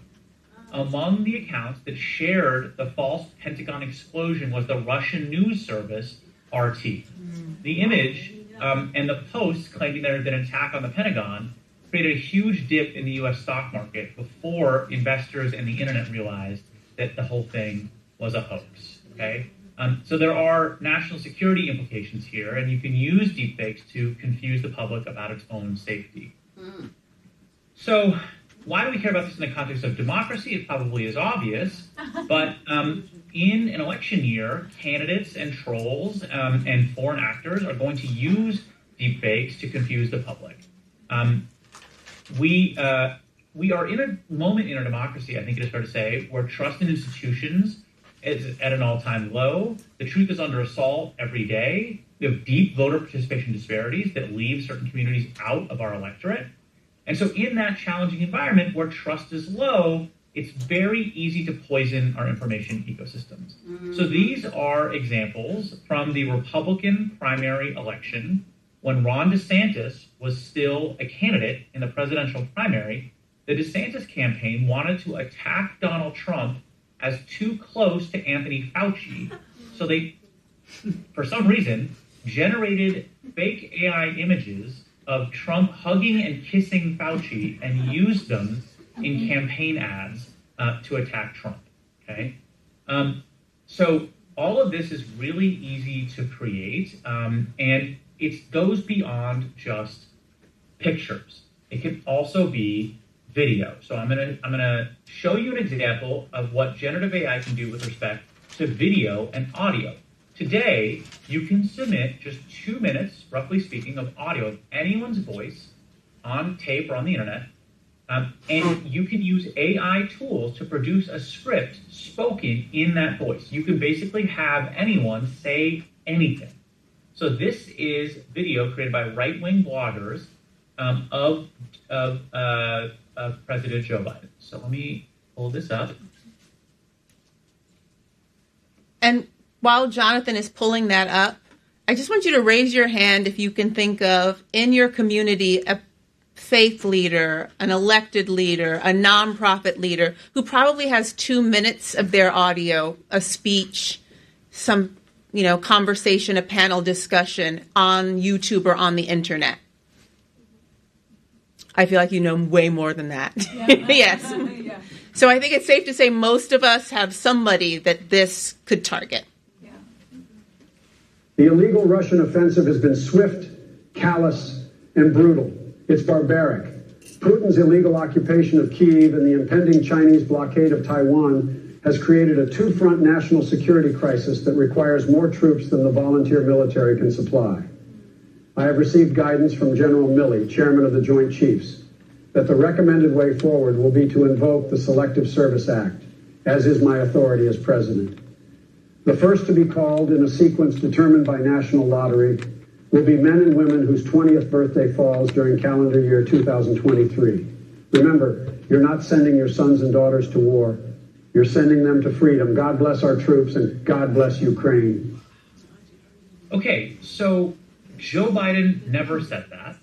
Among the accounts that shared the false Pentagon explosion was the Russian news service RT. The image and the posts claiming there had been an attack on the Pentagon created a huge dip in the U.S. stock market before investors and the internet realized that the whole thing was a hoax. Okay, so there are national security implications here, and you can use deepfakes to confuse the public about its own safety. So why do we care about this in the context of democracy? It probably is obvious, but in an election year, candidates and trolls and foreign actors are going to use deepfakes to confuse the public. We are in a moment in our democracy, I think it is fair to say, where trust in institutions is at an all-time low. The truth is under assault every day. We have deep voter participation disparities that leave certain communities out of our electorate. And so in that challenging environment where trust is low, it's very easy to poison our information ecosystems. So these are examples from the Republican primary election when Ron DeSantis was still a candidate in the presidential primary. The DeSantis campaign wanted to attack Donald Trump as too close to Anthony Fauci. So they, for some reason, generated fake AI images of Trump hugging and kissing Fauci and used them in campaign ads to attack Trump. Okay, so all of this is really easy to create, and it goes beyond just pictures. It can also be video. So I'm gonna show you an example of what generative AI can do with respect to video and audio. Today, you can submit just 2 minutes, roughly speaking, of audio of anyone's voice on tape or on the internet And you can use AI tools to produce a script spoken in that voice. You can basically have anyone say anything. So this is video created by right-wing bloggers of President Joe Biden. So let me pull this up. And while Jonathan is pulling that up, I just want you to raise your hand if you can think of in your community a faith leader, an elected leader, a nonprofit leader who probably has 2 minutes of their audio, a speech, some, conversation, a panel discussion on YouTube or on the internet. I feel like you know way more than that. Yeah. Yes. Yeah. So I think it's safe to say most of us have somebody that this could target. Yeah. The illegal Russian offensive has been swift, callous, and brutal. It's barbaric. Putin's illegal occupation of Kyiv and the impending Chinese blockade of Taiwan has created a two-front national security crisis that requires more troops than the volunteer military can supply. I have received guidance from General Milley, chairman of the Joint Chiefs, that the recommended way forward will be to invoke the Selective Service Act, as is my authority as president. The first to be called in a sequence determined by national lottery will be men and women whose 20th birthday falls during calendar year 2023. Remember, you're not sending your sons and daughters to war. You're sending them to freedom. God bless our troops and God bless Ukraine. Okay, so Joe Biden never said that.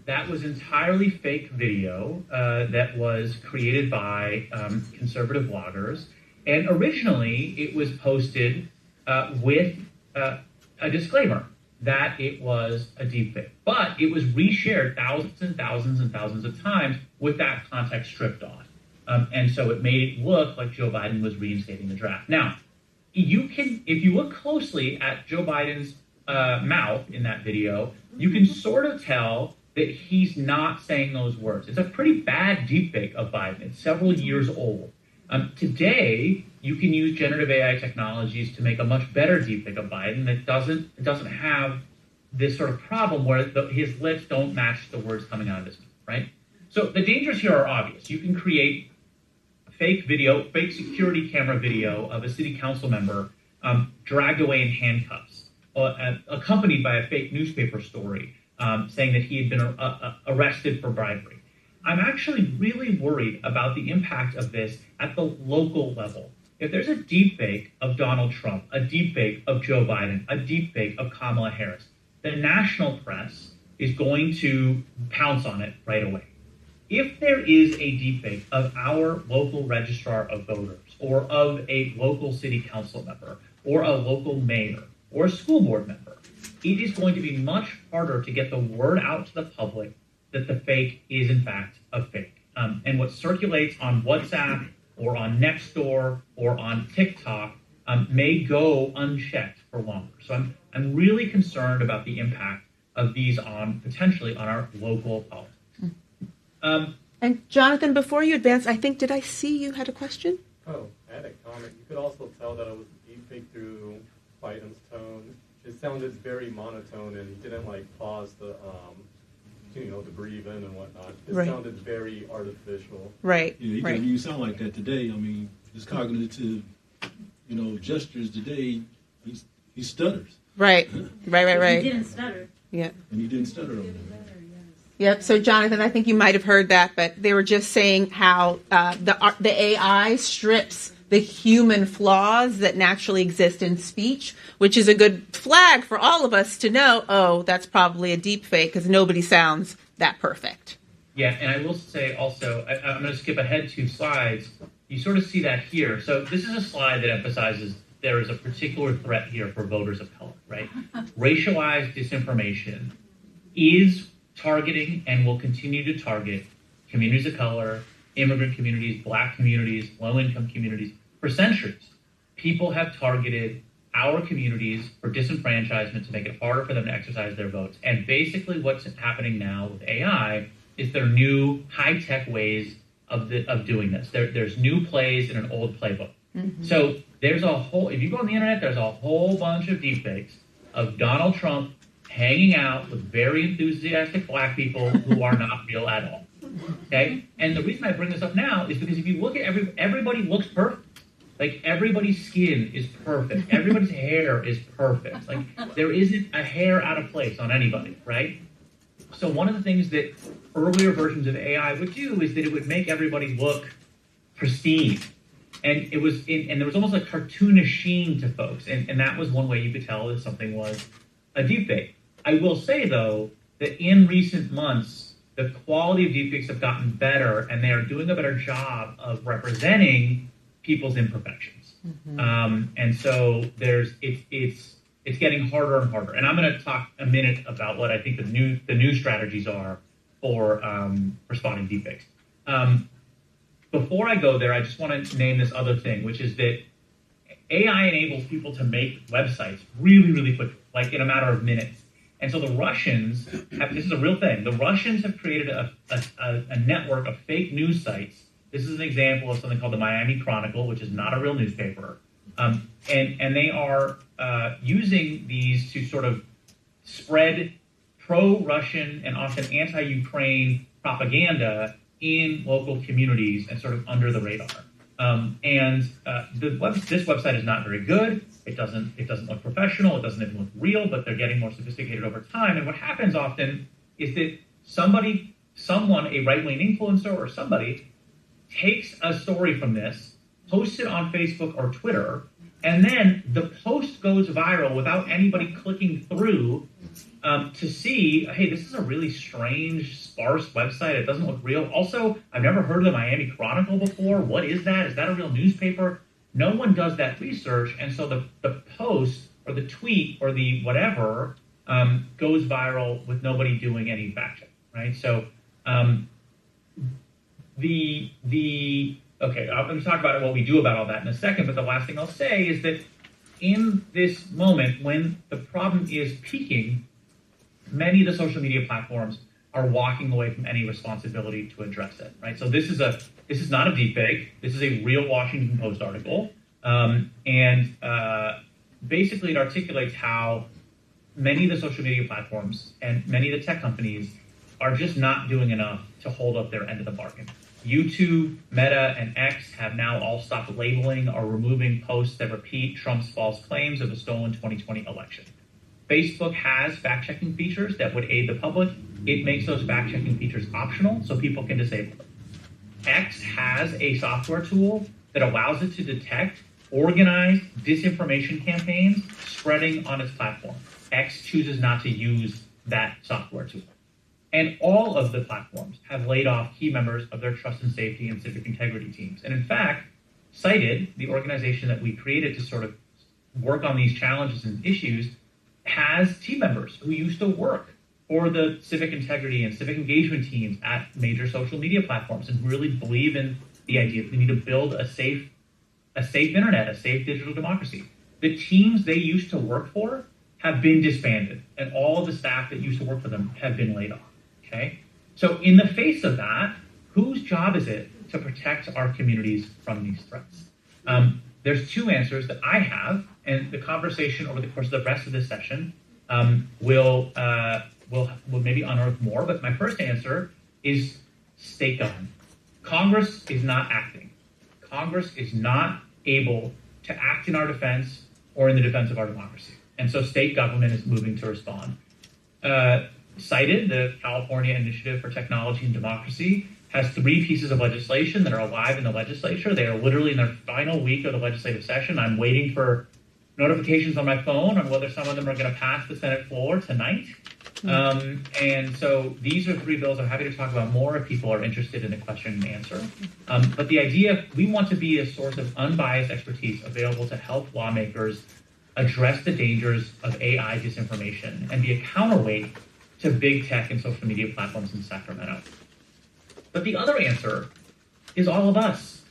That was entirely fake video that was created by conservative bloggers. And originally, it was posted with a disclaimer that it was a deepfake. But it was reshared thousands and thousands and thousands of times with that context stripped off. And so it made it look like Joe Biden was reinstating the draft. Now, if you look closely at Joe Biden's mouth in that video, you can sort of tell that he's not saying those words. It's a pretty bad deepfake of Biden. It's several years old. Today, you can use generative AI technologies to make a much better deepfake of Biden that doesn't have this sort of problem where his lips don't match the words coming out of his mouth, right? So the dangers here are obvious. You can create fake security camera video of a city council member dragged away in handcuffs, accompanied by a fake newspaper story saying that he had been arrested for bribery. I'm actually really worried about the impact of this at the local level. If there's a deepfake of Donald Trump, a deepfake of Joe Biden, a deepfake of Kamala Harris, the national press is going to pounce on it right away. If there is a deepfake of our local registrar of voters, or of a local city council member, or a local mayor, or a school board member, it is going to be much harder to get the word out to the public that the fake is in fact a fake. And what circulates on WhatsApp or on Nextdoor or on TikTok may go unchecked for longer. So I'm really concerned about the impact of these potentially on our local politics. And Jonathan, before you advance, did I see you had a question? Oh, I had a comment. You could also tell that it was deepfake through Biden's tone. It sounded very monotone, and he didn't pause the to breathe in and whatnot. It sounded very artificial. Right. Yeah, you sound like that today. I mean, his cognitive, gestures today, he stutters. Right. He didn't stutter. Yeah. And he didn't stutter on that. Yep. So, Jonathan, I think you might have heard that, but they were just saying how the AI strips the human flaws that naturally exist in speech, which is a good flag for all of us to know, oh, that's probably a deep fake because nobody sounds that perfect. Yeah, and I will say also, I'm going to skip ahead 2 slides. You sort of see that here. So this is a slide that emphasizes there is a particular threat here for voters of color, right? Racialized disinformation is targeting and will continue to target communities of color, immigrant communities, black communities, low-income communities. For centuries, people have targeted our communities for disenfranchisement to make it harder for them to exercise their votes. And basically what's happening now with AI is there are new high-tech ways of doing this. There's new plays in an old playbook. Mm-hmm. So if you go on the internet, there's a whole bunch of deepfakes of Donald Trump hanging out with very enthusiastic black people who are not real at all. Okay, and the reason I bring this up now is because if you look at everybody looks perfect. Like everybody's skin is perfect. Everybody's hair is perfect. Like there isn't a hair out of place on anybody, right? So one of the things that earlier versions of AI would do is that it would make everybody look pristine. And it was and there was almost a cartoonish sheen to folks. And that was one way you could tell that something was a deepfake. I will say though that in recent months, the quality of deepfakes have gotten better and they are doing a better job of representing people's imperfections. And so it's getting harder and harder. And I'm going to talk a minute about what I think the new strategies are for spotting deepfakes. Before I go there, I just want to name this other thing, which is that AI enables people to make websites really, really quickly, like in a matter of minutes. And so the Russians this is a real thing. The Russians have created a network of fake news sites. This is an example of something called the Miami Chronicle, which is not a real newspaper. And they are using these to sort of spread pro-Russian and often anti-Ukraine propaganda in local communities and sort of under the radar. This website is not very good. It doesn't look professional. It doesn't even look real, but they're getting more sophisticated over time. And what happens often is that someone, a right-wing influencer or somebody, takes a story from this, posts it on Facebook or Twitter, and then the post goes viral without anybody clicking through to see, hey, this is a really strange, sparse website. It doesn't look real. Also, I've never heard of the Miami Chronicle before. What is that? Is that a real newspaper? No one does that research, and so the post or the tweet or the whatever goes viral with nobody doing any fact check, right? So okay, I'm going to talk about what we do about all that in a second, but the last thing I'll say is that in this moment, when the problem is peaking, many of the social media platforms are walking away from any responsibility to address it, right? So this is not a deepfake. This is a real Washington Post article, and basically it articulates how many of the social media platforms and many of the tech companies are just not doing enough to hold up their end of the bargain. YouTube, Meta, and X have now all stopped labeling or removing posts that repeat Trump's false claims of the stolen 2020 election. Facebook has fact-checking features that would aid the public. It makes those fact-checking features optional so people can disable them. X has a software tool that allows it to detect organized disinformation campaigns spreading on its platform. X chooses not to use that software tool. And all of the platforms have laid off key members of their trust and safety and civic integrity teams. And in fact, Cited, the organization that we created to sort of work on these challenges and issues, has team members who used to work for the civic integrity and civic engagement teams at major social media platforms and really believe in the idea that we need to build a safe internet, a safe digital democracy. The teams they used to work for have been disbanded, and all of the staff that used to work for them have been laid off. Okay, so in the face of that, whose job is it to protect our communities from these threats? There's two answers that I have, and the conversation over the course of the rest of this session will maybe unearth more. But my first answer is state government. Congress is not acting. Congress is not able to act in our defense or in the defense of our democracy, and so state government is moving to respond. Cited, the California Initiative for Technology and Democracy, has 3 pieces of legislation that are alive in the legislature. They are literally in their final week of the legislative session. I'm waiting for notifications on my phone on whether some of them are going to pass the Senate floor tonight. And so these are 3 bills. I'm happy to talk about more if people are interested in the question and answer. But the idea, we want to be a source of unbiased expertise available to help lawmakers address the dangers of AI disinformation and be a counterweight to big tech and social media platforms in Sacramento. But the other answer is all of us.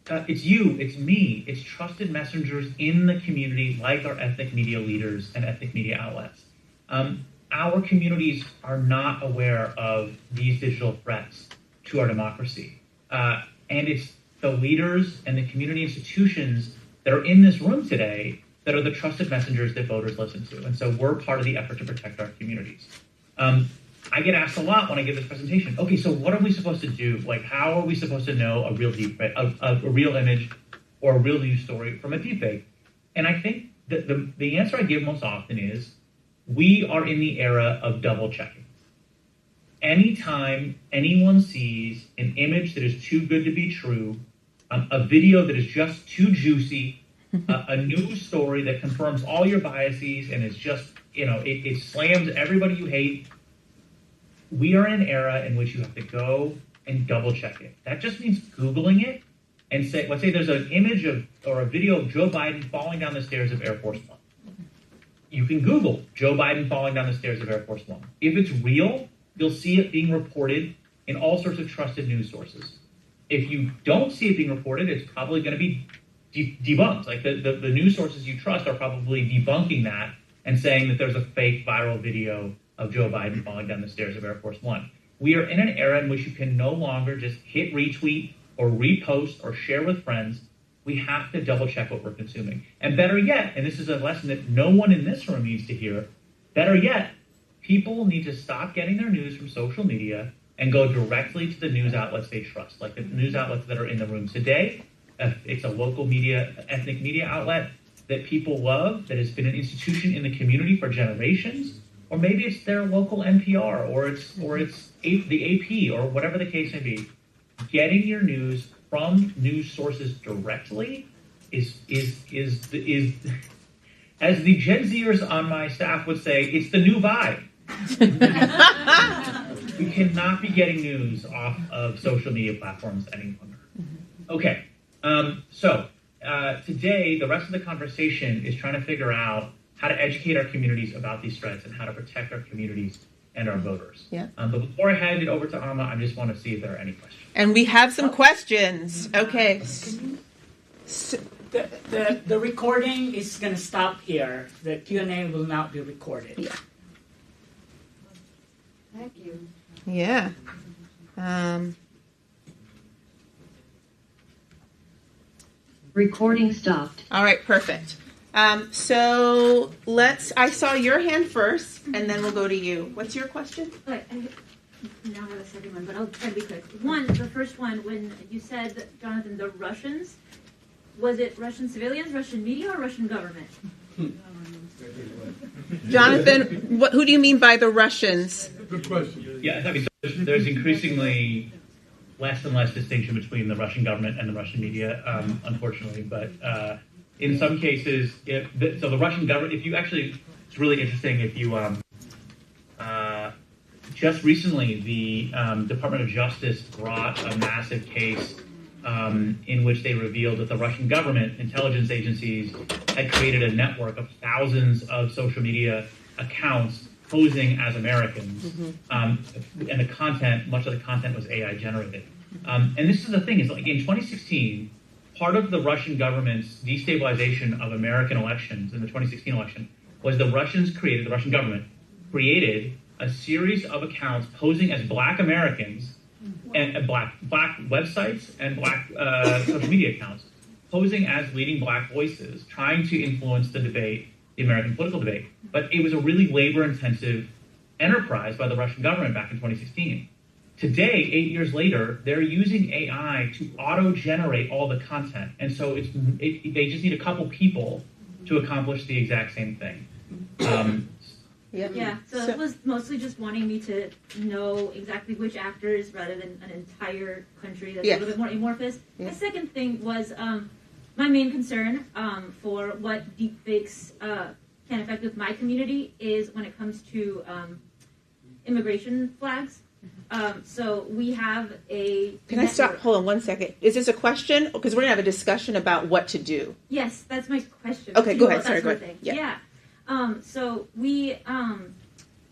It's you, it's me, it's trusted messengers in the community like our ethnic media leaders and ethnic media outlets. Our communities are not aware of these digital threats to our democracy. And it's the leaders and the community institutions that are in this room today that are the trusted messengers that voters listen to. And so we're part of the effort to protect our communities. I get asked a lot when I give this presentation, okay, so what are we supposed to do? Like, how are we supposed to know a real deepfake, a real image or a real news story from a deepfake? And I think that the answer I give most often is, we are in the era of double checking. Anytime anyone sees an image that is too good to be true, a video that is just too juicy, a news story that confirms all your biases and is just, it slams everybody you hate, we are in an era in which you have to go and double check it. That just means Googling it and let's say there's an image or a video of Joe Biden falling down the stairs of Air Force One. You can Google Joe Biden falling down the stairs of Air Force One. If it's real, you'll see it being reported in all sorts of trusted news sources. If you don't see it being reported, it's probably going to be debunked. Like the news sources you trust are probably debunking that and saying that there's a fake viral video of Joe Biden falling down the stairs of Air Force One. We are in an era in which you can no longer just hit retweet or repost or share with friends. We have to double check what we're consuming. And better yet, and this is a lesson that no one in this room needs to hear, better yet, people need to stop getting their news from social media and go directly to the news outlets they trust, like the news outlets that are in the room today. It's a local media, ethnic media outlet that people love, that has been an institution in the community for generations, or maybe it's their local NPR, or it's the AP, or whatever the case may be. Getting your news from news sources directly is as the Gen Zers on my staff would say, it's the new vibe. We cannot be getting news off of social media platforms any longer. Okay, so today the rest of the conversation is trying to figure out how to educate our communities about these threats and how to protect our communities and our voters. Yeah. But before I hand it over to Amma, I just want to see if there are any questions. And we have some questions. Okay. The recording is going to stop here. The Q&A will not be recorded. Yeah. Thank you. Yeah. Recording stopped. All right, perfect. So I saw your hand first, and then we'll go to you. What's your question? Okay, now I have a second one, but I'll try to be quick. The first one, when you said, Jonathan, the Russians, was it Russian civilians, Russian media, or Russian government? Jonathan, who do you mean by the Russians? Good question. Yeah, I mean, there's increasingly less and less distinction between the Russian government and the Russian media, unfortunately. But in some cases, so the Russian government, it's really interesting if you, just recently, the Department of Justice brought a massive case in which they revealed that the Russian government intelligence agencies had created a network of thousands of social media accounts posing as Americans. And much of the content was AI generated. And this is the thing, is like in 2016, part of the Russian government's destabilization of American elections in the 2016 election was the Russian government created a series of accounts posing as Black Americans and black websites and Black social media accounts, posing as leading Black voices, trying to influence the debate, the American political debate. But it was a really labor-intensive enterprise by the Russian government back in 2016. Today, 8 years later, they're using AI to auto-generate all the content. And so they just need a couple people to accomplish the exact same thing. Yeah, so it was mostly just wanting me to know exactly which actors rather than an entire country that's a little bit more amorphous. The second thing was my main concern for what deepfakes can affect with my community is when it comes to immigration flags. So we have a... Can I stop? Hold on 1 second. Is this a question? Because we're going to have a discussion about what to do. Yes, that's my question. Okay, go ahead. Sorry, go ahead. Yeah. So we,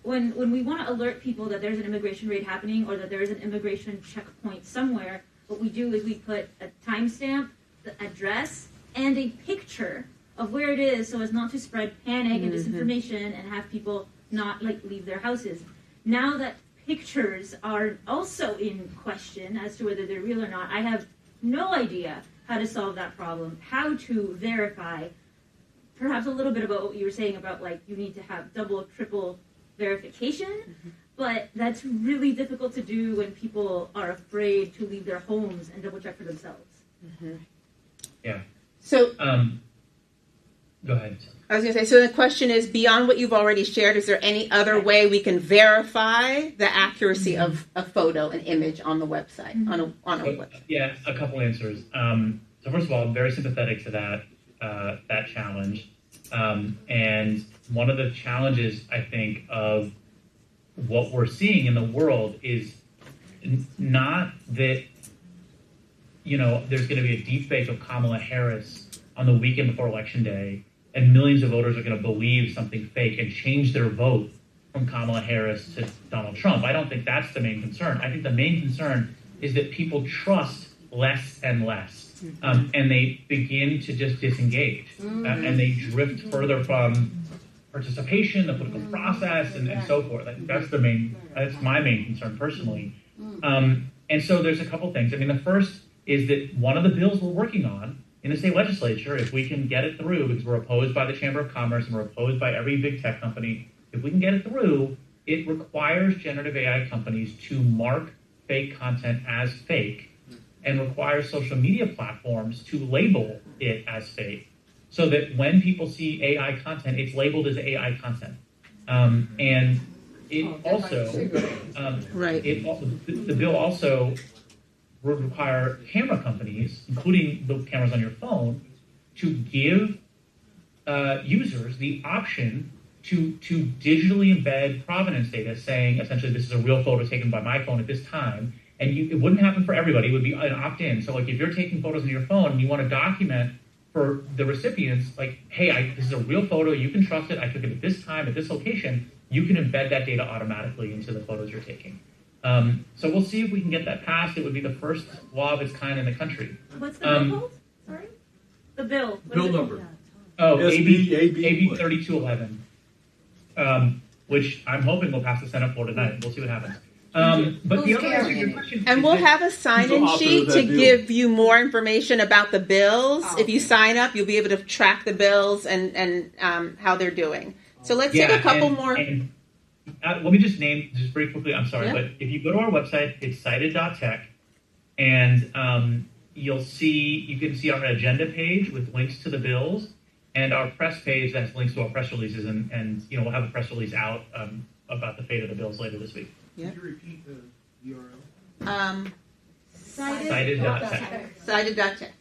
when we want to alert people that there's an immigration raid happening or that there is an immigration checkpoint somewhere, what we do is we put a timestamp, the address, and a picture of where it is so as not to spread panic and disinformation and have people not leave their houses. Now that pictures are also in question as to whether they're real or not, I have no idea how to solve that problem, how to verify. Perhaps a little bit about what you were saying about you need to have double, triple verification. But that's really difficult to do when people are afraid to leave their homes and double check for themselves. Yeah. So, go ahead. I was going to say, so the question is, beyond what you've already shared, is there any other way we can verify the accuracy of a photo, an image on the website, on a website? Yeah, a couple answers. So first of all, I'm very sympathetic to that challenge. And one of the challenges, I think, of what we're seeing in the world is not that, there's going to be a deep fake of Kamala Harris on the weekend before Election Day, and millions of voters are going to believe something fake and change their vote from Kamala Harris to Donald Trump. I don't think that's the main concern. I think the main concern is that people trust less and less, and they begin to just disengage, and they drift further from participation, the political process, and so forth. I think that's my main concern personally. And so there's a couple things. I mean, the first is that one of the bills we're working on in the state legislature, if we can get it through, because we're opposed by the Chamber of Commerce and we're opposed by every big tech company, if we can get it through, it requires generative AI companies to mark fake content as fake and requires social media platforms to label it as fake, so that when people see AI content, it's labeled as AI content. And it also, the bill also would require camera companies, including the cameras on your phone, to give users the option to digitally embed provenance data, saying essentially this is a real photo taken by my phone at this time. And it wouldn't happen for everybody. It would be an opt-in. So like if you're taking photos on your phone and you want to document for the recipients, like, hey, this is a real photo, you can trust it, I took it at this time, at this location, you can embed that data automatically into the photos you're taking. So we'll see if we can get that passed. It would be the first law of its kind in the country. What's the bill called? Sorry? The bill. Bill number. Oh, AB 3211, which I'm hoping will pass the Senate floor tonight. We'll see what happens. But the other answer to your question, and we'll have a sign-in sheet to give you more information about the bills. If you sign up, you'll be able to track the bills and how they're doing. So let's take a couple more. Let me just name, just very quickly, I'm sorry, but if you go to our website, it's cited.tech, and you can see our agenda page with links to the bills, and our press page that has links to our press releases, and we'll have a press release out about the fate of the bills later this week. Could you repeat the URL? Cited.tech. Cited.tech.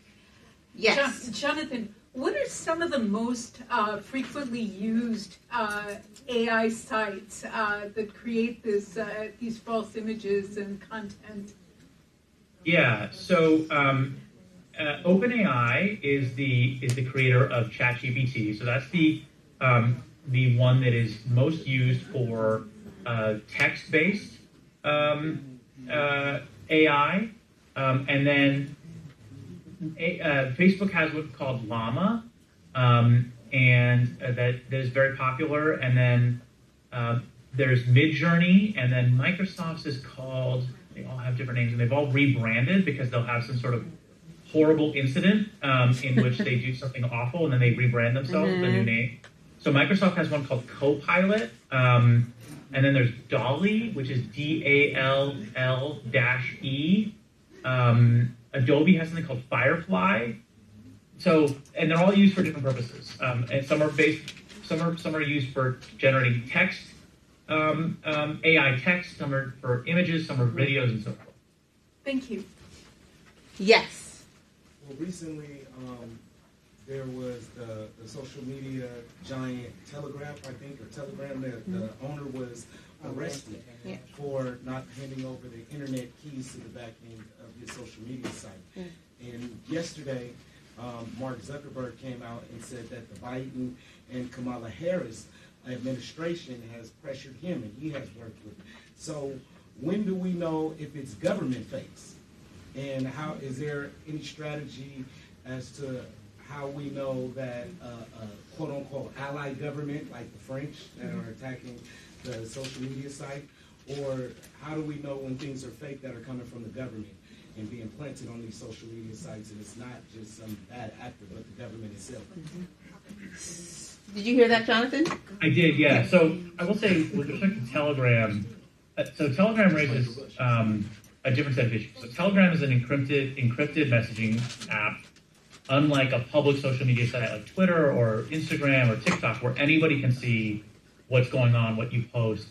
Yes. Jonathan, what are some of the most frequently used AI sites that create these false images and content? Yeah, so OpenAI is the creator of ChatGPT. So that's the one that is most used for text-based AI, and then Facebook has what's called Llama, and that is very popular. And then there's Midjourney, and then Microsoft's is called. They all have different names, and they've all rebranded because they'll have some sort of horrible incident in which they do something awful, and then they rebrand themselves with a new name. So Microsoft has one called Copilot, and then there's Dolly, which is DALL-E. Adobe has something called Firefly. So, and they're all used for different purposes. And some are used for generating text, AI text. Some are for images. Some are videos, and so forth. Thank you. Yes. Well, recently there was the social media giant Telegram, the owner was arrested for not handing over the internet keys to the back end of his social media site. And yesterday, Mark Zuckerberg came out and said that the Biden and Kamala Harris administration has pressured him and he has worked with it. So when do we know if it's government fakes? And how is there any strategy as to how we know that quote-unquote allied government, like the French that are attacking the social media site, or how do we know when things are fake that are coming from the government and being planted on these social media sites, and it's not just some bad actor, but the government itself? Did you hear that, Jonathan? I did, yeah. So I will say, with respect to Telegram, So Telegram raises a different set of issues. So Telegram is an encrypted messaging app, unlike a public social media site like Twitter or Instagram or TikTok, where anybody can see what's going on, what you post.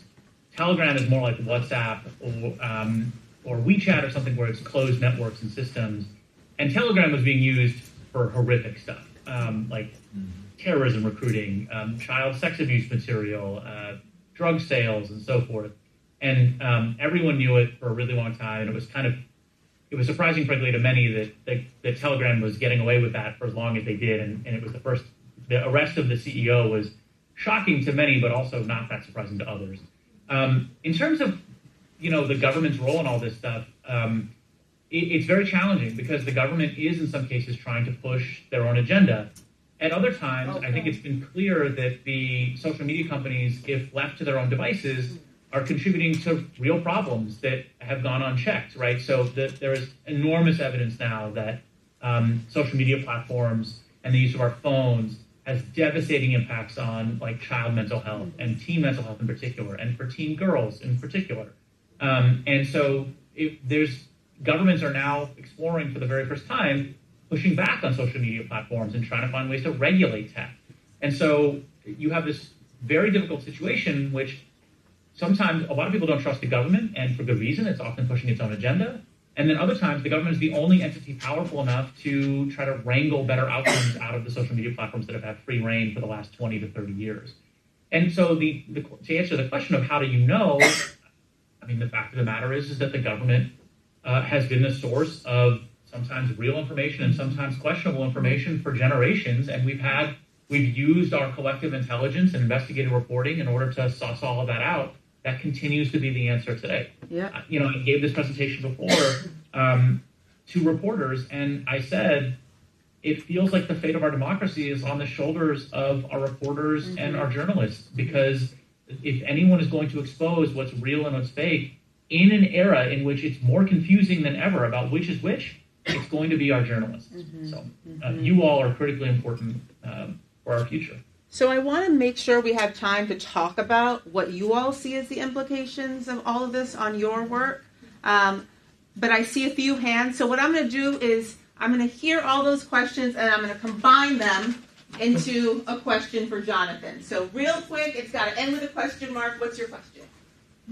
Telegram is more like WhatsApp or WeChat or something where it's closed networks and systems. And Telegram was being used for horrific stuff, like terrorism recruiting, child sex abuse material, drug sales, and so forth. And everyone knew it for a really long time, and it was surprising, frankly, to many that Telegram was getting away with that for as long as they did, and it was the arrest of the CEO was shocking to many, but also not that surprising to others. In terms of, the government's role in all this stuff, it's very challenging because the government is in some cases trying to push their own agenda. At other times, I think it's been clear that the social media companies, if left to their own devices, are contributing to real problems that have gone unchecked, right? So there is enormous evidence now that social media platforms and the use of our phones has devastating impacts on child mental health and teen mental health in particular, and for teen girls in particular. And so governments are now exploring for the very first time pushing back on social media platforms and trying to find ways to regulate tech. And so you have this very difficult situation, which sometimes a lot of people don't trust the government, and for good reason. It's often pushing its own agenda. And then other times, the government is the only entity powerful enough to try to wrangle better outcomes out of the social media platforms that have had free reign for the last 20 to 30 years. And so to answer the question of how do you know, the fact of the matter is that the government has been the source of sometimes real information and sometimes questionable information for generations, and we've used our collective intelligence and investigative reporting in order to suss all of that out. That continues to be the answer today. Yeah. I gave this presentation before to reporters, and I said, it feels like the fate of our democracy is on the shoulders of our reporters and our journalists, because if anyone is going to expose what's real and what's fake in an era in which it's more confusing than ever about which is which, it's going to be our journalists. So you all are critically important for our future. So I want to make sure we have time to talk about what you all see as the implications of all of this on your work. But I see a few hands. So what I'm going to do is I'm going to hear all those questions and I'm going to combine them into a question for Jonathan. So real quick, it's got to end with a question mark. What's your question?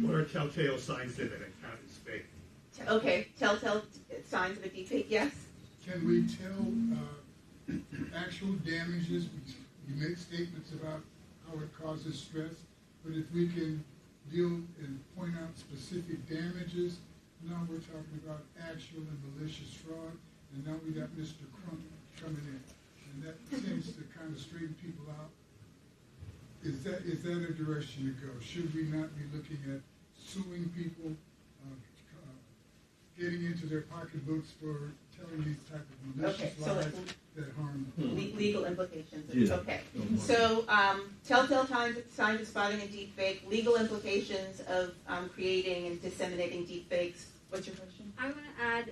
What are telltale signs that an account is fake? Okay, telltale signs of a deepfake, yes? Can we tell actual damages? You make statements about how it causes stress, but if we can deal and point out specific damages, now we're talking about actual and malicious fraud, and now we got Mr. Crump coming in. And that seems to kind of straighten people out. Is that a direction to go? Should we not be looking at suing people, getting into their pocketbooks for telling these type of malicious lies that harm legal implications? Yeah. Okay. So telltale signs of spotting a deepfake, legal implications of creating and disseminating deepfakes. What's your question? I want to add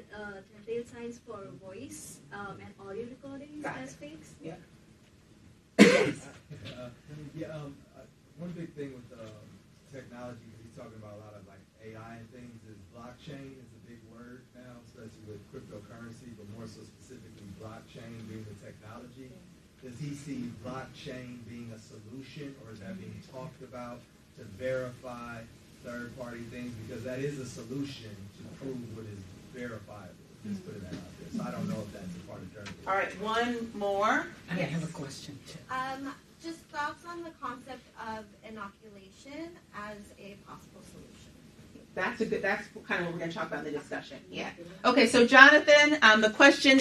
telltale signs for voice and audio recordings as fakes. Yeah. One big thing with technology, he's talking about a lot of AI and things, is blockchain is a big word now, especially with cryptocurrency, but more so specifically blockchain being the technology. Does he see blockchain being a solution, or is that being talked about to verify third-party things? Because that is a solution to prove what is verifiable. Just putting that out there. So I don't know if that's a part of journalism. All right, one more. I have a question too. Just thoughts on the concept of inoculation as a possible solution. That's kind of what we're going to talk about in the discussion. Yeah. Okay, so Jonathan, the question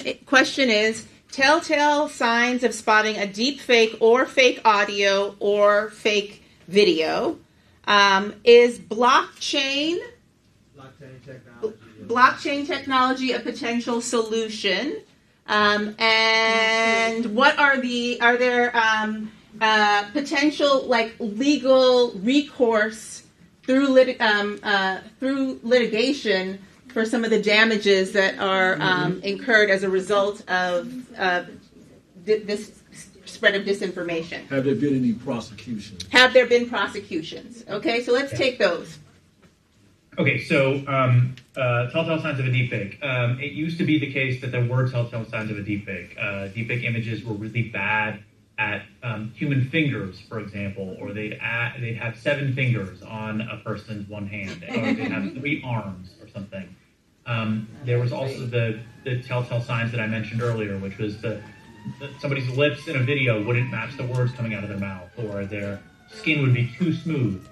is, telltale signs of spotting a deep fake or fake audio or fake video. Is blockchain technology a potential solution? And what are there potential legal recourse through litigation for some of the damages that are incurred as a result of this spread of disinformation? Have there been any prosecutions? Have there been prosecutions? Okay, so let's take those. Okay, so telltale signs of a deepfake. It used to be the case that there were telltale signs of a deepfake. Deepfake images were really bad at human fingers, for example, or they'd have 7 fingers on a person's one hand, or they'd have 3 arms or something. There was also the telltale signs that I mentioned earlier, which was somebody's lips in a video wouldn't match the words coming out of their mouth, or their skin would be too smooth.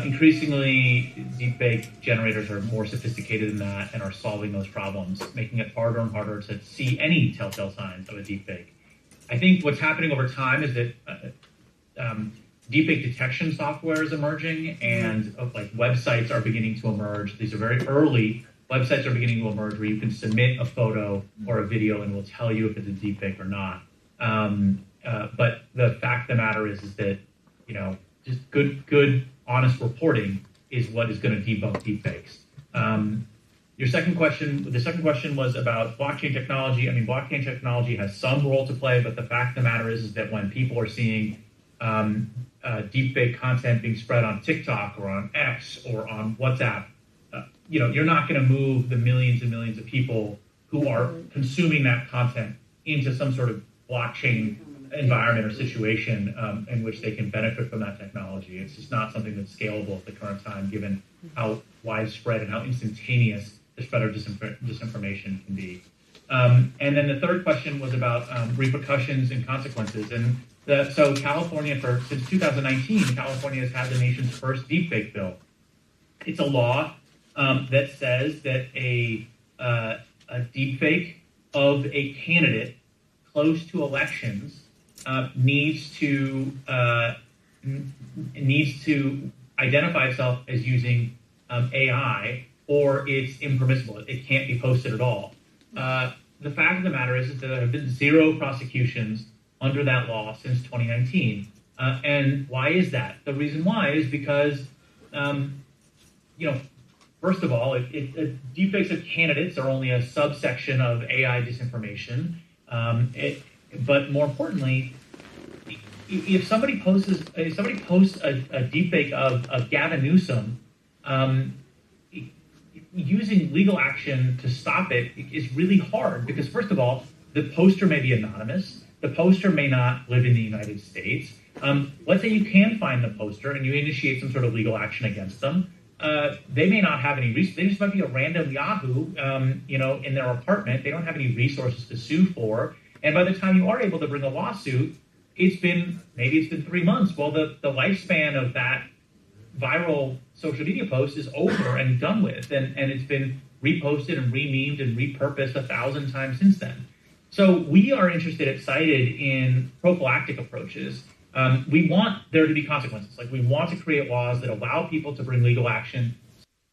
Increasingly, deepfake generators are more sophisticated than that and are solving those problems, making it harder and harder to see any telltale signs of a deepfake. I think what's happening over time is that deepfake detection software is emerging, and like websites are beginning to emerge. These are very early. Websites are beginning to emerge where you can submit a photo or a video and it will tell you if it's a deepfake or not. But the fact of the matter is that, you know, just good, honest reporting is what is going to debunk deepfakes. The second question was about blockchain technology. I mean, blockchain technology has some role to play, but the fact of the matter is that when people are seeing deepfake content being spread on TikTok or on X or on WhatsApp, you know, you're not going to move the millions and millions of people who are consuming that content into some sort of blockchain environment or situation in which they can benefit from that technology. It's just not something that's scalable at the current time, given how widespread and how instantaneous the spread of disinformation can be. And then the third question was about repercussions and consequences. And so California, since 2019, California has had the nation's first deepfake bill. It's a law that says that a deepfake of a candidate close to elections needs to identify itself as using AI, or it's impermissible. It can't be posted at all. The fact of the matter is that there have been 0 prosecutions under that law since 2019. And why is that? The reason why is because, you know, first of all, deepfakes of candidates are only a subsection of AI disinformation. But more importantly, if somebody posts a deepfake of Gavin Newsom, using legal action to stop it is really hard because, first of all, the poster may be anonymous. The poster may not live in the United States. Let's say you can find the poster and you initiate some sort of legal action against them. They may not have any resources. They just might be a random Yahoo, you know, in their apartment. They don't have any resources to sue for. And by the time you are able to bring a lawsuit, it's been 3 months. Well, the lifespan of that viral social media post is over and done with. And it's been reposted and re-memed and repurposed 1,000 times since then. So we are interested at Cited in prophylactic approaches. We want there to be consequences. Like, we want to create laws that allow people to bring legal action.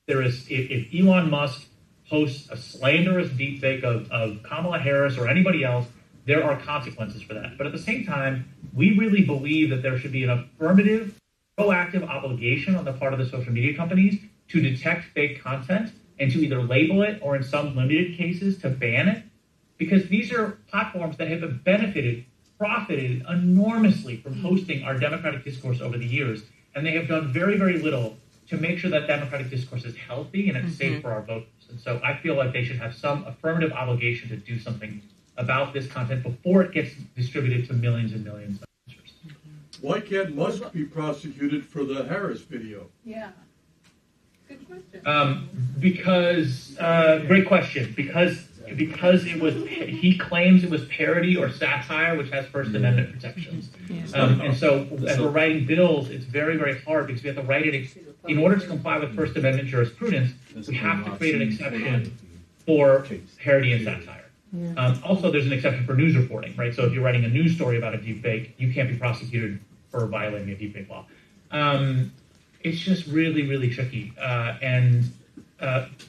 If Elon Musk posts a slanderous deepfake of Kamala Harris or anybody else, there are consequences for that. But at the same time, we really believe that there should be an affirmative, proactive obligation on the part of the social media companies to detect fake content and to either label it or, in some limited cases, to ban it. Because these are platforms that have profited enormously from hosting our democratic discourse over the years. And they have done very, very little to make sure that democratic discourse is healthy and it's safe for our voters. And so I feel like they should have some affirmative obligation to do something about this content before it gets distributed to millions and millions of users. Why can't Musk be prosecuted for the Harris video? Yeah. Good question. Because, great question. Because he claims it was parody or satire, which has First Amendment protections. And so as we're writing bills, it's very, very hard because we have to write it. In order to comply with First Amendment jurisprudence, we have to create an exception for parody and satire. Also, there's an exception for news reporting, right? So if you're writing a news story about a deepfake, you can't be prosecuted for violating a deepfake law. It's just really, really tricky. And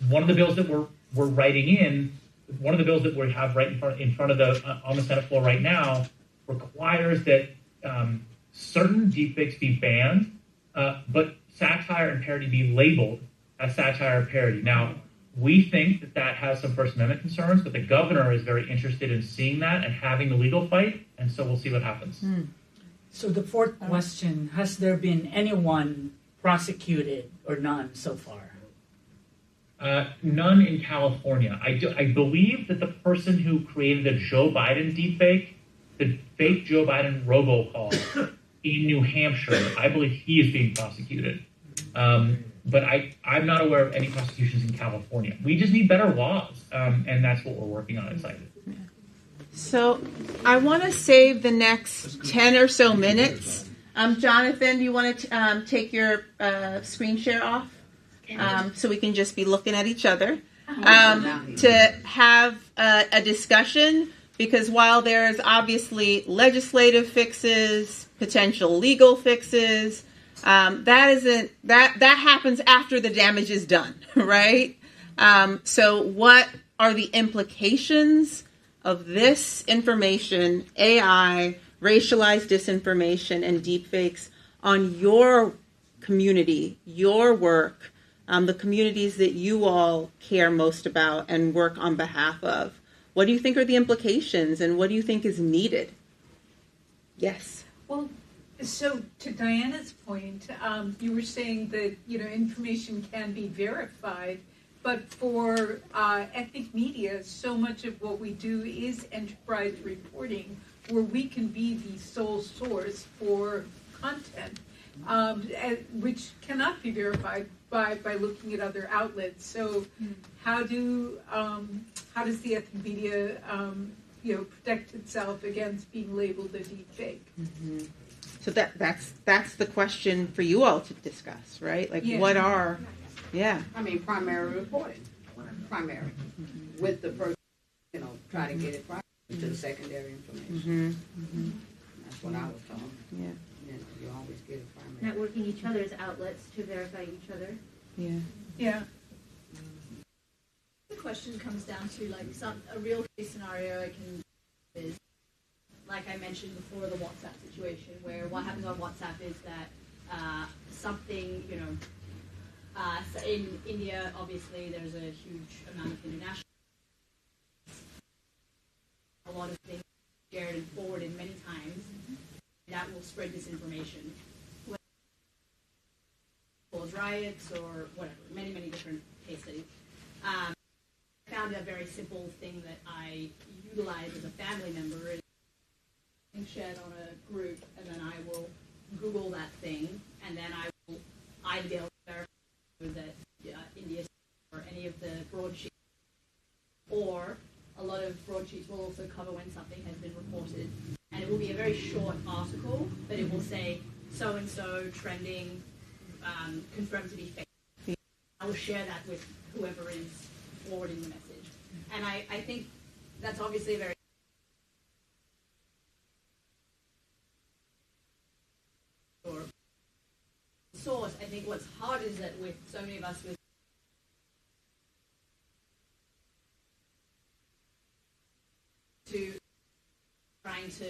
one of the bills that we're writing in, one of the bills that we have right in front of on the Senate floor right now, requires that certain deepfakes be banned, but satire and parody be labeled as satire or parody. Now, we think that has some First Amendment concerns, but the governor is very interested in seeing that and having the legal fight, and so we'll see what happens. So the fourth question, has there been anyone prosecuted or none so far? None in California. I believe that the person who created the Joe Biden deepfake, the fake Joe Biden robocall in New Hampshire, I believe he is being prosecuted. But I'm not aware of any prosecutions in California. We just need better laws, and that's what we're working on at Cited. So I want to save the next 10 or so minutes. Jonathan, do you want to take your screen share off? So we can just be looking at each other to have a discussion, because while there's obviously legislative fixes, potential legal fixes, that happens after the damage is done, right? So what are the implications of this information, AI, racialized disinformation, and deepfakes on your community, your work, the communities that you all care most about and work on behalf of? What do you think are the implications, and what do you think is needed? Yes. Well, so to Diana's point, you were saying that information can be verified, but for ethnic media, so much of what we do is enterprise reporting, where we can be the sole source for content, which cannot be verified by looking at other outlets. So, how does the ethnic media protect itself against being labeled a deep fake? Mm-hmm. So that's the question for you all to discuss, right? Like, what are, I mean, primary reporting, with the person, try to get it right to the secondary information. That's what I was told. Yeah. You always get it primary. Networking each other's outlets to verify each other. Yeah. The question comes down to a real case scenario is, like I mentioned before, the WhatsApp situation, where what happens on WhatsApp is that something, so in India, obviously, there's a huge amount of international. A lot of things shared and forwarded many times. That will spread disinformation. Whether it cause riots or whatever, many, many different case studies. I found a very simple thing that I utilize as a family member is shared on a group, and then I will Google that thing, and then I will either be able to verify that India or any of the broadsheets, or a lot of broadsheets will also cover when something has been reported, and it will be a very short article, but it will say so-and-so trending, confirmed to be fake. I will share that with whoever is forwarding the message. And I think that's obviously a very source. I think what's hard is that with so many of us with to trying to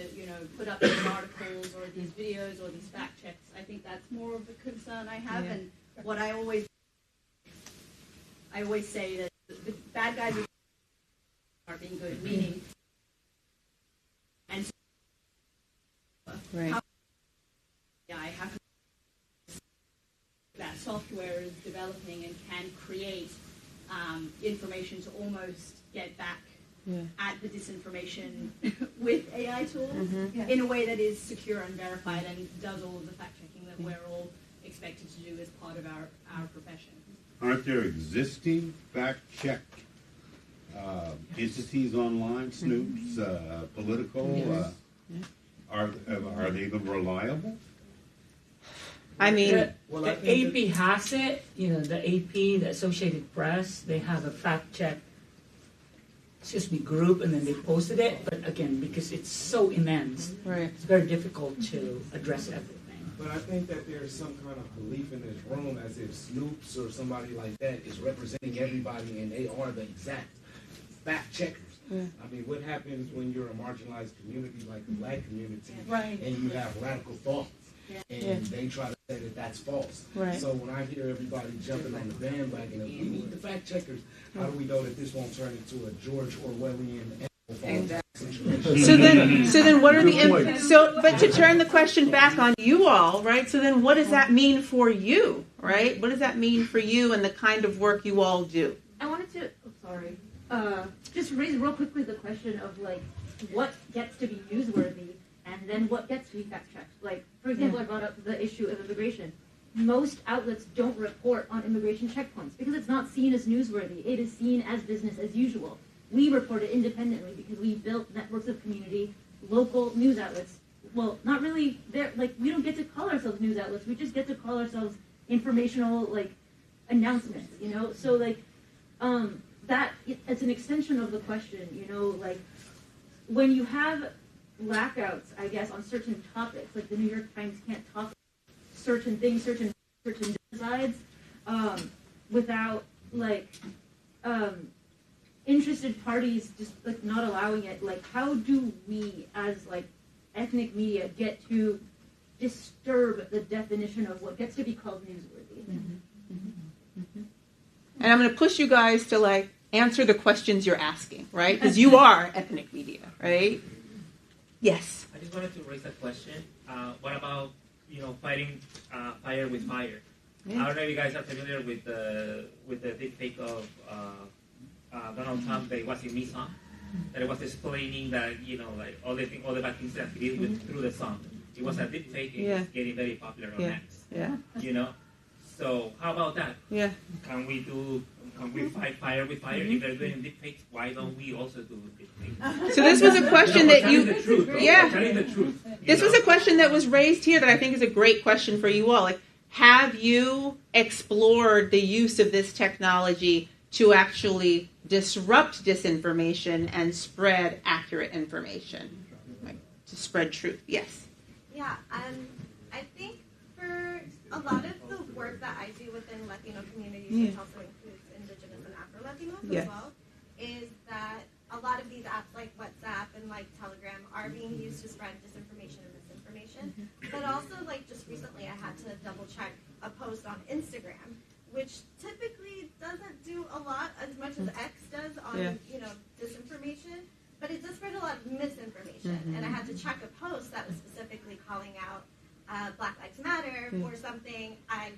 put up these articles or these videos or these fact checks, I think that's more of a concern I have. And what I always say that the bad guys are being good, meaning, and so, how that software is developing and can create information to almost get back at the disinformation with AI tools in a way that is secure and verified and does all of the fact checking that we're all expected to do as part of our profession. Aren't there existing fact check entities online, Snoops, Political? Are they reliable? I mean, the AP has it. The AP, the Associated Press, they have a fact check group, and then they posted it. But again, because it's so immense, it's very difficult to address everything. But I think that there's some kind of belief in this room as if Snoops or somebody like that is representing everybody and they are the exact fact checkers. I mean, what happens when you're a marginalized community like the black community and you have radical thoughts and they try to say that that's false. So when I hear everybody jumping on the bandwagon of we need the fact checkers, how do we know that this won't turn into a George Orwellian So then, what are the But to turn the question back on you all, right? So then, what does that mean for you, right? What does that mean for you and the kind of work you all do? I wanted to, just raise real quickly the question of like what gets to be newsworthy and then what gets to be fact checked. Like, for example, I brought up the issue of immigration. Most outlets don't report on immigration checkpoints because it's not seen as newsworthy. It is seen as business as usual. We report it independently because we built networks of community, local news outlets. Well, not really. We don't get to call ourselves news outlets. We just get to call ourselves informational, like, announcements. You know, so like, that it's an extension of the question. You know, like when you have blackouts, I guess, on certain topics, like the New York Times can't talk about certain things, certain sides, without like. Interested parties just like not allowing it. Like, how do we as like ethnic media get to disturb the definition of what gets to be called newsworthy? And I'm going to push you guys to like answer the questions you're asking, right? Because you are ethnic media, right? Yes. I just wanted to raise a question. What about fighting fire with fire? Yeah. I don't know if you guys are familiar with the deep fake of Donald Trump that was in me song, that it was explaining that like all the bad things that he did through the song. It was a deep fake. It was getting very popular on X. Yeah. So how about that? Yeah. Can we fight fire with fire? If they're doing deep fakes, why don't we also do deep fakes? So this was a question that you, the truth, yeah. telling the truth. This was a question that was raised here that I think is a great question for you all. Like, have you explored the use of this technology to actually disrupt disinformation and spread accurate information, like to spread truth? Yes. Yeah, I think for a lot of the work that I do within Latino communities, which also includes Indigenous and Afro-Latinos as well, is that a lot of these apps like WhatsApp and like Telegram are being used to spread disinformation and misinformation. But also, like, just recently I had to double check a post on Instagram, which typically doesn't do a lot as much as X does on disinformation, but it does spread a lot of misinformation. And I had to check a post that was specifically calling out Black Lives Matter or something. I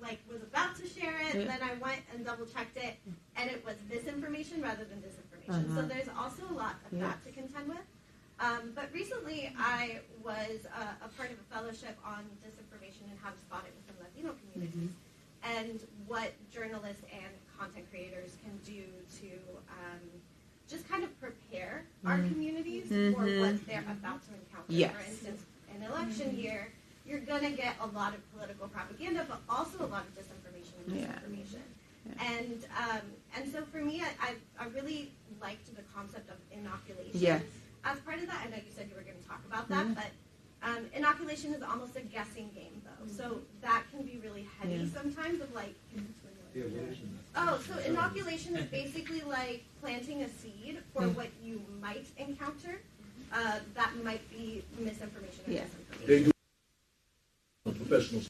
was about to share it, then I went and double checked it, and it was misinformation rather than disinformation. So there's also a lot of that to contend with. But recently I was a part of a fellowship on disinformation and how to spot it within Latino communities. And what journalists and content creators can do to just kind of prepare our communities for what they're about to encounter. Yes. For instance, an election year, you're going to get a lot of political propaganda, but also a lot of disinformation and misinformation. And so for me, I really liked the concept of inoculation. Yes. As part of that, I know you said you were going to talk about that, but inoculation is almost a guessing game, though. So that can be really heavy sometimes of like... so inoculation is basically like planting a seed for what you might encounter that might be misinformation or disinformation. They do professionals.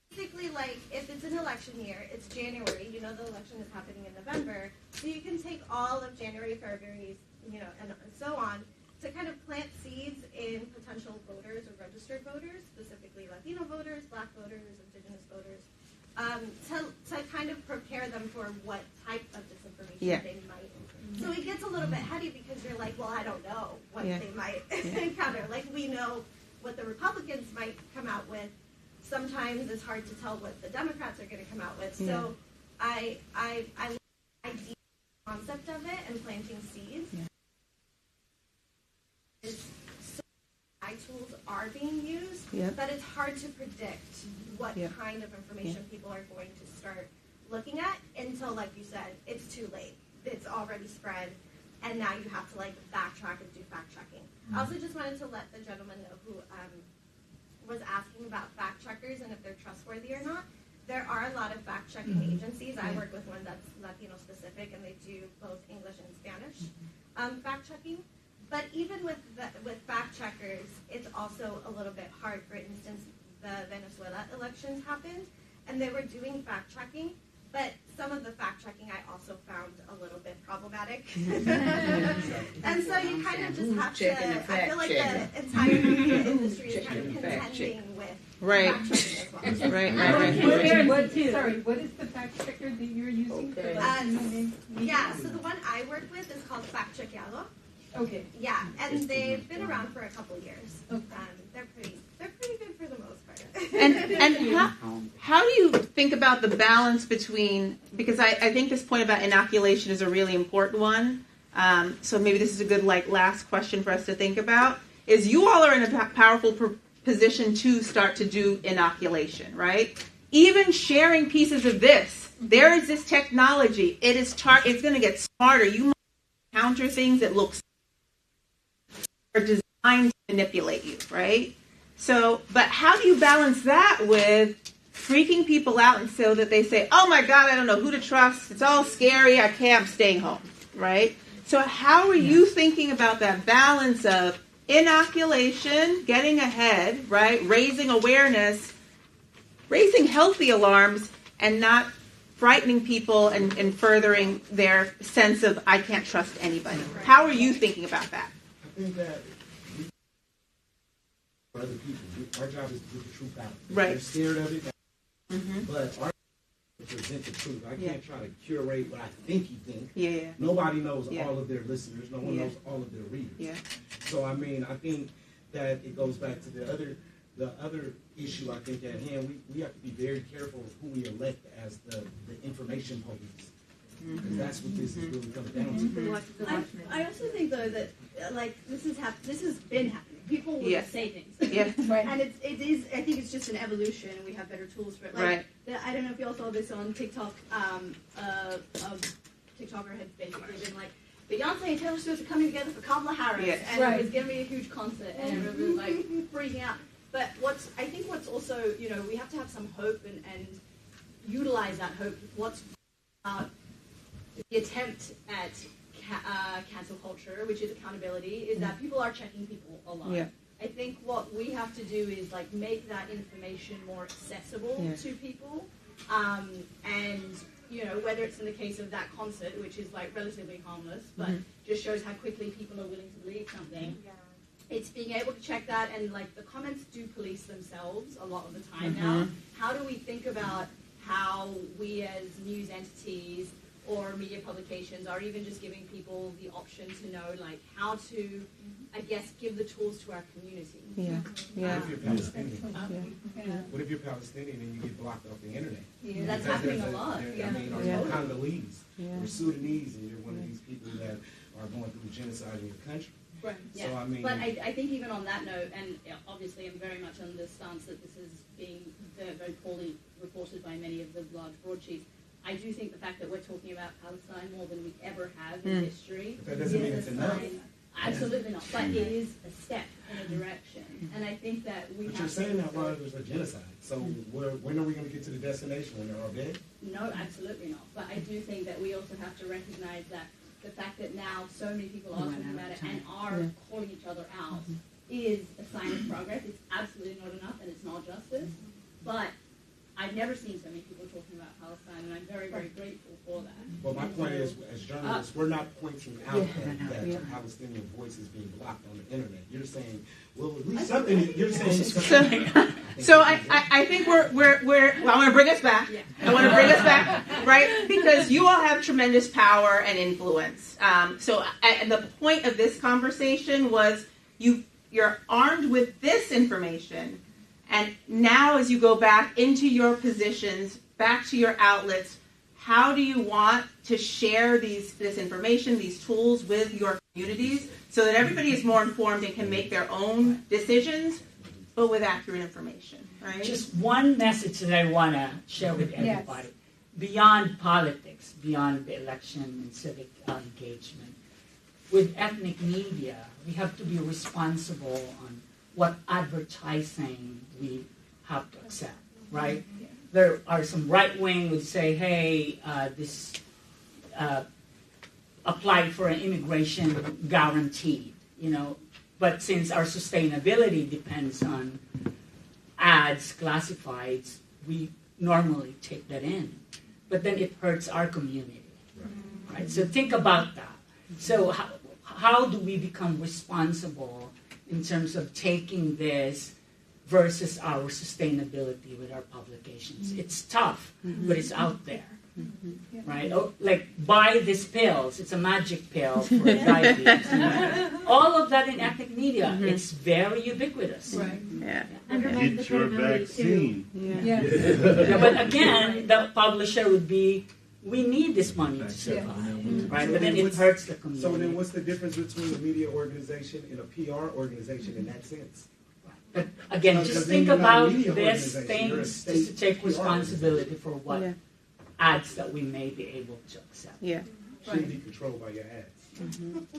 Basically, like, if it's an election year, it's January, the election is happening in November, so you can take all of January, February, and so on, to kind of plant seeds in potential voters or registered voters, specifically Latino voters, Black voters, Indigenous voters, to kind of prepare them for what type of disinformation they might. So it gets a little bit heady because you're like, well, I don't know what they might encounter. Like, we know what the Republicans might come out with. Sometimes it's hard to tell what the Democrats are going to come out with. So I like the idea, concept of it and planting seeds. So AI tools are being used, but it's hard to predict what kind of information people are going to start looking at until, like you said, it's too late. It's already spread, and now you have to like backtrack and do fact checking. I also just wanted to let the gentleman know who was asking about fact checkers and if they're trustworthy or not. There are a lot of fact checking agencies. I work with one that's Latino specific, and they do both English and Spanish fact checking. But even with fact checkers, it's also a little bit hard. For instance, the Venezuela elections happened, and they were doing fact checking, But some of the fact checking I also found a little bit problematic. And so you kind of just have to, I feel like the entire media industry is kind of contending with fact checking as well. Sorry, what is the fact checker that you're using? Yeah, so the one I work with is called Fact Chequeado. Okay. Yeah, and they've been around for a couple of years. They're pretty good for the most part. And how do you think about the balance between, because I think this point about inoculation is a really important one. So maybe this is a good last question for us to think about, is you all are in a powerful position to start to do inoculation, right? Even sharing pieces of this, there is this technology. It's going to get smarter. You might encounter things that look are designed to manipulate you, right? So, but how do you balance that with freaking people out and so that they say, oh my God, I don't know who to trust. It's all scary. I'm staying home, right? So how are you thinking about that balance of inoculation, getting ahead, right? Raising awareness, raising healthy alarms, and not frightening people and furthering their sense of, I can't trust anybody. How are you thinking about that? I think that for other people, our job is to get the truth out. Right. They're scared of it, but our job is to present the truth. I can't try to curate what I think you think. Yeah. Nobody knows all of their listeners. No one knows all of their readers. Yeah. So I mean, I think that it goes back to the other issue I think at hand. We have to be very careful of who we elect as the information police. Because that's what this is really coming down to. I also think though that this has been happening. People will say things. Yeah. Right. And it is. I think it's just an evolution, and we have better tools for it. I don't know if you all saw this on TikTok. A TikToker had basically been like, Beyonce and Taylor Swift are coming together for Kamala Harris, and it was going to be a huge concert, and everyone was like freaking out. But I think what's also, we have to have some hope and utilize that hope. What's the attempt at cancel culture, which is accountability, is that people are checking people a lot. Yeah. I think what we have to do is make that information more accessible to people, and whether it's in the case of that concert, which is relatively harmless, but just shows how quickly people are willing to believe something. It's being able to check that, and the comments do police themselves a lot of the time now. How do we think about how we as news entities or media publications are even just giving people the option to know how to, I guess, give the tools to our community. What if you're Palestinian? What if you're Palestinian and you get blocked off the internet? That's happening a lot. Or you're Congolese or Sudanese, and you're one of these people that are going through genocide in your country. Right. So I mean, but I think even on that note, and obviously I'm very much on the stance that this is being very, very poorly reported by many of the large broadsheets. I do think the fact that we're talking about Palestine more than we ever have in history that doesn't mean it's enough. Absolutely not. But it is a step in a direction, and I think that we. But you're saying that while there's a genocide. So when are we going to get to the destination? When they're all dead? No, absolutely not. But I do think that we also have to recognize that the fact that now so many people are talking about it and are calling each other out is a sign of progress. It's absolutely not enough, and it's not justice. But I've never seen so many people talking about Palestine, and I'm very, very grateful for that. Well, my point is, as journalists, we're not pointing out that the Palestinian voice is being blocked on the internet. You're saying, well, at least something. You're saying. So I think we're I want to bring us back. I want to bring us back, right? Because you all have tremendous power and influence. So the point of this conversation was you're armed with this information. And now as you go back into your positions, back to your outlets, how do you want to share this information, these tools with your communities so that everybody is more informed and can make their own decisions, but with accurate information, right? Just one message that I want to share with everybody. Beyond politics, beyond the election and civic engagement, with ethnic media, we have to be responsible on what advertising we have to accept, right? There are some right-wing would say, hey, this applied for an immigration guaranteed, but since our sustainability depends on ads, classifieds, we normally take that in. but then it hurts our community. Right? So think about that. So how do we become responsible in terms of taking this versus our sustainability with our publications? It's tough, but it's out there. Right? Oh, like buy these pills. It's a magic pill for diabetes. All of that in ethnic media. It's very ubiquitous. Right. Yeah. Get your vaccine. Yeah, but again, the publisher would be, we need this money to survive, right? So But then it what's- hurts the community. So then what's the difference between a media organization and a PR organization in that sense? But again, Because just then think you're not a about media these organization, you're a things state just to take PR responsibility for what Yeah. ads that we may be able to accept. Yeah. Shouldn't be controlled by your ads.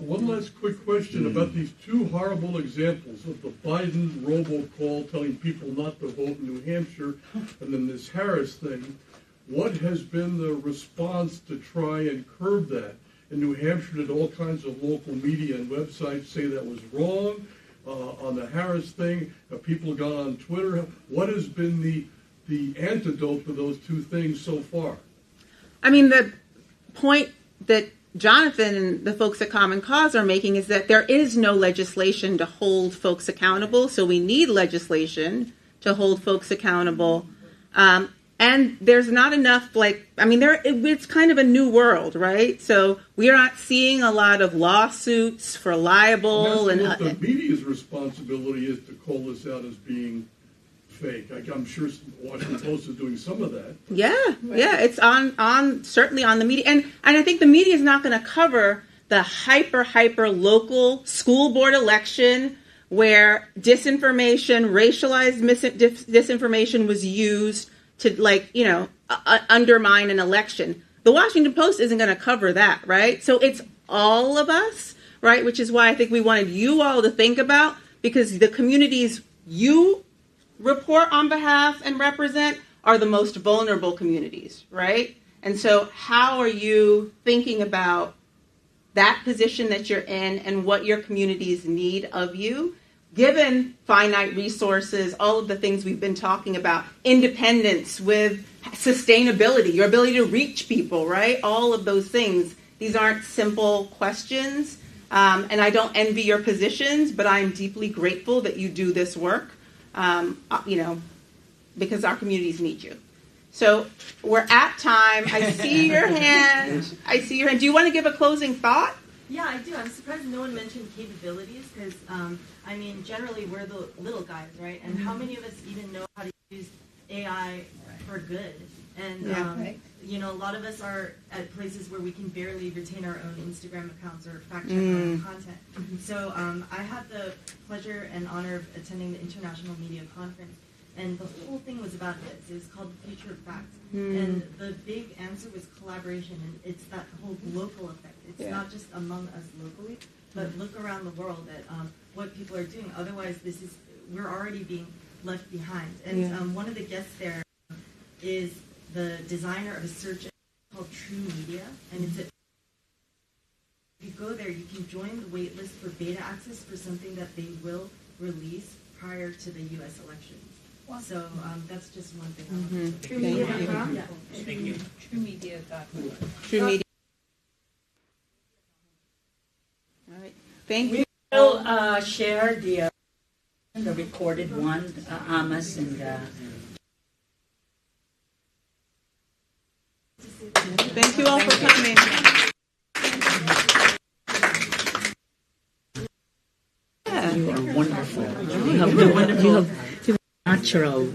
One last quick question about these two horrible examples of the Biden robocall telling people not to vote in New Hampshire and then this Harris thing. What has been the response to try and curb that? In New Hampshire, did all kinds of local media and websites say that was wrong? On the Harris thing, have people gone on Twitter? What has been the antidote to those two things so far? I mean, the point that Jonathan and the folks at Common Cause are making is that there is no legislation to hold folks accountable, so we need legislation to hold folks accountable. And there's not enough, it's kind of a new world, right? So we are not seeing a lot of lawsuits for libel. And that's what the media's responsibility is to call this out as being fake. I'm sure Washington Post is doing some of that. Yeah, it's on certainly on the media. And I think the media is not going to cover the hyper local school board election where disinformation, racialized disinformation was used to undermine an election. The Washington Post isn't going to cover that, right? So it's all of us, right? Which is why I think we wanted you all to think about, because the communities you report on behalf and represent are the most vulnerable communities, right? And so how are you thinking about that position that you're in and what your communities need of you, given finite resources, all of the things we've been talking about, independence with sustainability, your ability to reach people, right? All of those things. These aren't simple questions. And I don't envy your positions, but I'm deeply grateful that you do this work, because our communities need you. So we're at time. I see your hand. Do you want to give a closing thought? Yeah, I do. I'm surprised no one mentioned capabilities because, generally we're the little guys, right? And how many of us even know how to use AI for good? And, a lot of us are at places where we can barely retain our own Instagram accounts or fact check our own content. So I had the pleasure and honor of attending the International Media Conference. And the whole thing was about this. It was called The Future of Facts. And the big answer was collaboration. And it's that whole local effect. It's not just among us locally, but look around the world at what people are doing. Otherwise, we're already being left behind. And one of the guests there is the designer of a search engine called True Media. And if you go there, you can join the wait list for beta access for something that they will release prior to the U.S. elections. So that's just one thing. True Media. Thank you. TrueMedia.org. True Media. All right. Thank you. We will share the recorded one, Amos and. Thank you all for coming. You are wonderful. You have natural